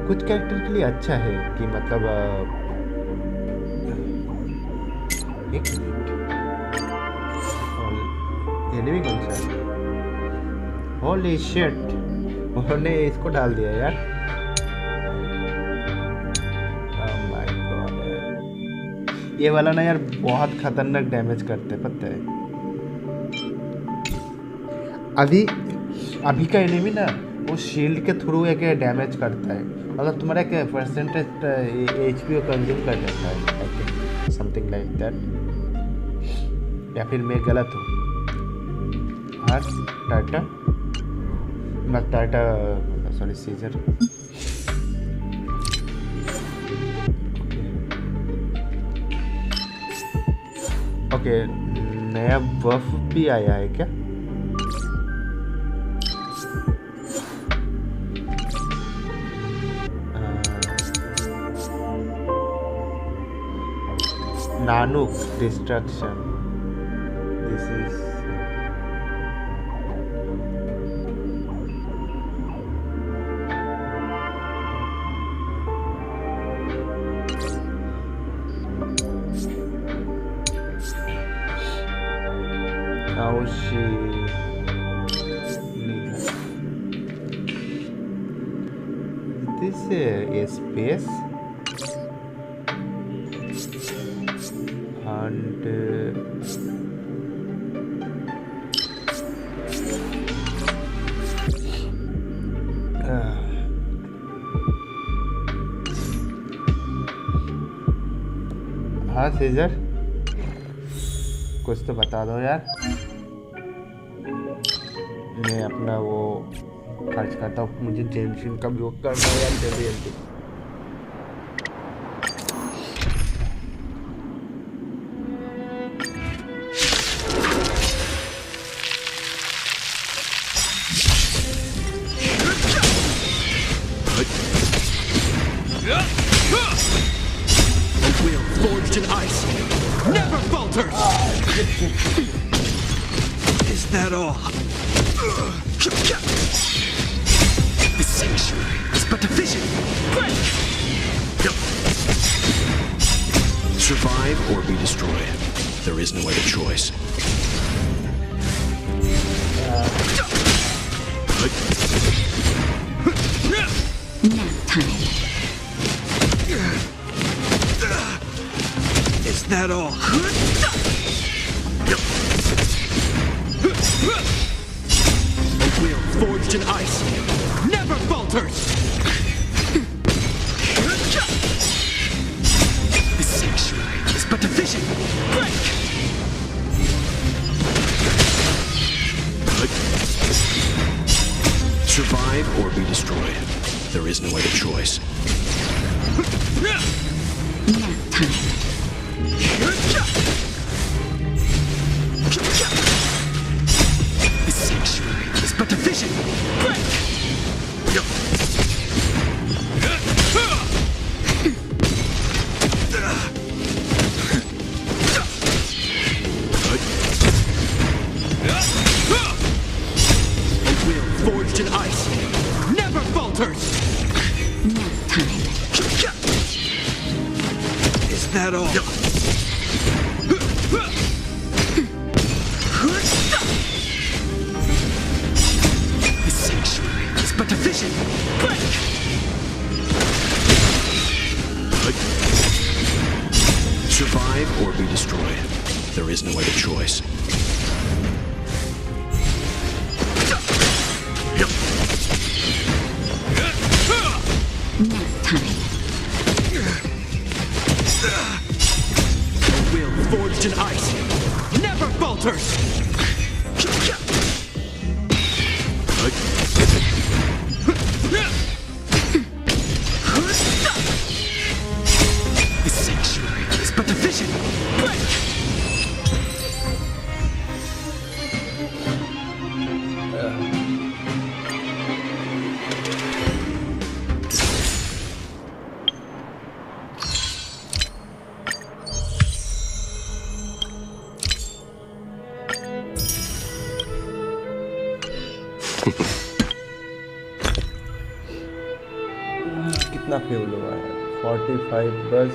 कुछ कैरेक्टर के लिए अच्छा है कि मतलब एक एनिमी कौन सा? होली शिट, उन्होंने इसको डाल दिया यार। ओह माय गॉड, ये वाला ना यार बहुत खतरनाक डैमेज करते, पता है। अभी का एनिमी ना वो शील्ड के थ्रू एक डैमेज करता है, मतलब तुम्हारा क्या परसेंटेज एचपी को कंज्यूम कर देता है, I think something like that. या फिर मैं गलत हूँ? हाँ tata tata sorry Caesar. Okay, नया बफ भी आया है क्या? Nanook destruction, this is a space and हाँ सीजर कुछ तो बता दो यार। मैं अपना वो खर्च करता हूँ, मुझे जेनशिन का भी वो करना है यार जल्दी जल्दी। Forged in ice, never falters! Is that all? The sanctuary is but a vision! Survive or be destroyed. There is no other choice. Nap time. Is that all? A will forged in ice, never falters! The sanctuary is but a vision! Survive or be destroyed. There is no other choice. Nap time. The sanctuary is but a vision! A will forged in ice, never falters! Nap time. Is that all? The sanctuary is but a vision! Survive or be destroyed. There is no other choice. Nap time. A will forged in ice, never falters! The sanctuary is but a vision! कितना fuel हुआ है 45 बस।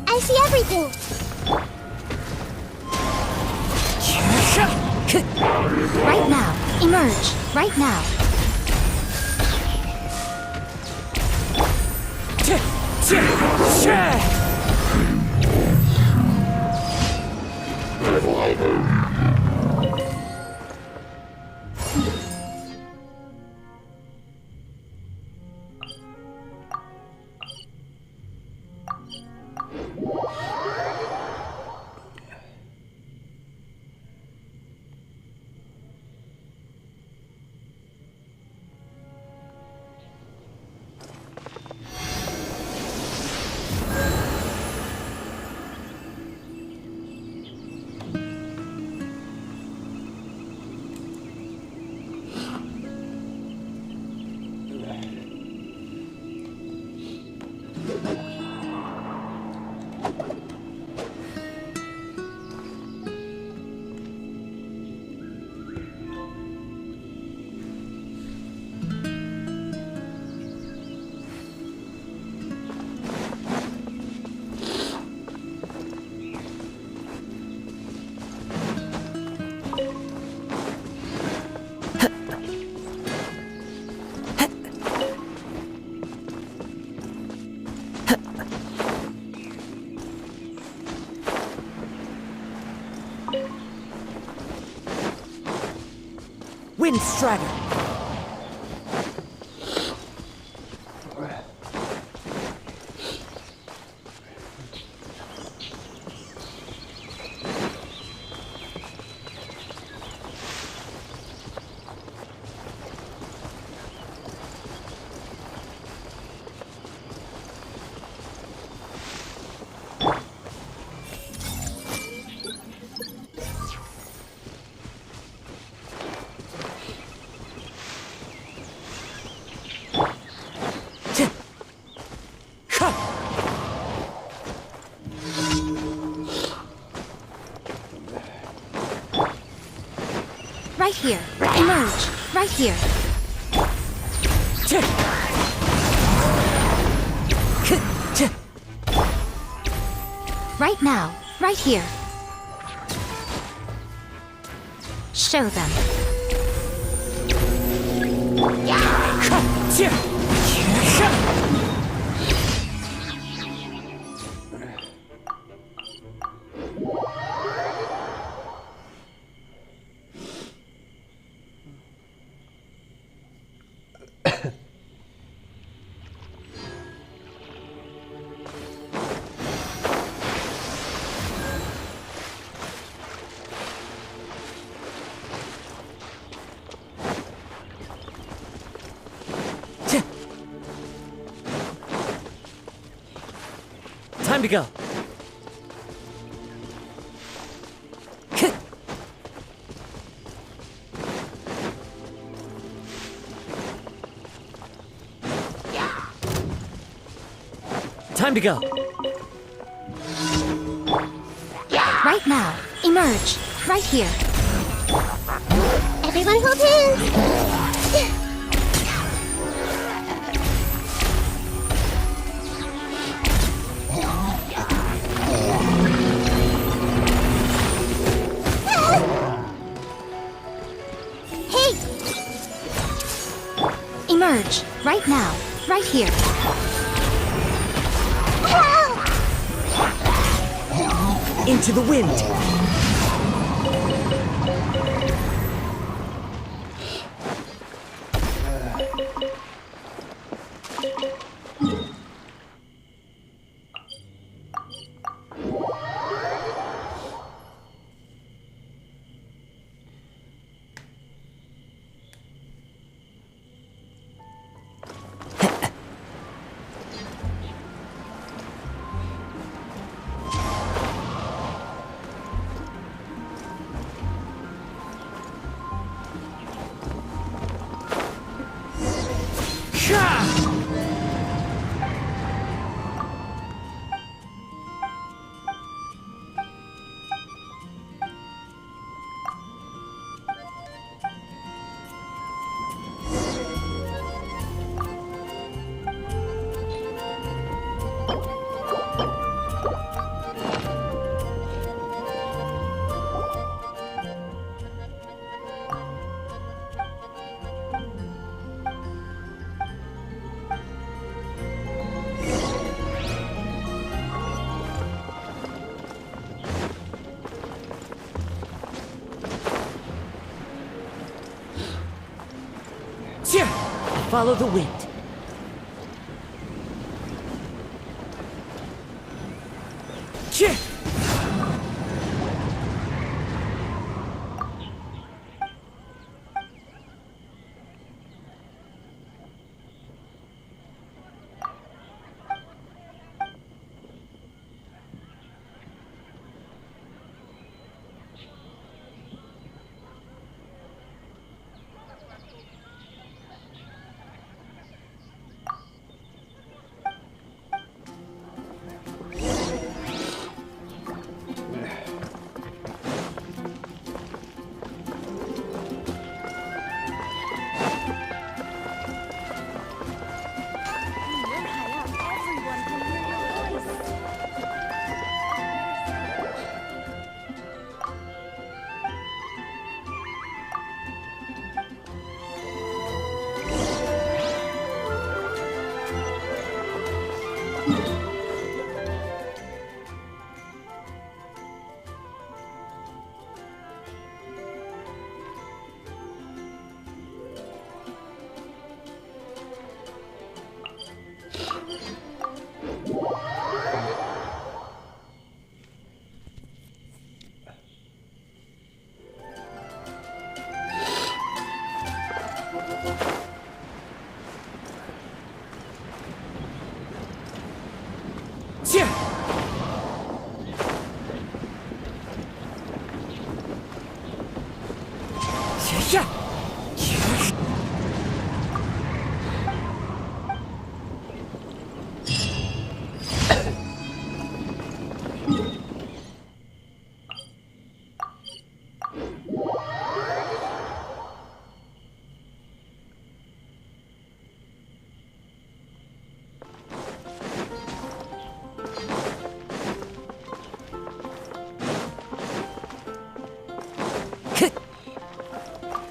I see everything. Right now. Emerge. Right now. Windstrider! Right here. Emerge. Right here. Right now. Right here. Show them. Time to go. Time to go. Right now. Emerge. Right here. Everyone hold hands. Emerge! Right now. Right here. Into the wind! Follow the wind.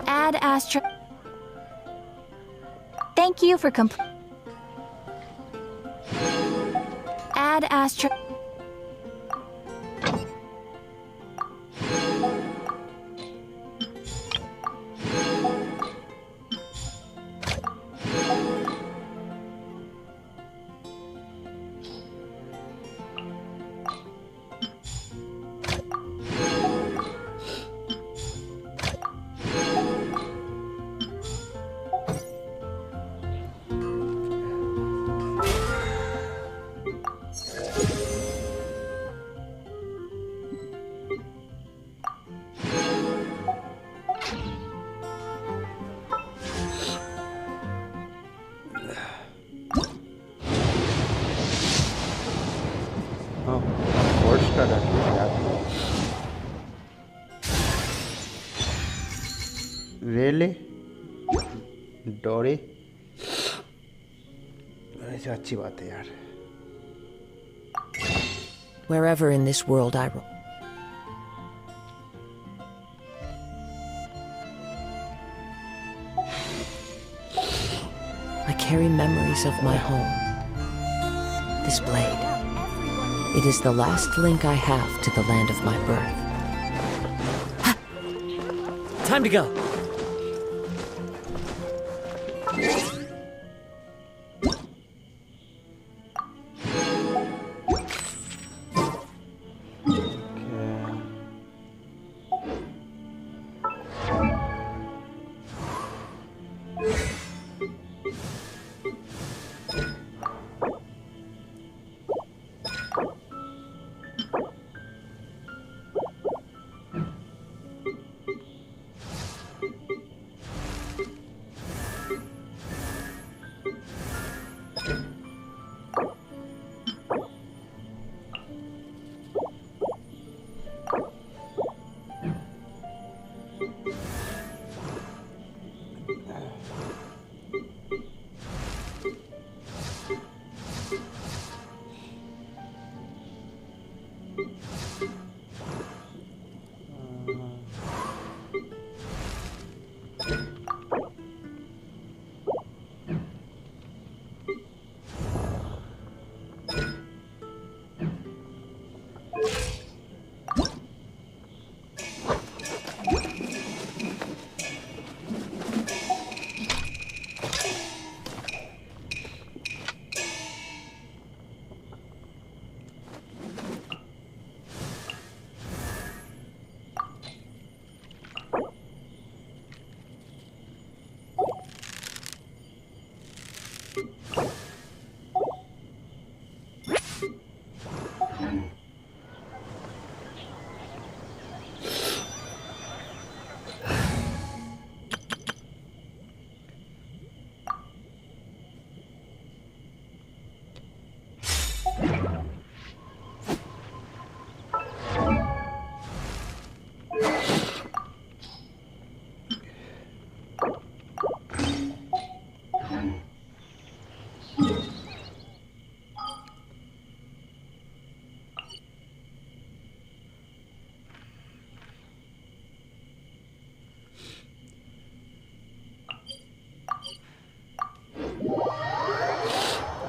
Add Astra. Thank you for Add Astra. Really? Dory? ऐसी अच्छी बात है यार. Wherever in this world I roam. carry memories of my home. This blade, it is the last link I have to the land of my birth. Time to go.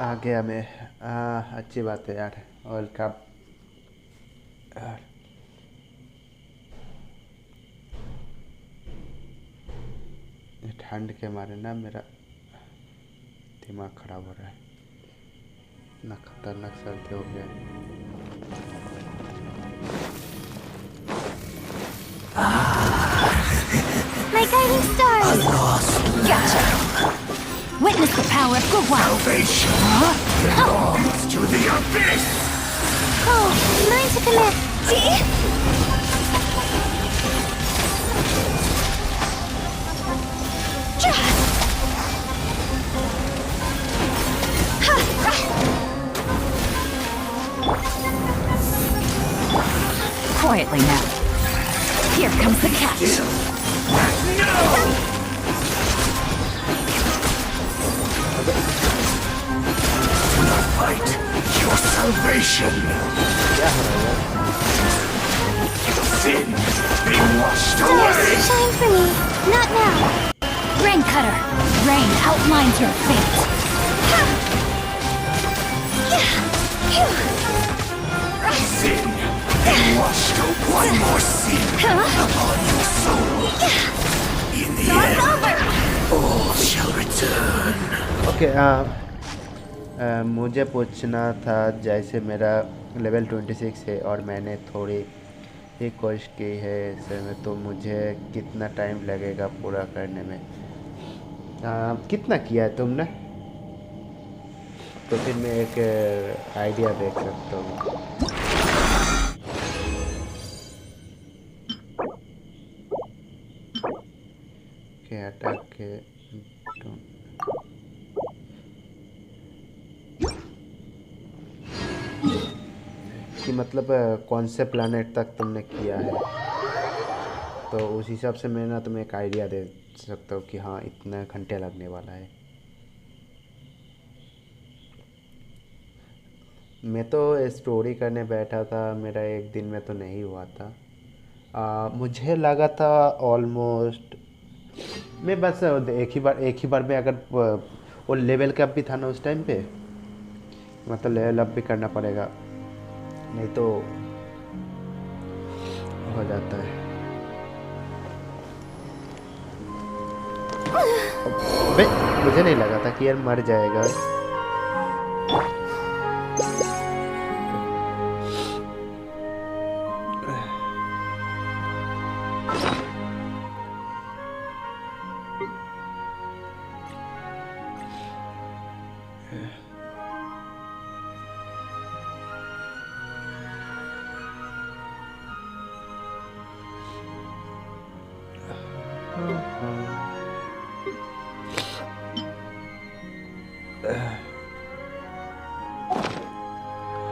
आ गया मैं। अच्छी बात है यार। वर्ल्ड कप ठंड के मारे ना मेरा दिमाग खराब हो रहा है, ना खतरनाक सर्दी हो गया। My guiding stars! Gotcha! Witness the power of good wild. Salvation belongs to the abyss! Oh, mine to commit. See? Quietly now. Here comes the catch. No! Do not fight. Your salvation. Sin, be washed away. Shine for me. Not now. Rain Cutter. Rain outlines your fate. Sin, be washed away. One more sin upon your soul. In the end, all shall return. Okay, मुझे पूछना था, जैसे मेरा level 26 है और मैंने थोड़ी ही कोशिश की है इसमें, तो मुझे कितना टाइम लगेगा पूरा करने में? कितना किया है तुमने? तो फिर मैं एक आइडिया देख सकता हूँ। क्या अटैक के कि मतलब कौन से प्लैनेट तक तुमने किया है, तो उस हिसाब से मैं ना तुम्हें एक आइडिया दे सकता हूँ कि हाँ इतना घंटे लगने वाला है। मैं तो स्टोरी करने बैठा था, मेरा एक दिन में तो नहीं हुआ था। मुझे लगा था ऑलमोस्ट मैं बस एक ही बार में अगर वो लेवल कैप भी था ना उस टाइम पे, मतलब लेवल अप भी करना पड़ेगा, नहीं तो हो जाता है। अबे मुझे नहीं लगा था कि यार मर जाएगा।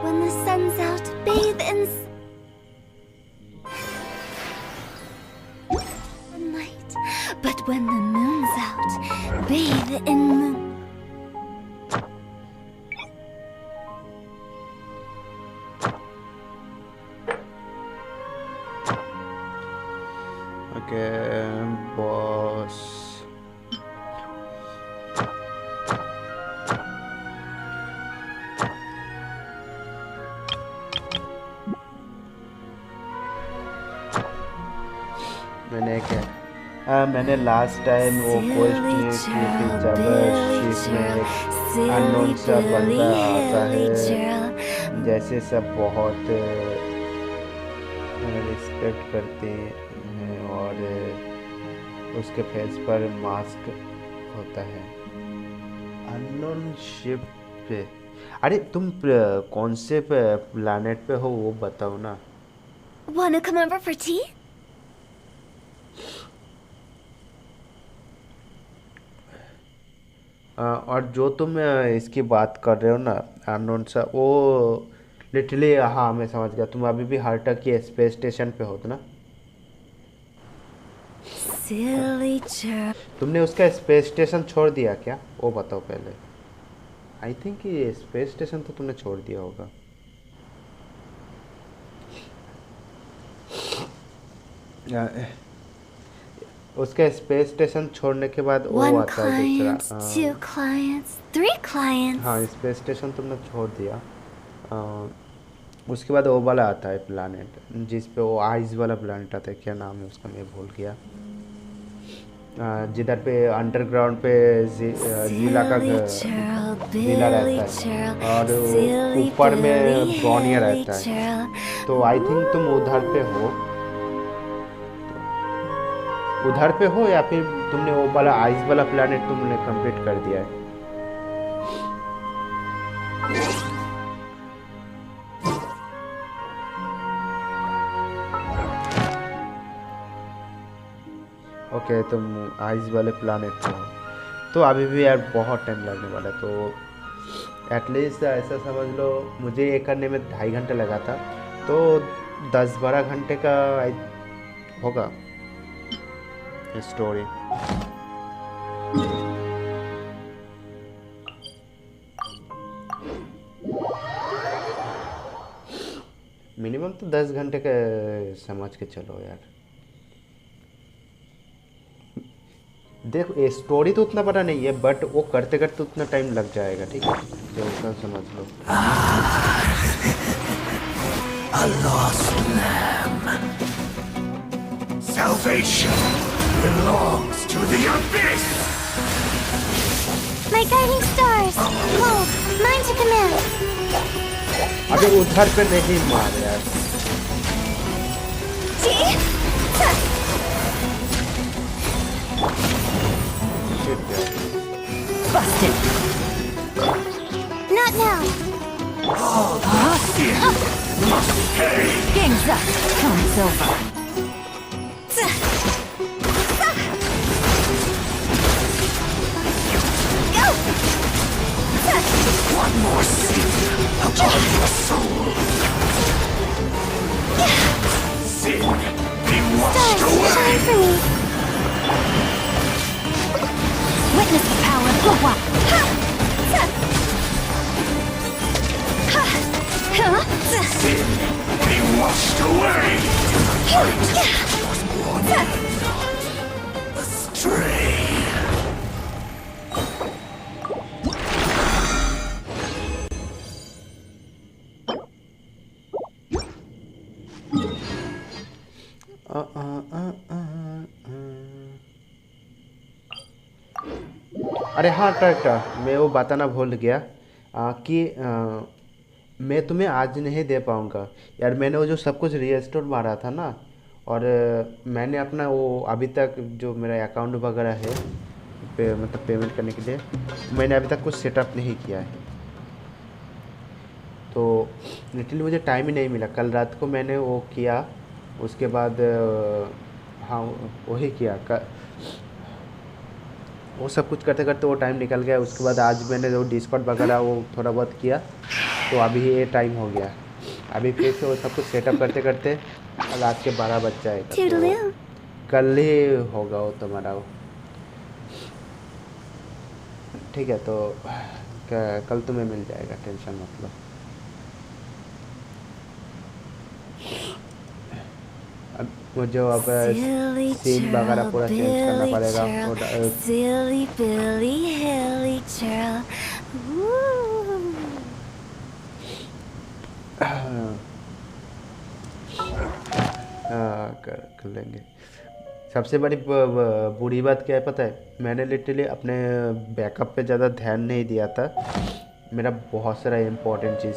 When the sun's out, bathe in sunlight. But when the moon's out, bathe in moon. Okay, boss. मैंने लास्ट टाइम वो क्वेस्ट की थी जब शीप में अननोन सा बंदा आता है, जैसे सब बहुत रिस्पेक्ट करते हैं और उसके फेस पर मास्क होता है। अननोन शिप पे, अरे तुम कौन से प्लैनेट पे हो वो बताओ ना। Wanna come over for tea? और जो तुम इसकी बात कर रहे हो ना अननोन सा, वो लिटरली, हाँ मैं समझ गया, तुम अभी भी हार्टा की स्पेस स्टेशन पे हो ना। तुमने उसका स्पेस स्टेशन छोड़ दिया क्या, वो बताओ पहले। आई थिंक ये स्पेस स्टेशन तो तुमने छोड़ दिया होगा। उसके स्पेस स्टेशन छोड़ने के बाद वो आता है दूसरा। 2 clients, 3 clients. हाँ स्पेस स्टेशन तुमने छोड़ दिया। उसके बाद वो वाला आता है प्लानेट, जिस पे वो आइस वाला प्लानेट आता है, क्या नाम है उसका मैं भूल गया। जिधर पे अंडरग्राउंड पे जीला का जीला रहता है और ऊपर में ब्रोनिया रहता है, तो आई थिंक तुम उधर पे हो या फिर तुमने वो वाला आइस वाला प्लैनेट तुमने कंप्लीट कर दिया है। ओके तुम आइस वाले प्लैनेट पे हो, तो अभी भी यार बहुत टाइम लगने वाला है। तो एटलीस्ट ऐसा समझ लो मुझे ये करने में 2.5 घंटे लगा था, तो 10-12 घंटे का होगा स्टोरी। मिनिमम तो 10 घंटे का समझ के चलो यार। देखो ये स्टोरी तो उतना बड़ा नहीं है, बट वो करते करते उतना टाइम लग जाएगा, ठीक है, तो उतना समझ लो। A lost lamb. Salvation belongs to the abyss. My guiding stars. Hold. Mine to command. अबे उधर पे नहीं मार यार। Busted. Not now. Must pay. Game's up. Time's over. Go. One more sin upon your soul. Sin, be washed away. Shine for me. Witness the power of the wild. Sin, be washed away. Astray. आ, आ, आ, आ, आ। अरे हाँ tractor, मैं वो बताना भूल गया कि मैं तुम्हें आज नहीं दे पाऊँगा यार। मैंने वो जो सब कुछ रीस्टोर मारा था ना, और मैंने अपना वो अभी तक जो मेरा अकाउंट वगैरह है मतलब पेमेंट करने के लिए, मैंने अभी तक कुछ सेटअप नहीं किया है। तो लिटरली मुझे टाइम ही नहीं मिला। कल रात को मैंने वो किया, उसके बाद हाँ वही किया वो सब कुछ करते करते वो टाइम निकल गया। उसके बाद आज मैंने जो डिस्कॉर्ड वगैरह वो थोड़ा बहुत किया, तो अभी ये टाइम हो गया। अभी फिर से वो सब कुछ सेटअप करते करते रात के 12 बज जाएगा। तो कल ही होगा वो तुम्हारा वो। ठीक है, तो कल तुम्हें मिल जाएगा, टेंशन मत लो। अब मुझे अब सीन वगैरह पूरा चेंज करना पड़ेगा। Silly Billy Hilly Churl. कर लेंगे। सबसे बड़ी बुरी बात क्या है पता है, मैंने लिटरली अपने बैकअप पे ज़्यादा ध्यान नहीं दिया था। मेरा बहुत सारा इम्पोर्टेंट चीज़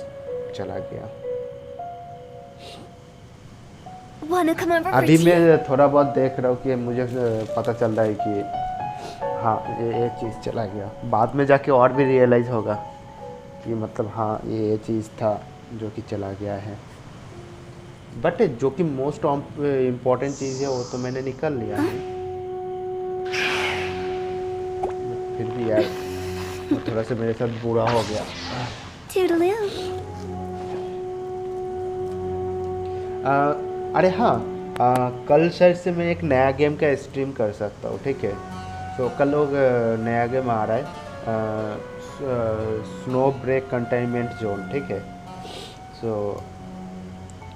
चला गया। अभी मैं थोड़ा बहुत देख रहा हूँ कि मुझे पता चल रहा है कि हाँ ये चीज़ चला गया। बाद में जाके और भी रियलाइज़ होगा कि मतलब हाँ ये चीज़ था जो कि चला गया है। बट जो कि मोस्ट इम्पोर्टेंट चीज़ है वो तो मैंने निकाल लिया है। फिर भी यार वो थोड़ा सा मेरे साथ बुरा हो गया। अरे हाँ, कल शायद से मैं एक नया गेम का स्ट्रीम कर सकता हूँ। ठीक है, तो कल लोग नया गेम आ रहा है, स्नो ब्रेक कंटेनमेंट जोन। ठीक है, सो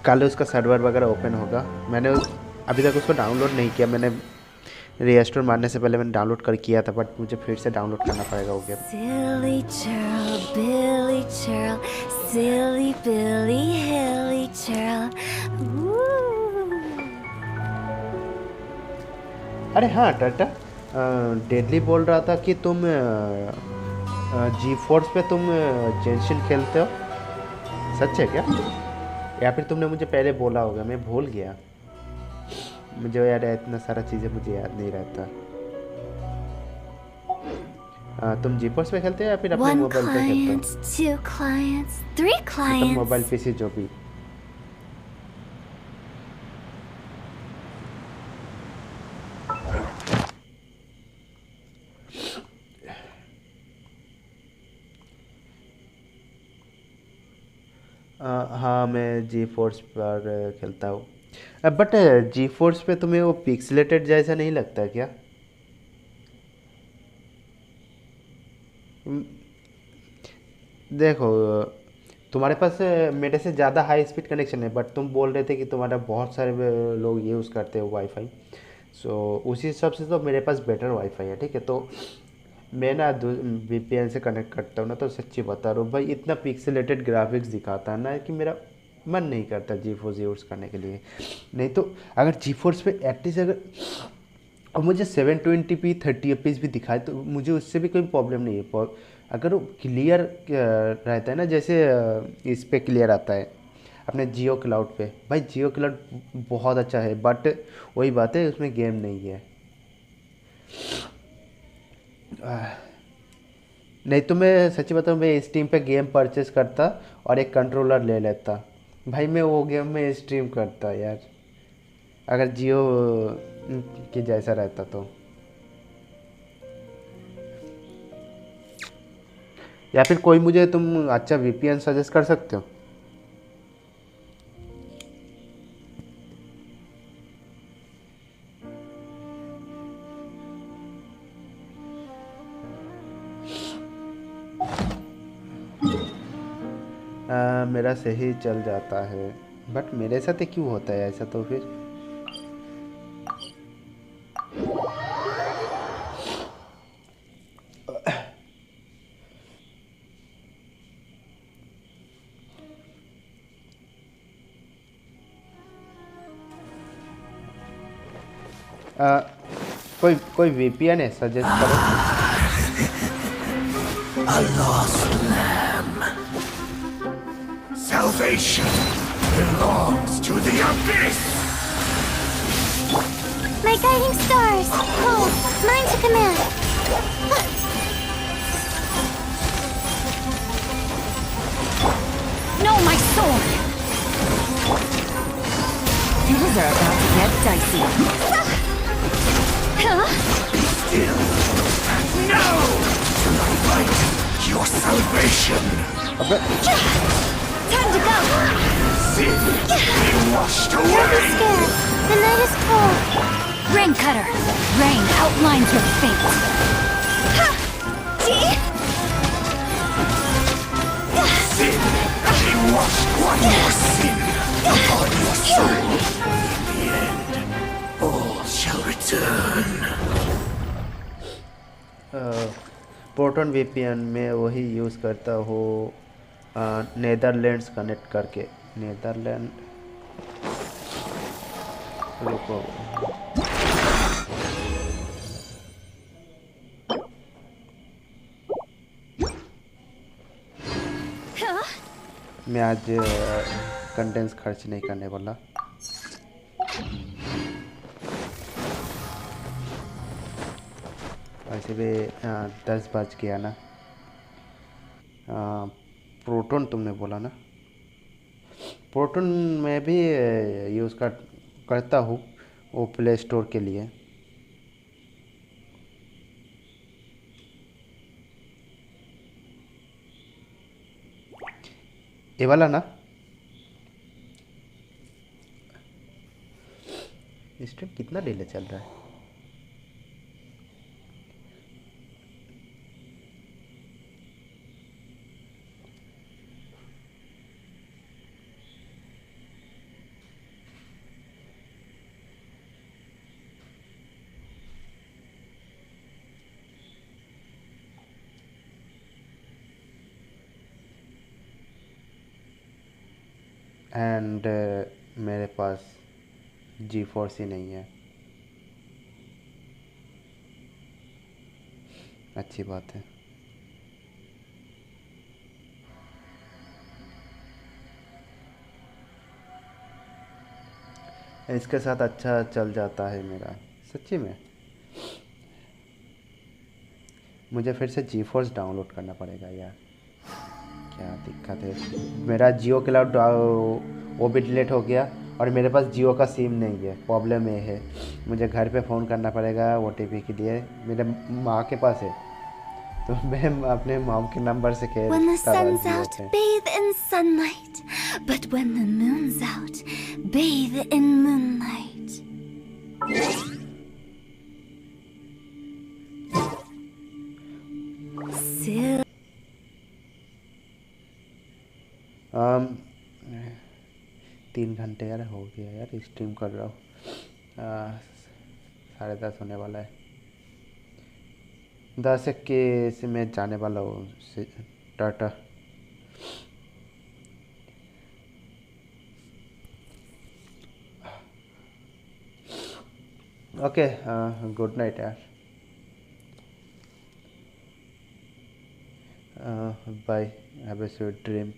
कल उसका सर्वर वगैरह ओपन होगा। मैंने अभी तक उसको डाउनलोड नहीं किया। मैंने रीस्टोर मारने से पहले मैंने डाउनलोड कर किया था, बट मुझे फिर से डाउनलोड करना पड़ेगा वो game. Silly churl, Billy churl, silly Billy Hilly churl. अरे हाँ टाटा, डेडली बोल रहा था कि तुम जी फोर्स पे तुम जेंशिन खेलते हो, सच है क्या? या फिर तुमने मुझे पहले बोला होगा, मैं भूल गया। मुझे यार इतना सारा चीज़ें मुझे याद नहीं रहता। तुम जी फोर्स पे खेलते हो या फिर अपने मोबाइल पे खेलते हो? 2 clients, 3 clients. मोबाइल पीसी जो भी। हाँ मैं जी फोर्स पर खेलता हूँ। बट जी फोर्स पे तुम्हें वो पिक्सलेटेड जैसा नहीं लगता क्या? देखो तुम्हारे पास मेरे से ज़्यादा हाई स्पीड कनेक्शन है, बट तुम बोल रहे थे कि तुम्हारा बहुत सारे लोग यूज़ करते हो वाईफाई। सो उसी हिसाब से तो मेरे पास बेटर वाईफाई है। ठीक है, तो मैं ना वीपीएन से कनेक्ट करता हूँ ना, तो सच्ची बता रहा हूँ भाई, इतना पिक्सेलेटेड ग्राफिक्स दिखाता है ना कि मेरा मन नहीं करता जी फोर्स यूज़ करने के लिए। नहीं तो अगर जी फोर्स पे एटलीस्ट अगर अब मुझे 720p 30fps भी दिखाए तो मुझे उससे भी कोई प्रॉब्लम नहीं है। अगर वो क्लियर रहता है ना, जैसे इस पे क्लियर आता है अपने जियो क्लाउड पे, भाई जियो क्लाउड बहुत अच्छा है, बट वही बात है उसमें गेम नहीं है। नहीं तो मैं सच्ची बताऊँ, मैं स्टीम पे गेम परचेस करता और एक कंट्रोलर ले लेता, भाई मैं वो गेम में स्ट्रीम करता यार, अगर जियो के जैसा रहता तो। या फिर कोई मुझे तुम अच्छा वीपीएन सजेस्ट कर सकते हो? मेरा सही चल जाता है, बट मेरे साथ ही क्यों होता है ऐसा? तो फिर कोई VPN है सजेस्ट करो। A lost lamb. Salvation belongs to the abyss. My guiding stars. Hold. Mine to command. No, my sword! Things are about to get dicey. Still, no! Do not fight your salvation. Time to go. Sin be washed Don't be away. scared. The night is cold. Rain cutter! Rain outlines your fate. Sin be washed one more sin upon your soul. In the end, all shall return. Proton VPN में वही use करता हूँ Netherlands connect करके। Netherland रुको मैं आज contents खर्च नहीं करने वाला। वैसे भी 10 बज गया ना। प्रोटॉन तुमने बोला ना, प्रोटॉन में भी यूज़ करता हूँ वो प्ले स्टोर के लिए। ये वाला ना, स्ट्रीम कितना डिले चल रहा है? एंड मेरे पास GeForce ही नहीं है। अच्छी बात है। इसके साथ अच्छा चल जाता है मेरा, सच्ची में। मुझे फिर से GeForce डाउनलोड करना पड़ेगा यार, क्या दिक्कत है। मेरा जियो क्लाउड वो भी डिलीट हो गया और मेरे पास जियो का सिम नहीं है। प्रॉब्लम ये है, मुझे घर पे फ़ोन करना पड़ेगा OTP के लिए। मेरे माँ के पास है, तो मैं अपने मॉम के नंबर से कह When the sun's out, bathe in sunlight. But when the moon's out, bathe in moonlight. Still. 3 घंटे यार हो गया यार स्ट्रीम कर रहा हूँ। 10:30 होने वाला है। 10 के से मैं जाने वाला हूँ टाटा। ओके, गुड नाइट यार। Bye, have a sweet dream.